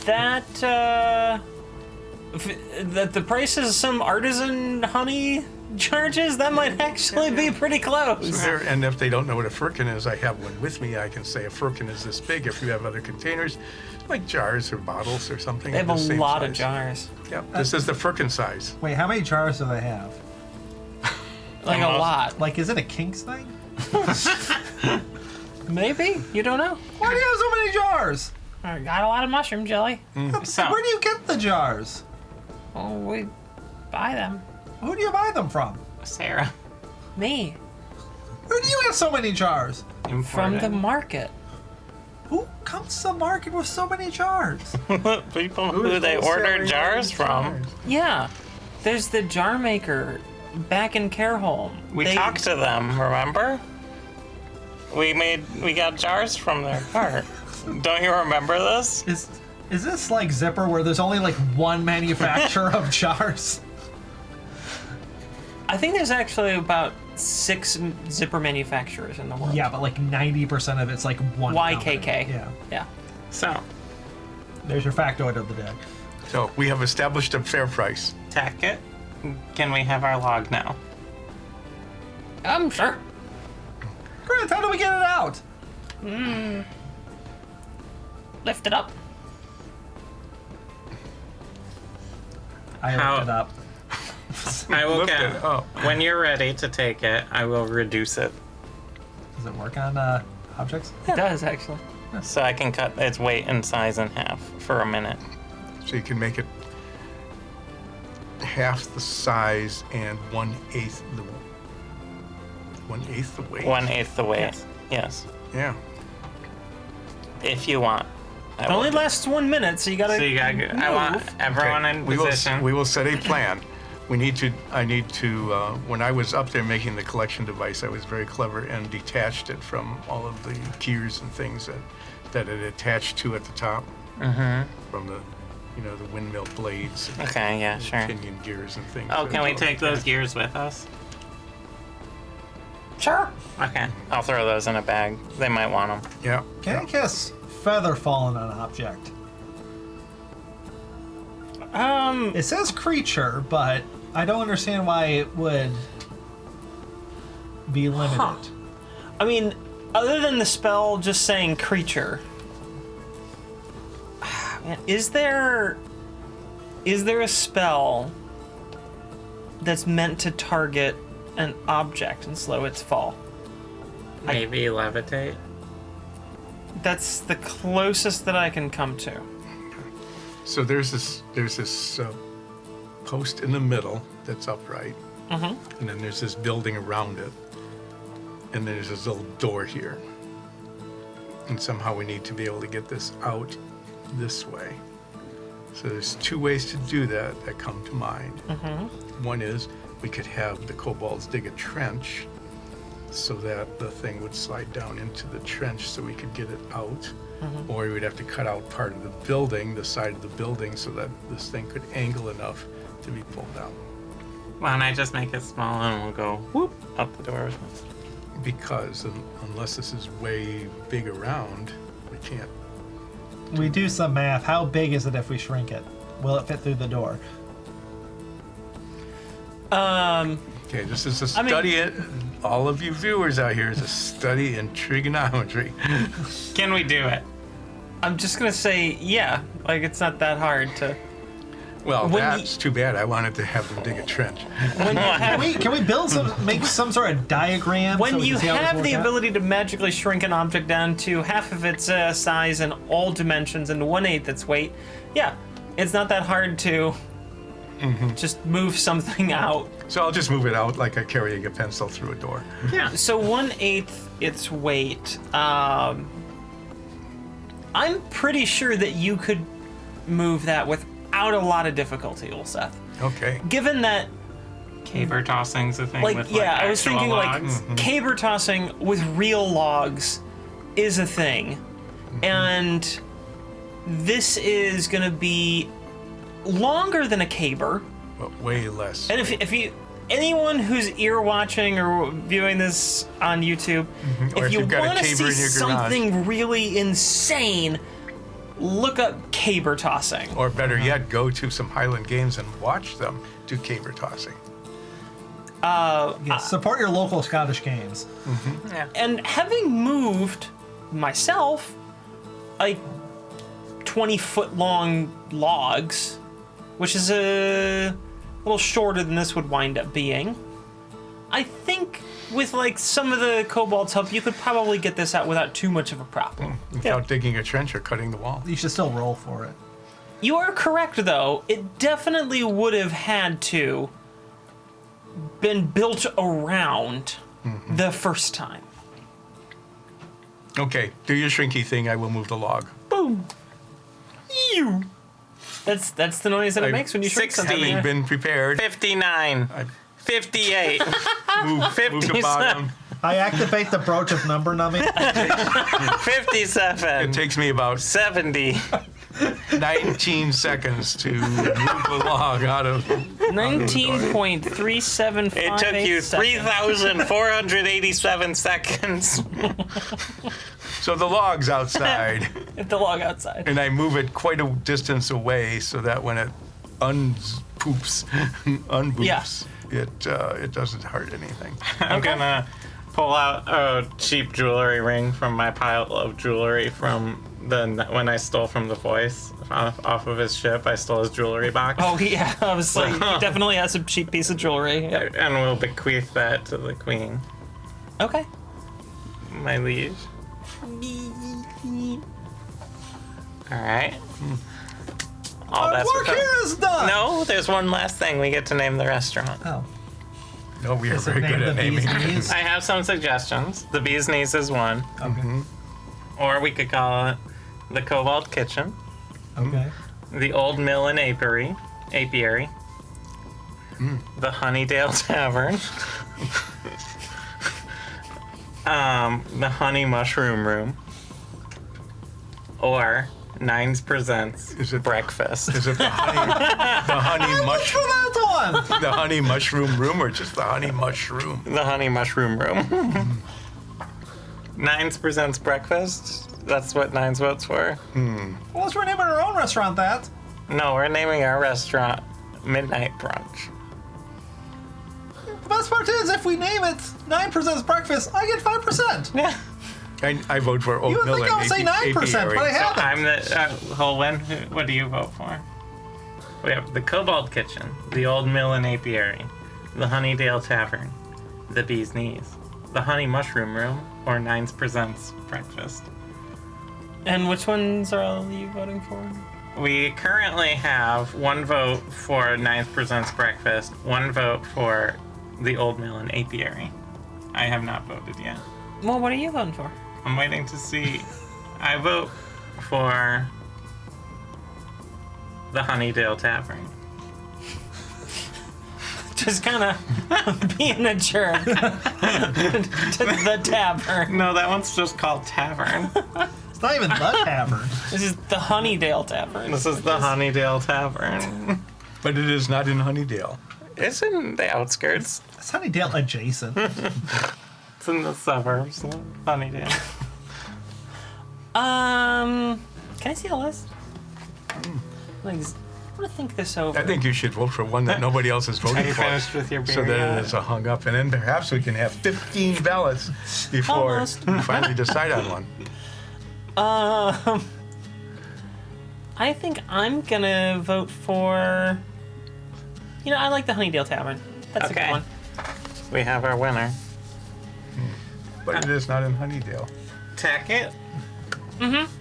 that the price of some artisan honey charges, that might actually be pretty close. There, and if they don't know what a firkin is, I have one with me. I can say a firkin is this big. If you have other containers, like jars or bottles or something. They have of a the same lot of size. jars, Yep, this is the firkin size. Wait, how many jars do they have? like a Almost. lot. Like, is it a Kinks thing? Maybe, you don't know. Why do you have so many jars? I got a lot of mushroom jelly. So, Where do you get the jars? Oh, we buy them. Who do you buy them from? Sarah, Me. Where do you get so many jars? From the imported. market. Who comes to the market with so many jars? People who they order jars from. Yeah. There's the jar maker back in Care Home. We talked to them, remember? We got jars from their cart. Don't you remember this? Is this like Zipper where there's only like one manufacturer of jars? I think there's actually about 6 zipper manufacturers in the world. Yeah, but like 90% of it's like one YKK. company. Yeah. Yeah. So, There's your factoid of the day. So we have established a fair price. Tackett, can we have our log now? Sure. Grant, how do we get it out? Lift it up. I How- looked it up. I will Lift get. it up. When you're ready to take it, I will reduce it Does it work on objects? It does, actually. so I can cut its weight and size in half for a minute. So you can make it half the size and 1/8 the 1/8 the weight. 1/8 the weight. Yes. Yes. Yeah. If you want. I It will only do- lasts 1 minute, so you gotta. So you gotta. I want move. everyone Okay, in we position. will set a plan. I need to, when I was up there making the collection device, I was very clever and detached it from all of the gears and things that it attached to at the top. Mm-hmm. From the, the windmill blades and Okay. Yeah. Sure. pinion gears and things. Oh, that can we all take those attached. gears with us? Sure. Okay. I'll throw those in a bag. They might want them. Yeah. Can I kiss feather fall on an object? It says creature, but I don't understand why it would be limited. Huh. I mean, other than the spell just saying creature, man, is there a spell that's meant to target an object and slow its fall? Maybe levitate. That's the closest that I can come to. So there's this post in the middle that's upright, and then there's this building around it, and there's this little door here, and somehow we need to be able to get this out this way. So there's 2 ways to do that come to mind. One is we could have the kobolds dig a trench so that the thing would slide down into the trench so we could get it out. Or we would have to cut out part of the building, the side of the building, so that this thing could angle enough to be pulled down. Why don't I just make it small and we'll go whoop out the door with it? Because unless this is way big around, we can't. We do some math. How big is it if we shrink it? Will it fit through the door? Okay, this is a I mean- study. All of you viewers out here is a study in trigonometry. Can we do it? I'm just gonna say, yeah, like it's not that hard to. Well, When that's too bad. I wanted to have them dig a trench. When you have, Can we build make some sort of diagram? when so we you can see how this have the works out? ability to magically shrink an object down to half of its size in all dimensions and 1/8 its weight, yeah, it's not that hard to just move something out. So I'll just move it out like I'm carrying a pencil through a door. Yeah. So 1/8 its weight. I'm pretty sure that you could move that without a lot of difficulty, Ulseth. Okay. Given that, Caber tossing's a thing like, with yeah, I was actual thinking logs. like caber tossing with real logs is a thing, and this is gonna be longer than a caber. But way less. And if you anyone who's ear watching or viewing this on YouTube, Or if you you've got a want to caber see in your garage. something really insane, look up caber tossing. Or better yet, go to some Highland Games and watch them do caber tossing. Yeah, support your local Scottish games. And having moved myself, like 20-foot long logs, which is a little shorter than this would wind up being, I think with like some of the kobold's help, you could probably get this out without too much of a problem. Without digging a trench or cutting the wall. You should still roll for it. You are correct, though. It definitely would have had to been built around the first time. Okay, do your shrinky thing. I will move the log. Boom. You. That's the noise that it makes when you shrink 60. something. Having been prepared, 59. 58. move the bottom. I activate the brooch of number numbing. 57. It takes me about 70. 19 seconds to move the log out of. 19.375. It took you 3,487 seconds. So the log's outside, If the log outside. and I move it quite a distance away so that when it unboops, it doesn't hurt anything. I'm gonna pull out a cheap jewelry ring from my pile of jewelry from when I stole from the voice off of his ship. I stole his jewelry box. Oh, yeah. I was like, he definitely has a cheap piece of jewelry. Yeah. And we'll bequeath that to the queen, Okay. my liege. All right. All Our that's work here is done. No, there's one last thing. We get to name the restaurant. Oh. No, we are Is it very good named at the naming. Bee's Knees? I have some suggestions. The Bee's Knees is one. Okay. Or we could call it the Cobalt Kitchen, Okay. the Old Mill and Apiary, the Honeydale Tavern, the Honey Mushroom Room, or Nines Presents Is it- Breakfast. Is it the honey For mushroom, that one. the honey mushroom room, or just the honey mushroom? The Honey Mushroom Room. Nines Presents Breakfast. That's what Nines votes for. Well, let's rename our own restaurant that. No, we're naming our restaurant Midnight Brunch. The best part is, if we name it 9% breakfast, I get 5%. Yeah. I vote for Old You would Mill think I would say and 9%, but I So haven't. I'm the Holwyn. What do you vote for? We have the Cobalt Kitchen, the Old Mill and Apiary, the Honeydale Tavern, the Bee's Knees, the Honey Mushroom Room, or Nines Presents Breakfast. And which ones are you voting for? We currently have one vote for Nines Presents Breakfast, one vote for the Old Mill and Apiary. I have not voted yet. Well, what are you voting for? I'm waiting to see. I vote for the Honeydale Tavern. Just kind of being a jerk to the tavern. No, that one's just called Tavern. It's not even the tavern. This is the Honeydale Tavern. This is the Honeydale Tavern. But it is not in Honeydale. It's in the outskirts. It's Honeydale adjacent. It's in the suburbs. Honeydale. Can I see the list? Like, I'm gonna think this over. I think you should vote for one that nobody else is Are voting you for. finished with your beer So that yet? it is a hung up, and then perhaps we can have 15 ballots before Almost. we finally decide on one. I think I'm gonna vote for. I like the Honeydale Tavern. That's a Okay. good one. We have our winner. But it is not in Honeydale. Tackett.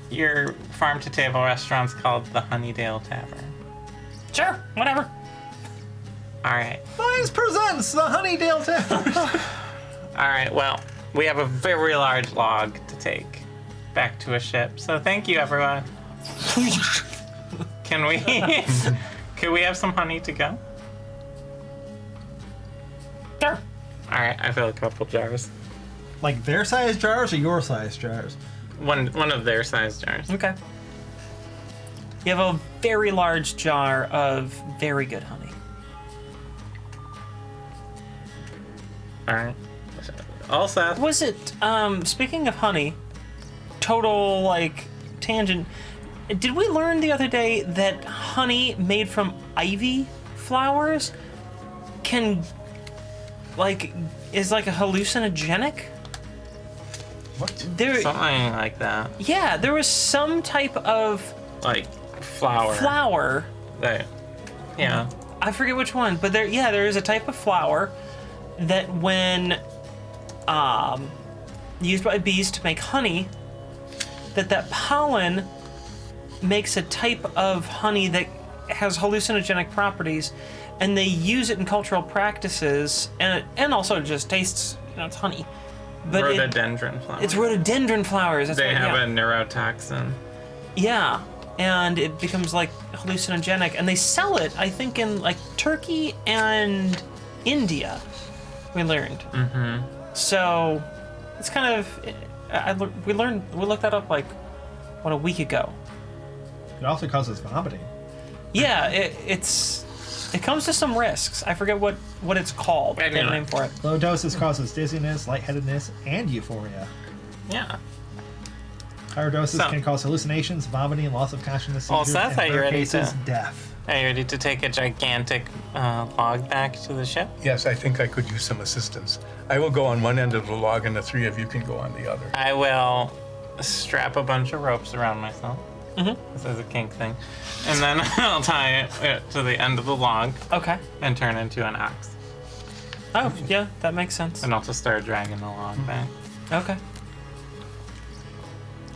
Your farm-to-table restaurant's called the Honeydale Tavern. Sure, whatever. All right. Nines presents the Honeydale Tavern. All right. Well, we have a very large log to take back to a ship. So thank you, everyone. Can we? Can we have some honey to go? Sure. All right. I fill a couple jars. Like their size jars or your size jars? One of their size jars. Okay. You have a very large jar of very good honey. All right. All set. Was it, speaking of honey, total, tangent, did we learn the other day that honey made from ivy flowers is like a hallucinogenic? What? There, Something like that. yeah, there was some type of Like flour. flower. That, yeah. I forget which one, but there is a type of flower that when used by bees to make honey, that pollen makes a type of honey that has hallucinogenic properties, and they use it in cultural practices, and also just tastes, it's honey. But Rhododendron flowers. it's rhododendron flowers. That's They what, have yeah. a neurotoxin. Yeah, and it becomes like hallucinogenic, and they sell it, I think, in like Turkey and India. We learned. Mm-hmm. So it's kind of we looked that up like a week ago. It also causes vomiting. Yeah, it comes to some risks. I forget what it's called. I can't name for it. Low doses causes dizziness, lightheadedness, and euphoria. Yeah. Higher doses So- can cause hallucinations, vomiting, loss of consciousness, Well, seizures, Seth, and are you in rare ready cases, to- death. Are you ready to take a gigantic log back to the ship? Yes, I think I could use some assistance. I will go on one end of the log, and the three of you can go on the other. I will strap a bunch of ropes around myself. Mm-hmm. This is a kink thing. And then I'll tie it to the end of the log Okay. and turn into an ox. Oh, yeah, that makes sense. And I'll just start dragging the log back. Okay.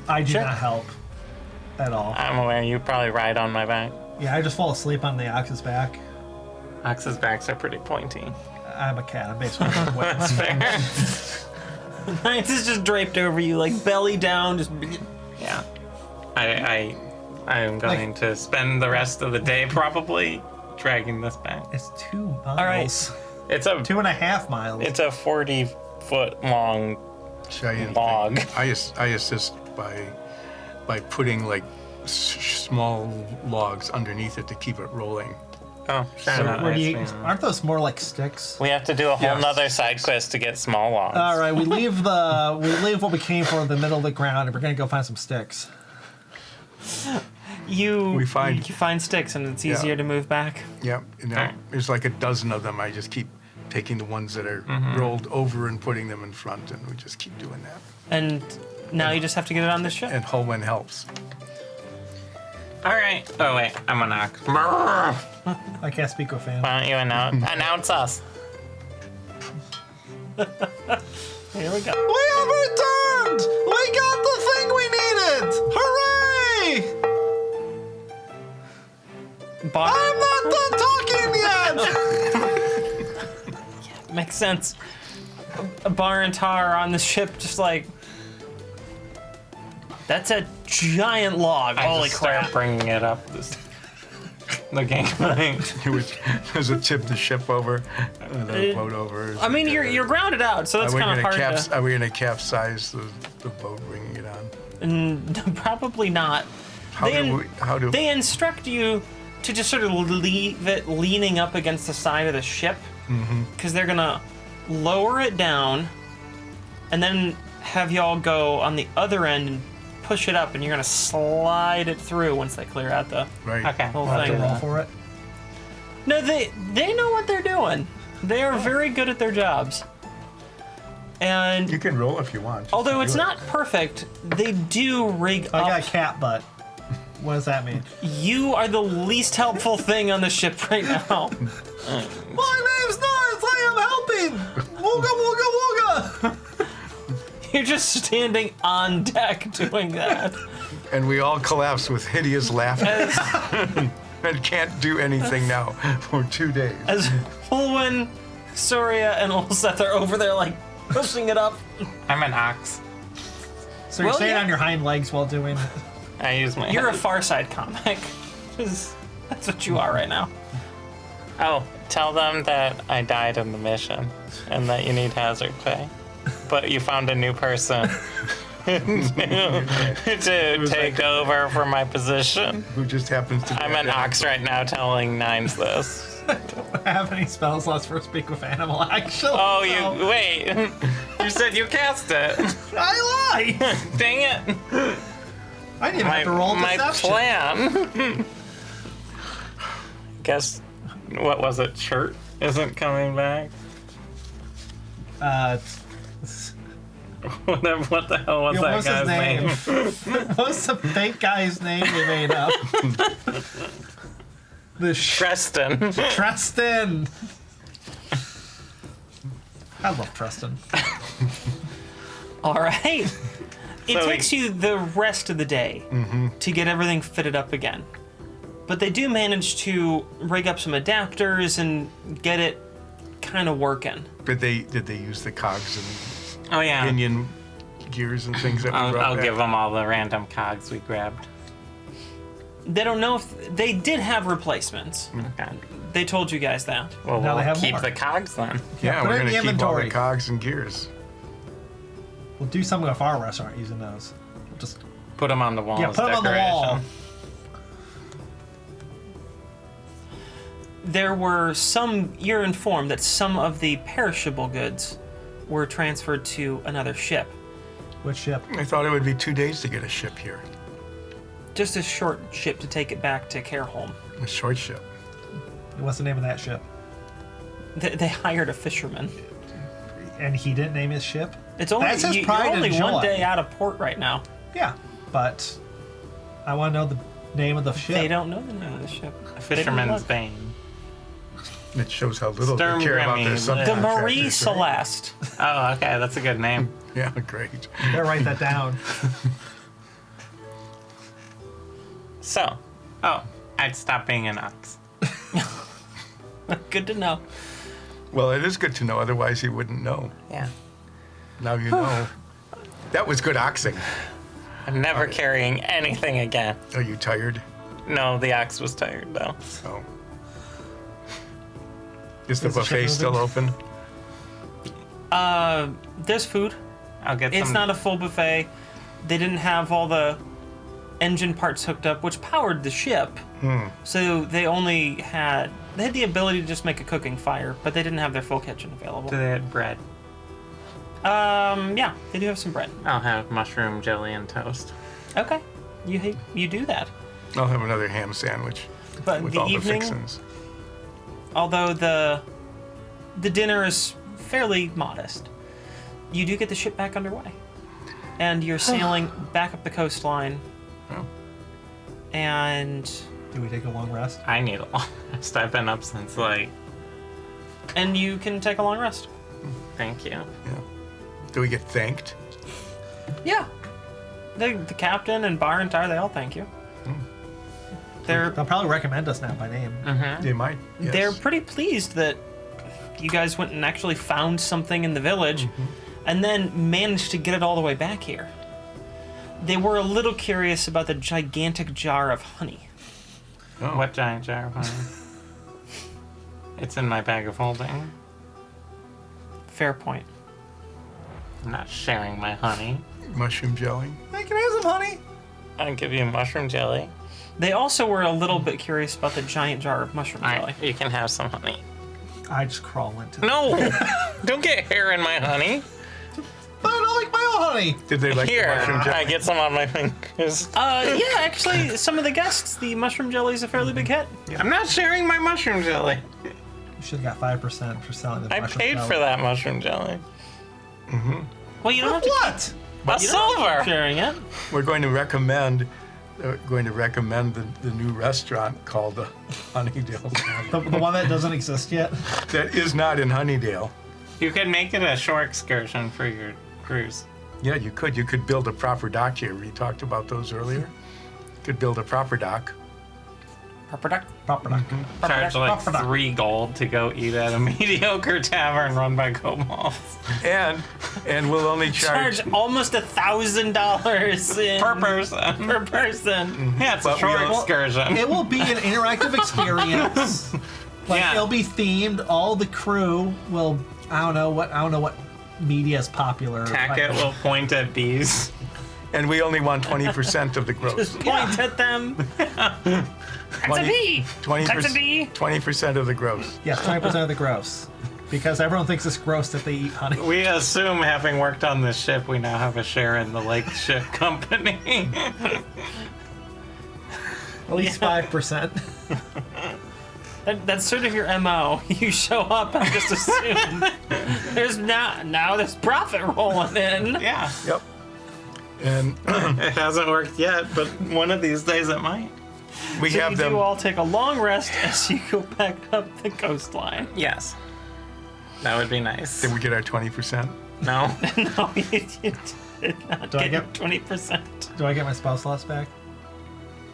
I do Sure. not help at all. I'm aware you probably ride on my back. Yeah, I just fall asleep on the ox's back. Ox's backs are pretty pointy. I'm a cat. I'm basically wet. Fair. Nines is just draped over you, like belly down, just. Yeah. I am going to spend the rest of the day probably dragging this back. It's 2 miles. All right. It's a 2.5 miles. It's a 40-foot long Giant log. thing. I assist by putting like small logs underneath it to keep it rolling. Oh, sure. So not where do you, nice. aren't those more like sticks? We have to do a whole Yes. nother side quest to get small logs. All right, we leave what we came for in the middle of the ground, and we're gonna go find some sticks. You find- sticks, and it's easier to move back. Yep. There's like a dozen of them. I just keep taking the ones that are rolled over and putting them in front, and we just keep doing that. And now you just have to get it on the ship. And Holwen helps. All right. Oh, wait. I'm an ox. Why I can't speak with fan. don't you announce us? Here we go. We have returned! We got the thing we needed! Hooray! I'm not done talking yet! Makes sense. Bar and Tar are on the ship, just like. That's a giant log. I Holy just crap. start bringing it up. The gangplank. Does it tip the ship over? The boat over? I mean, you're grounded out, so that's Are we kind of gonna hard to. Are we going to capsize the boat, bringing it on? Probably not. How do They instruct you to just sort of leave it leaning up against the side of the ship, because they're gonna lower it down, and then have y'all go on the other end and push it up, and you're gonna slide it through once they clear out the right? Okay. whole We'll have to thing. roll for it. No, they know what they're doing. They are very good at their jobs. And You can roll if you want. although Just it's do it. not perfect, they do rig I got up. cat butt. What does that mean? You are the least helpful thing on the ship right now. My name's North. I am helping. Wooga wooga wooga. You're just standing on deck doing that. And we all collapse with hideous laughter As, and can't do anything now for 2 days. as Holwyn, Soria, and Ulseth are over there like pushing it up. I'm an ox. So you're Well, staying yeah. on your hind legs while doing. I use my You're a head. Far Side comic. 'Cause that's what you are right now. Oh, tell them that I died in the mission and that you need hazard pay. But you found a new person to take over for my position. Who just happens to be I'm an ox right now telling Nines this. I don't have any spell slots for speak with animal. Actually. Oh, so you wait. You said you cast it. I lied. Dang it. I didn't even have to roll My deception. plan. Guess what was it? Shirt isn't coming back. Whatever. What the hell was Yeah, that what's his guy's name? What's the fake guy's name they made up? Tristan. Tristan. I love Tristan. All right. It So takes you the rest of the day to get everything fitted up again. But they do manage to rig up some adapters and get it kind of working. Did they use the cogs and Oh yeah. pinion gears and things that we brought I'll back? give them all the random cogs we grabbed. They don't know if they did have replacements. Okay. They told you guys that. Well, Now they we'll have keep more. the cogs then. Yeah, put we're it in going to the keep all the inventory. cogs and gears. We'll do something with our restaurant using those. We'll just Put them on the wall. yeah, as put them on the wall. decoration. There were some, you're informed that some of the perishable goods were transferred to another ship. Which ship? I thought it would be 2 days to get a ship here. Just a short ship to take it back to Careholm. A short ship. What's the name of that ship? They hired a fisherman. And he didn't name his ship? It's only That's his you're pride only and one joy. day out of port right now. Yeah, but I want to know the name of the ship. They don't know the name of the ship. A fisherman's look. bane. It shows how little Sturm they care about their Grimmy. The subcontractors, Marie right? Celeste. Oh, okay, that's a good name. Yeah, great. Better write that down. So, I'd stop being an ox. Good to know. Well, it is good to know, otherwise he wouldn't know. Yeah. Now you know. That was good oxing. I'm never carrying anything again. Are you tired? No, the ox was tired though. Oh. Is the Is the buffet ship still open? There's food. I'll get It's some. not a full buffet. They didn't have all the engine parts hooked up, which powered the ship. So they had the ability to just make a cooking fire, but they didn't have their full kitchen available. Do they have bread? Yeah, they do have some bread. I'll have mushroom jelly and toast. Okay, you do that. I'll have another ham sandwich But with the all evening, the fixins. although the dinner is fairly modest, you do get the ship back underway, and you're sailing back up the coastline. Oh. And Do we take a long rest? I need a long rest. I've been up since you can take a long rest. Thank you. Yeah. Do we get thanked? Yeah. The captain and bar and tire, they all thank you. They're They'll probably recommend us now by name. They might. Yes. they're pretty pleased that you guys went and actually found something in the village and then managed to get it all the way back here. They were a little curious about the gigantic jar of honey. Oh. What giant jar of honey? It's in my bag of holding. Fair point. I'm not sharing my honey. Mushroom jelly. Hey, can I have some honey? I'll give you mushroom jelly. They also were a little bit curious about the giant jar of mushroom jelly. Alright, you can have some honey. I just crawl into it. No! Don't get hair in my honey. But I don't like my own honey. Did they like Here, the mushroom jelly? I get some on my fingers. Yeah, actually, some of the guests, the mushroom jelly is a fairly big hit. I'm not sharing my mushroom jelly. You should have got 5% for selling the I mushroom paid jelly. for that mushroom jelly. Well, you don't have to What? A silver! keep sharing it. We're going to recommend the new restaurant called the Honeydale. The one that doesn't exist yet? That is not in Honeydale. You could make it a shore excursion for your cruise. Yeah, you could. You could build a proper dock here. We talked about those earlier. You could build a proper dock. Proper duck. Proper duck. Charge like Proper duck. 3 gold to go eat at a mediocre tavern run by kobolds. And we'll only charge. Charge almost $1,000 Per person. Per person. Yeah, it's a But we shore all- excursion. It will be an interactive experience. Like Yeah. it'll be themed. All the crew will. I don't know what media is popular. Tackett will point at bees. And we only want 20% of the gross. Just point at them. That's a bee. 20%, That's a bee. 20% of the gross. Yes, 20% of the gross. Because everyone thinks it's gross that they eat honey. We assume, having worked on this ship, we now have a share in the Lake Ship Company. At least 5%. That's sort of your MO. You show up and just assume there's profit rolling in. Yeah. Yep. And It hasn't worked yet, but one of these days it might. we So have you them. do all take a long rest as you go back up the coastline. Yes. That would be nice. Did we get our 20%? No? No, you did not Do I get get- 20%. Do I get my spell slots back?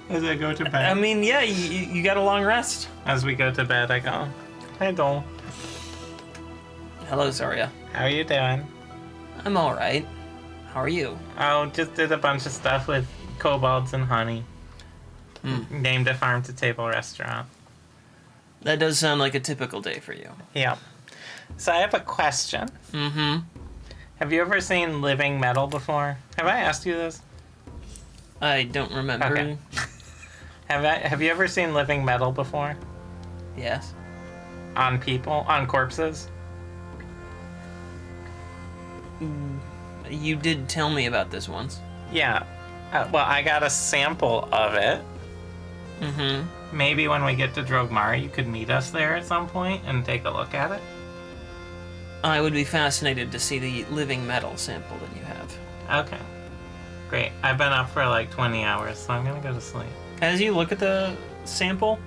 As I go to bed. I mean, yeah, you got a long rest. As we go to bed, I go, "Hey, Dole. Hello, Zarya. How are you doing?" I'm all right. How are you? Oh, just did a bunch of stuff with kobolds and honey. Named a farm-to-table restaurant. That does sound like a typical day for you. Yep. So I have a question. Mm-hmm. Have you ever seen living metal before? Have I asked you this? I don't remember. Okay. Have you ever seen living metal before? Yes. On people? On corpses? You did tell me about this once. Yeah. Well, I got a sample of it. Mm-hmm. Maybe when we get to Drogmar, you could meet us there at some point and take a look at it. I would be fascinated to see the living metal sample that you have. Okay. Great. I've been up for like 20 hours, so I'm gonna go to sleep. As you look at the sample,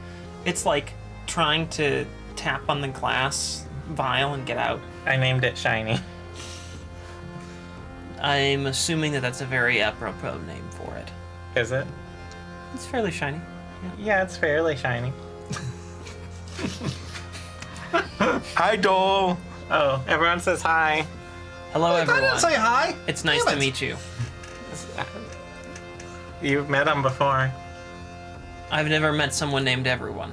it's like trying to tap on the glass vial and get out. I named it Shiny. I'm assuming that that's a very apropos name for it. Is it? It's fairly shiny. Yeah, it's fairly shiny. Hi, Dole. Oh, everyone says hi. Hello, I everyone. didn't say hi. It's nice Damn to it. meet you. You've met him before. I've never met someone named Everyone.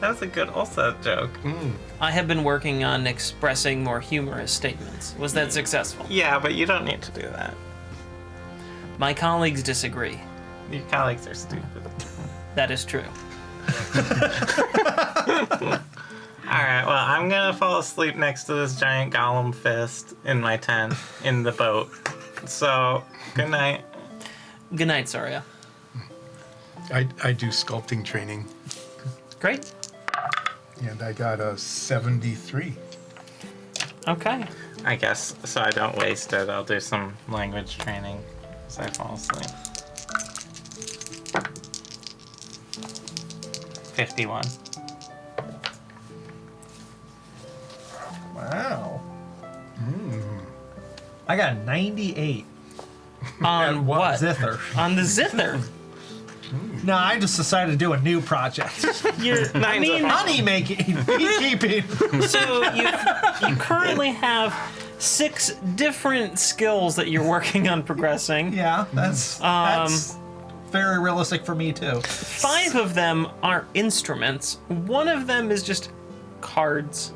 That was a good also joke. I have been working on expressing more humorous statements. Was that successful? Yeah, but you don't need to do that. My colleagues disagree. Your colleagues are stupid. That is true. Alright, well, I'm gonna fall asleep next to this giant golem fist in my tent in the boat. So, good night. Good night, Zarya. I do sculpting training, Great. and I got a 73. Okay. I guess, so I don't waste it, I'll do some language training as I fall asleep. 51. Wow. I got 98. On what? Zither. On the zither. No, I just decided to do a new project. I mean, Honey making, beekeeping. so you currently have 6 different skills that you're working on progressing. Yeah, that's very realistic for me too. 5 of them are instruments. 1 of them is just cards.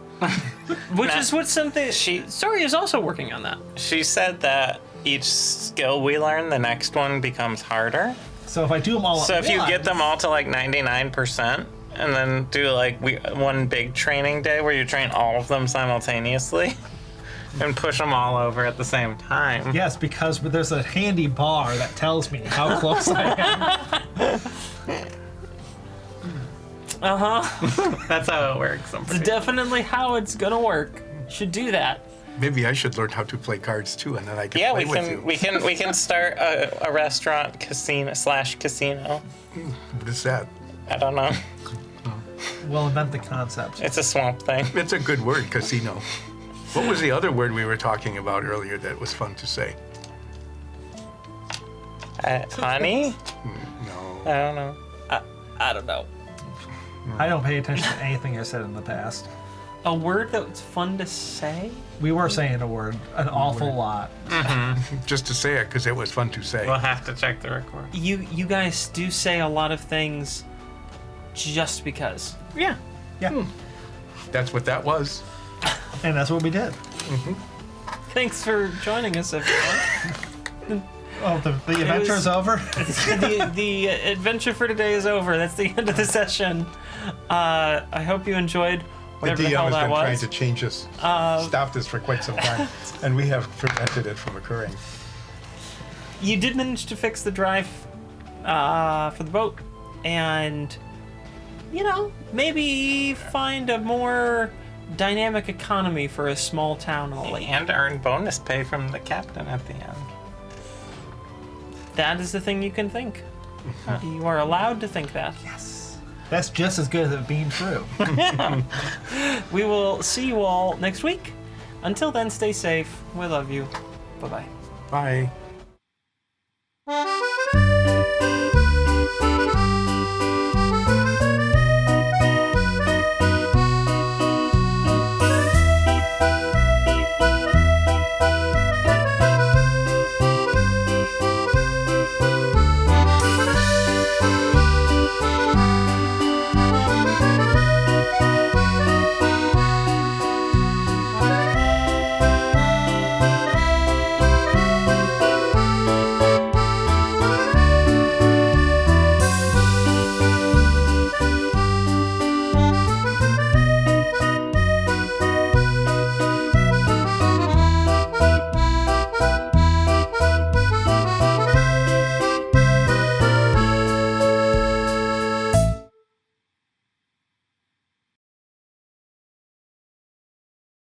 Which is what something... Sorry is also working on that. She said that each skill we learn, the next one becomes harder. So if I do them all So at if you get once- them all to like 99%, and then do like one big training day where you train all of them simultaneously, and push them all over at the same time. Yes, because there's a handy bar that tells me how close I am. That's how it works. I'm It's pretty definitely how it's gonna work. Should do that. Maybe I should learn how to play cards too, and then I can Yeah, play we with you. can start a restaurant casino. What is that? I don't know. We'll invent the concept. It's a swamp thing. It's a good word, casino. What was the other word we were talking about earlier that was fun to say? Honey? No. I don't know. I don't know. I don't pay attention to anything I said in the past. A word that's fun to say? We were saying a word an awful lot. Just to say it, because it was fun to say. We'll have to check the record. You guys do say a lot of things just because. Yeah. Yeah. That's what that was. And that's what we did. Thanks for joining us, everyone. Oh, the adventure's over? the adventure for today is over. That's the end of the session. I hope you enjoyed The whatever the DM hell has that been trying was. to change us, stop this for quite some time, and we have prevented it from occurring. You did manage to fix the drive for the boat, and maybe find a more dynamic economy for a small town on the lake. And earn bonus pay from the captain at the end. That is the thing you can think. You are allowed to think that. Yes. That's just as good as it being true. We will see you all next week. Until then, stay safe. We love you. Bye-bye. Bye.